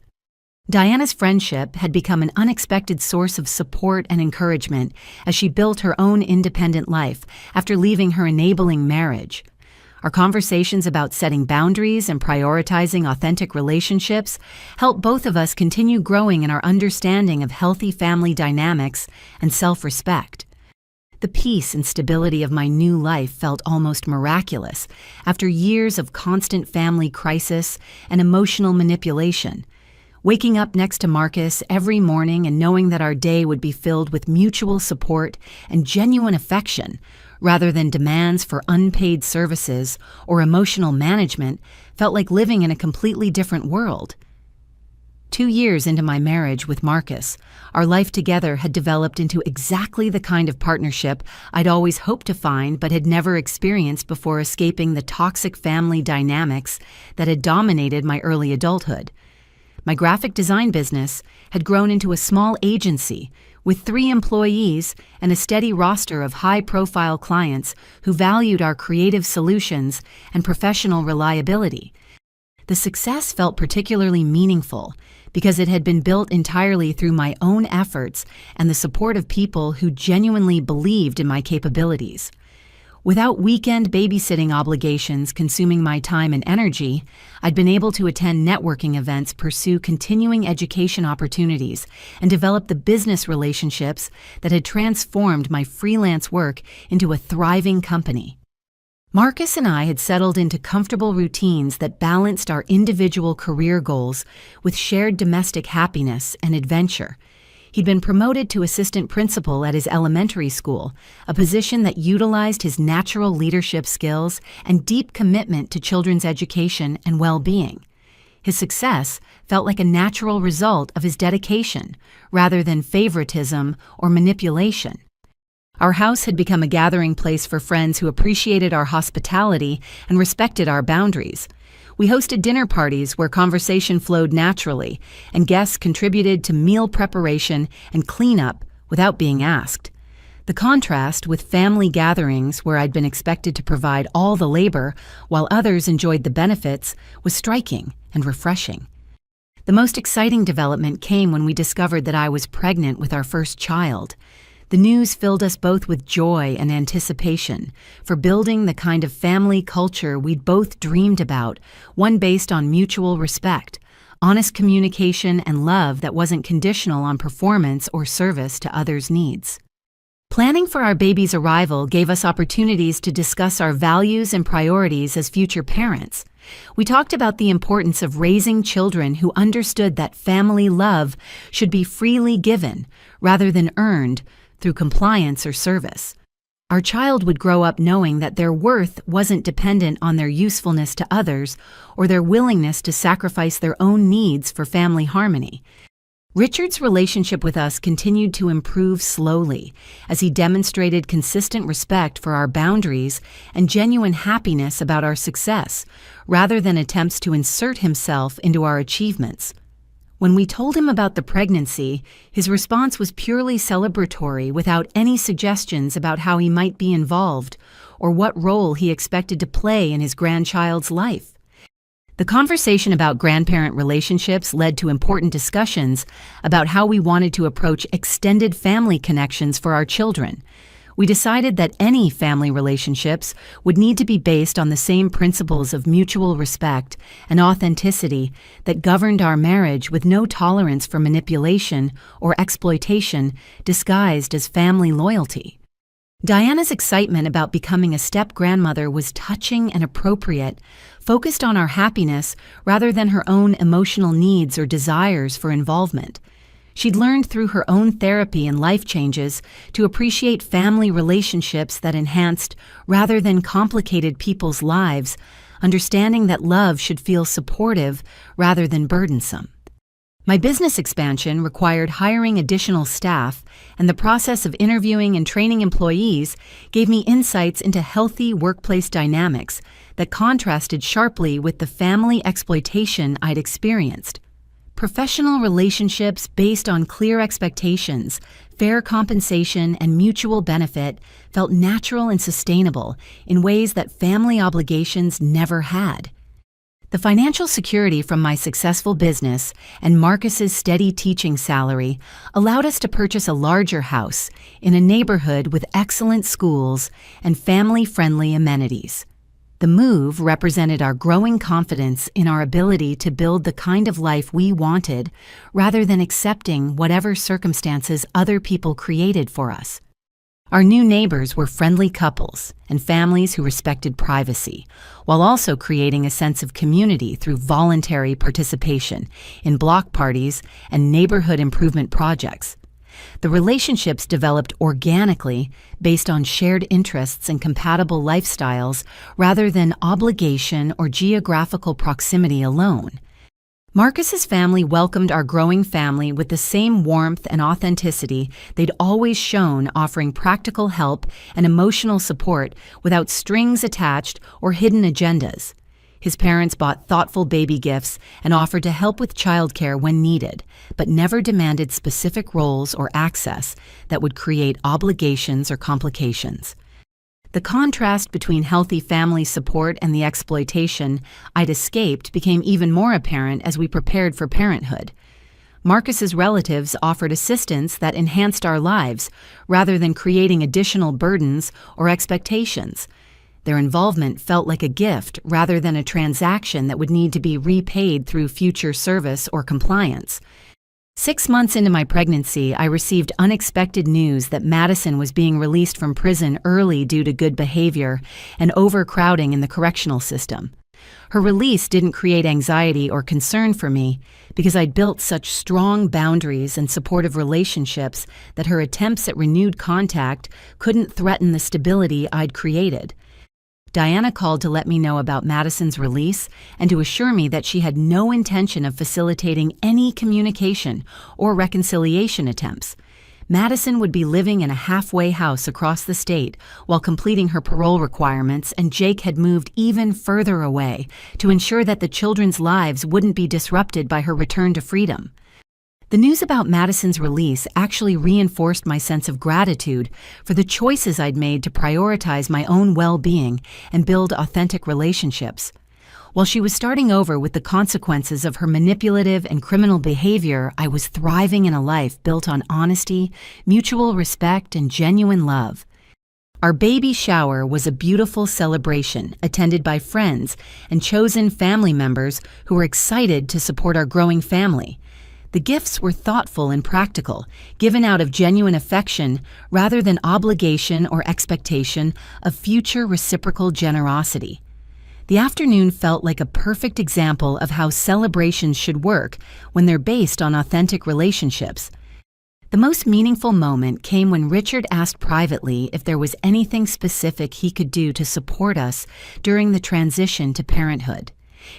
Diana's friendship had become an unexpected source of support and encouragement as she built her own independent life after leaving her enabling marriage. Our conversations about setting boundaries and prioritizing authentic relationships helped both of us continue growing in our understanding of healthy family dynamics and self-respect. The peace and stability of my new life felt almost miraculous after years of constant family crisis and emotional manipulation. Waking up next to Marcus every morning and knowing that our day would be filled with mutual support and genuine affection, rather than demands for unpaid services or emotional management, felt like living in a completely different world. 2 years into my marriage with Marcus, our life together had developed into exactly the kind of partnership I'd always hoped to find but had never experienced before escaping the toxic family dynamics that had dominated my early adulthood. My graphic design business had grown into a small agency with 3 employees and a steady roster of high-profile clients who valued our creative solutions and professional reliability. The success felt particularly meaningful because it had been built entirely through my own efforts and the support of people who genuinely believed in my capabilities. Without weekend babysitting obligations consuming my time and energy, I'd been able to attend networking events, pursue continuing education opportunities, and develop the business relationships that had transformed my freelance work into a thriving company. Marcus and I had settled into comfortable routines that balanced our individual career goals with shared domestic happiness and adventure. He'd been promoted to assistant principal at his elementary school, a position that utilized his natural leadership skills and deep commitment to children's education and well-being. His success felt like a natural result of his dedication, rather than favoritism or manipulation. Our house had become a gathering place for friends who appreciated our hospitality and respected our boundaries. We hosted dinner parties where conversation flowed naturally, and guests contributed to meal preparation and cleanup without being asked. The contrast with family gatherings where I'd been expected to provide all the labor while others enjoyed the benefits was striking and refreshing. The most exciting development came when we discovered that I was pregnant with our first child. The news filled us both with joy and anticipation for building the kind of family culture we'd both dreamed about, one based on mutual respect, honest communication, and love that wasn't conditional on performance or service to others' needs. Planning for our baby's arrival gave us opportunities to discuss our values and priorities as future parents. We talked about the importance of raising children who understood that family love should be freely given rather than earned through compliance or service. Our child would grow up knowing that their worth wasn't dependent on their usefulness to others or their willingness to sacrifice their own needs for family harmony. Richard's relationship with us continued to improve slowly as he demonstrated consistent respect for our boundaries and genuine happiness about our success, rather than attempts to insert himself into our achievements. When we told him about the pregnancy, his response was purely celebratory without any suggestions about how he might be involved or what role he expected to play in his grandchild's life. The conversation about grandparent relationships led to important discussions about how we wanted to approach extended family connections for our children. We decided that any family relationships would need to be based on the same principles of mutual respect and authenticity that governed our marriage, with no tolerance for manipulation or exploitation disguised as family loyalty. Diana's excitement about becoming a step-grandmother was touching and appropriate, focused on our happiness rather than her own emotional needs or desires for involvement. She'd learned through her own therapy and life changes to appreciate family relationships that enhanced rather than complicated people's lives, understanding that love should feel supportive rather than burdensome. My business expansion required hiring additional staff, and the process of interviewing and training employees gave me insights into healthy workplace dynamics that contrasted sharply with the family exploitation I'd experienced. Professional relationships based on clear expectations, fair compensation, and mutual benefit felt natural and sustainable in ways that family obligations never had. The financial security from my successful business and Marcus's steady teaching salary allowed us to purchase a larger house in a neighborhood with excellent schools and family-friendly amenities. The move represented our growing confidence in our ability to build the kind of life we wanted rather than accepting whatever circumstances other people created for us. Our new neighbors were friendly couples and families who respected privacy, while also creating a sense of community through voluntary participation in block parties and neighborhood improvement projects. The relationships developed organically based on shared interests and compatible lifestyles rather than obligation or geographical proximity alone. Marcus's family welcomed our growing family with the same warmth and authenticity they'd always shown, offering practical help and emotional support without strings attached or hidden agendas. His parents bought thoughtful baby gifts and offered to help with childcare when needed, but never demanded specific roles or access that would create obligations or complications. The contrast between healthy family support and the exploitation I'd escaped became even more apparent as we prepared for parenthood. Marcus's relatives offered assistance that enhanced our lives rather than creating additional burdens or expectations. Their involvement felt like a gift rather than a transaction that would need to be repaid through future service or compliance. 6 months into my pregnancy, I received unexpected news that Madison was being released from prison early due to good behavior and overcrowding in the correctional system. Her release didn't create anxiety or concern for me because I'd built such strong boundaries and supportive relationships that her attempts at renewed contact couldn't threaten the stability I'd created. Diana called to let me know about Madison's release and to assure me that she had no intention of facilitating any communication or reconciliation attempts. Madison would be living in a halfway house across the state while completing her parole requirements, and Jake had moved even further away to ensure that the children's lives wouldn't be disrupted by her return to freedom. The news about Madison's release actually reinforced my sense of gratitude for the choices I'd made to prioritize my own well-being and build authentic relationships. While she was starting over with the consequences of her manipulative and criminal behavior, I was thriving in a life built on honesty, mutual respect, and genuine love. Our baby shower was a beautiful celebration attended by friends and chosen family members who were excited to support our growing family. The gifts were thoughtful and practical, given out of genuine affection rather than obligation or expectation of future reciprocal generosity. The afternoon felt like a perfect example of how celebrations should work when they're based on authentic relationships. The most meaningful moment came when Richard asked privately if there was anything specific he could do to support us during the transition to parenthood.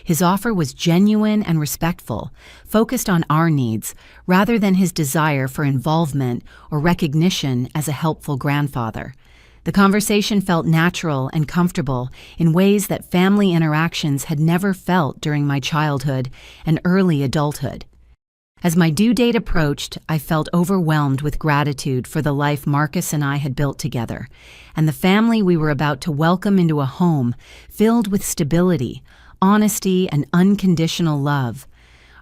His offer was genuine and respectful, focused on our needs rather than his desire for involvement or recognition as a helpful grandfather. The conversation felt natural and comfortable in ways that family interactions had never felt during my childhood and early adulthood. As my due date approached, I felt overwhelmed with gratitude for the life Marcus and I had built together, and the family we were about to welcome into a home filled with stability, honesty, and unconditional love.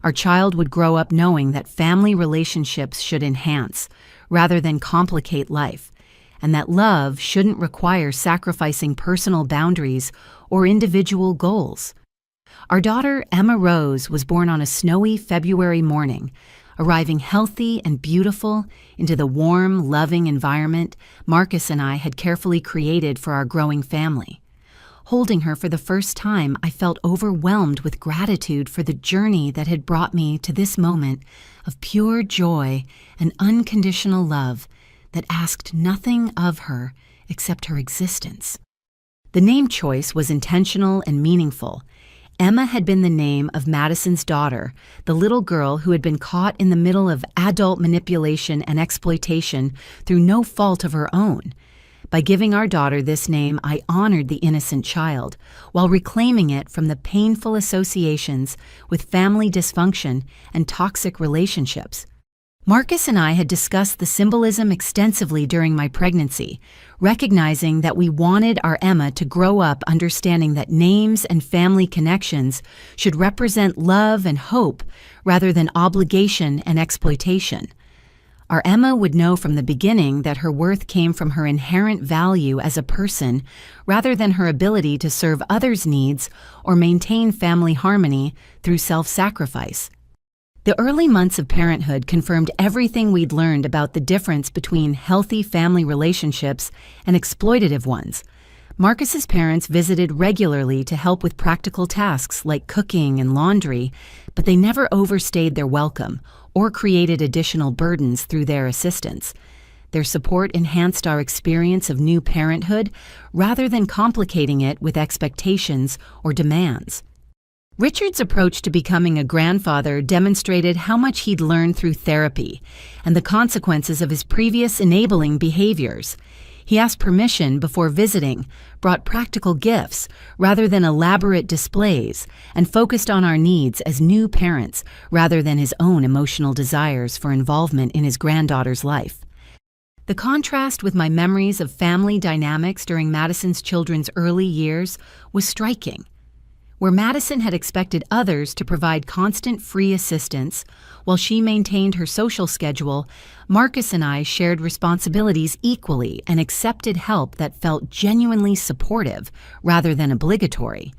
Our child would grow up knowing that family relationships should enhance, rather than complicate life, and that love shouldn't require sacrificing personal boundaries or individual goals. Our daughter, Emma Rose, was born on a snowy February morning, arriving healthy and beautiful into the warm, loving environment Marcus and I had carefully created for our growing family. Holding her for the first time, I felt overwhelmed with gratitude for the journey that had brought me to this moment of pure joy and unconditional love that asked nothing of her except her existence. The name choice was intentional and meaningful. Emma had been the name of Madison's daughter, the little girl who had been caught in the middle of adult manipulation and exploitation through no fault of her own. By giving our daughter this name, I honored the innocent child, while reclaiming it from the painful associations with family dysfunction and toxic relationships. Marcus and I had discussed the symbolism extensively during my pregnancy, recognizing that we wanted our Emma to grow up understanding that names and family connections should represent love and hope rather than obligation and exploitation. Our Emma would know from the beginning that her worth came from her inherent value as a person rather than her ability to serve others' needs or maintain family harmony through self-sacrifice. The early months of parenthood confirmed everything we'd learned about the difference between healthy family relationships and exploitative ones. Marcus's parents visited regularly to help with practical tasks like cooking and laundry, but they never overstayed their welcome or created additional burdens through their assistance. Their support enhanced our experience of new parenthood rather than complicating it with expectations or demands. Richard's approach to becoming a grandfather demonstrated how much he'd learned through therapy and the consequences of his previous enabling behaviors. He asked permission before visiting, brought practical gifts rather than elaborate displays, and focused on our needs as new parents rather than his own emotional desires for involvement in his granddaughter's life. The contrast with my memories of family dynamics during Madison's children's early years was striking. Where Madison had expected others to provide constant free assistance while she maintained her social schedule, Marcus and I shared responsibilities equally and accepted help that felt genuinely supportive rather than obligatory.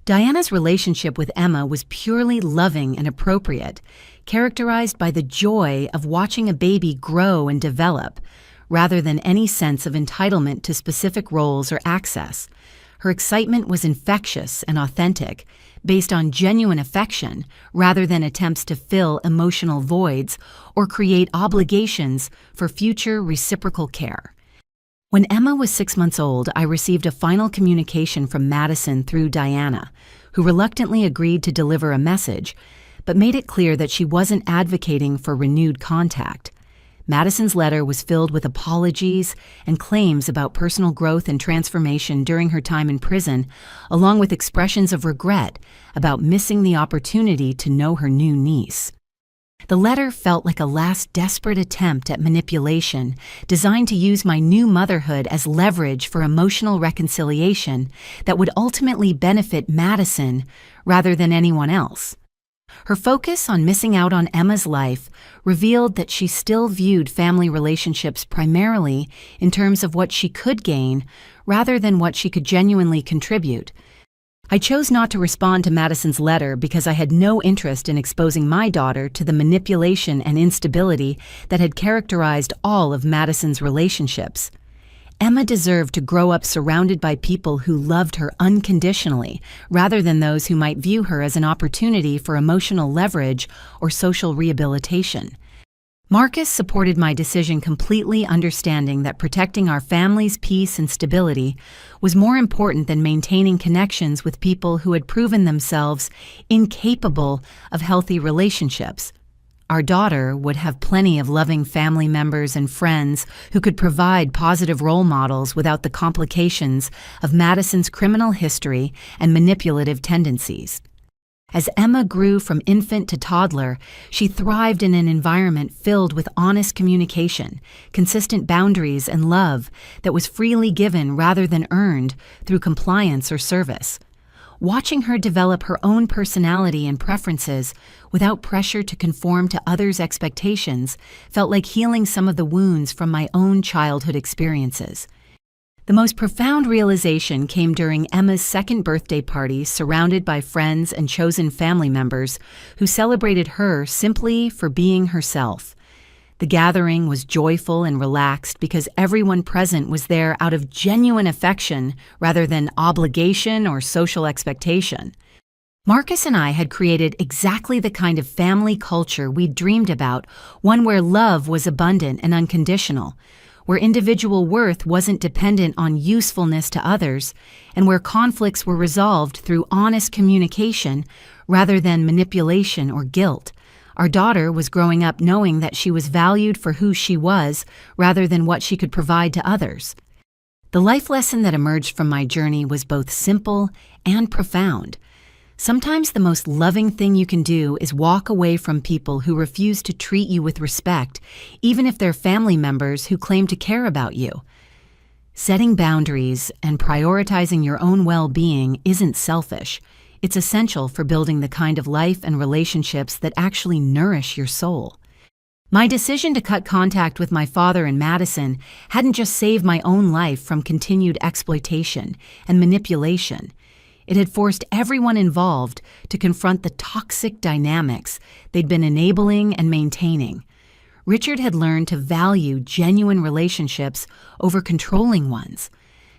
Diana's relationship with Emma was purely loving and appropriate, characterized by the joy of watching a baby grow and develop, rather than any sense of entitlement to specific roles or access. Her excitement was infectious and authentic, based on genuine affection rather than attempts to fill emotional voids or create obligations for future reciprocal care. When Emma was 6 months old, I received a final communication from Madison through Diana, who reluctantly agreed to deliver a message, but made it clear that she wasn't advocating for renewed contact. Madison's letter was filled with apologies and claims about personal growth and transformation during her time in prison, along with expressions of regret about missing the opportunity to know her new niece. The letter felt like a last desperate attempt at manipulation, designed to use my new motherhood as leverage for emotional reconciliation that would ultimately benefit Madison rather than anyone else. Her focus on missing out on Emma's life revealed that she still viewed family relationships primarily in terms of what she could gain rather than what she could genuinely contribute. I chose not to respond to Madison's letter because I had no interest in exposing my daughter to the manipulation and instability that had characterized all of Madison's relationships. Emma deserved to grow up surrounded by people who loved her unconditionally, rather than those who might view her as an opportunity for emotional leverage or social rehabilitation. Marcus supported my decision completely, understanding that protecting our family's peace and stability was more important than maintaining connections with people who had proven themselves incapable of healthy relationships. Our daughter would have plenty of loving family members and friends who could provide positive role models without the complications of Madison's criminal history and manipulative tendencies. As Emma grew from infant to toddler, she thrived in an environment filled with honest communication, consistent boundaries, and love that was freely given rather than earned through compliance or service. Watching her develop her own personality and preferences without pressure to conform to others' expectations felt like healing some of the wounds from my own childhood experiences. The most profound realization came during Emma's second birthday party, surrounded by friends and chosen family members who celebrated her simply for being herself. The gathering was joyful and relaxed because everyone present was there out of genuine affection rather than obligation or social expectation. Marcus and I had created exactly the kind of family culture we dreamed about, one where love was abundant and unconditional, where individual worth wasn't dependent on usefulness to others, and where conflicts were resolved through honest communication rather than manipulation or guilt. Our daughter was growing up knowing that she was valued for who she was rather than what she could provide to others. The life lesson that emerged from my journey was both simple and profound. Sometimes the most loving thing you can do is walk away from people who refuse to treat you with respect, even if they're family members who claim to care about you. Setting boundaries and prioritizing your own well-being isn't selfish. It's essential for building the kind of life and relationships that actually nourish your soul. My decision to cut contact with my father in Madison hadn't just saved my own life from continued exploitation and manipulation. It had forced everyone involved to confront the toxic dynamics they'd been enabling and maintaining. Richard had learned to value genuine relationships over controlling ones.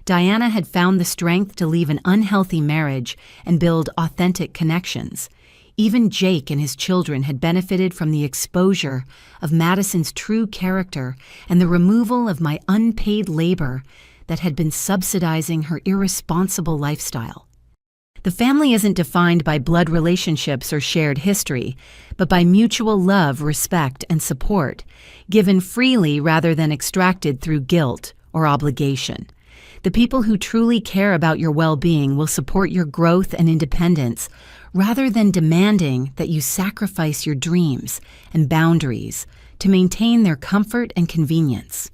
Diana had found the strength to leave an unhealthy marriage and build authentic connections. Even Jake and his children had benefited from the exposure of Madison's true character and the removal of my unpaid labor that had been subsidizing her irresponsible lifestyle. The family isn't defined by blood relationships or shared history, but by mutual love, respect, and support, given freely rather than extracted through guilt or obligation. The people who truly care about your well-being will support your growth and independence, rather than demanding that you sacrifice your dreams and boundaries to maintain their comfort and convenience.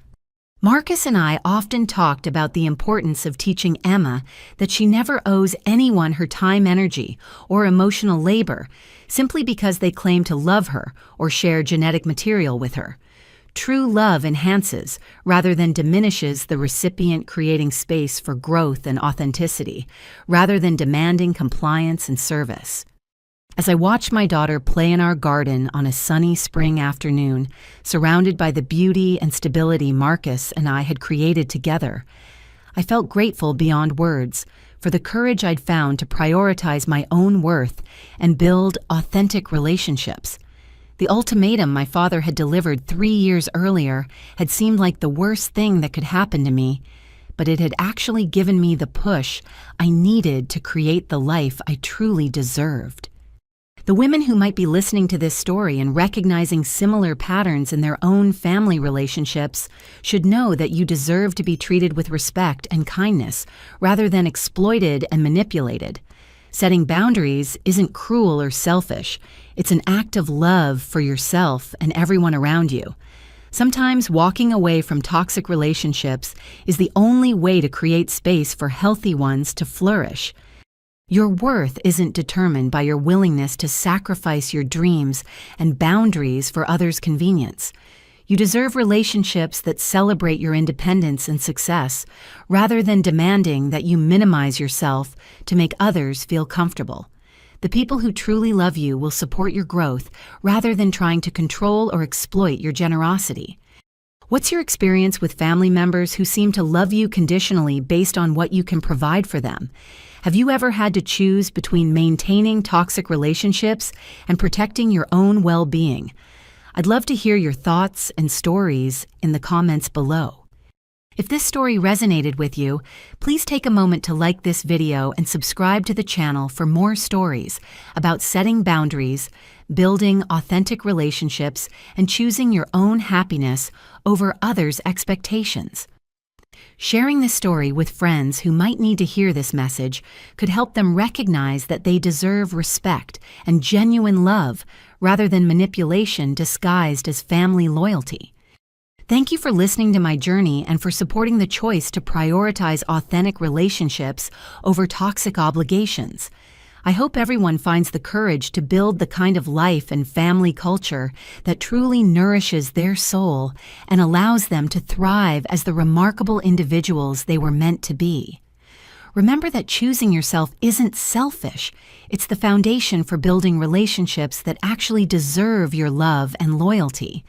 Marcus and I often talked about the importance of teaching Emma that she never owes anyone her time, energy, or emotional labor simply because they claim to love her or share genetic material with her. True love enhances rather than diminishes the recipient, creating space for growth and authenticity, rather than demanding compliance and service. As I watched my daughter play in our garden on a sunny spring afternoon, surrounded by the beauty and stability Marcus and I had created together, I felt grateful beyond words for the courage I'd found to prioritize my own worth and build authentic relationships. The ultimatum my father had delivered 3 years earlier had seemed like the worst thing that could happen to me, but it had actually given me the push I needed to create the life I truly deserved. The women who might be listening to this story and recognizing similar patterns in their own family relationships should know that you deserve to be treated with respect and kindness rather than exploited and manipulated. Setting boundaries isn't cruel or selfish. It's an act of love for yourself and everyone around you. Sometimes walking away from toxic relationships is the only way to create space for healthy ones to flourish. Your worth isn't determined by your willingness to sacrifice your dreams and boundaries for others' convenience. You deserve relationships that celebrate your independence and success, rather than demanding that you minimize yourself to make others feel comfortable. The people who truly love you will support your growth rather than trying to control or exploit your generosity. What's your experience with family members who seem to love you conditionally based on what you can provide for them? Have you ever had to choose between maintaining toxic relationships and protecting your own well-being? I'd love to hear your thoughts and stories in the comments below. If this story resonated with you, please take a moment to like this video and subscribe to the channel for more stories about setting boundaries, building authentic relationships, and choosing your own happiness over others' expectations. Sharing this story with friends who might need to hear this message could help them recognize that they deserve respect and genuine love rather than manipulation disguised as family loyalty. Thank you for listening to my journey and for supporting the choice to prioritize authentic relationships over toxic obligations. I hope everyone finds the courage to build the kind of life and family culture that truly nourishes their soul and allows them to thrive as the remarkable individuals they were meant to be. Remember that choosing yourself isn't selfish. It's the foundation for building relationships that actually deserve your love and loyalty.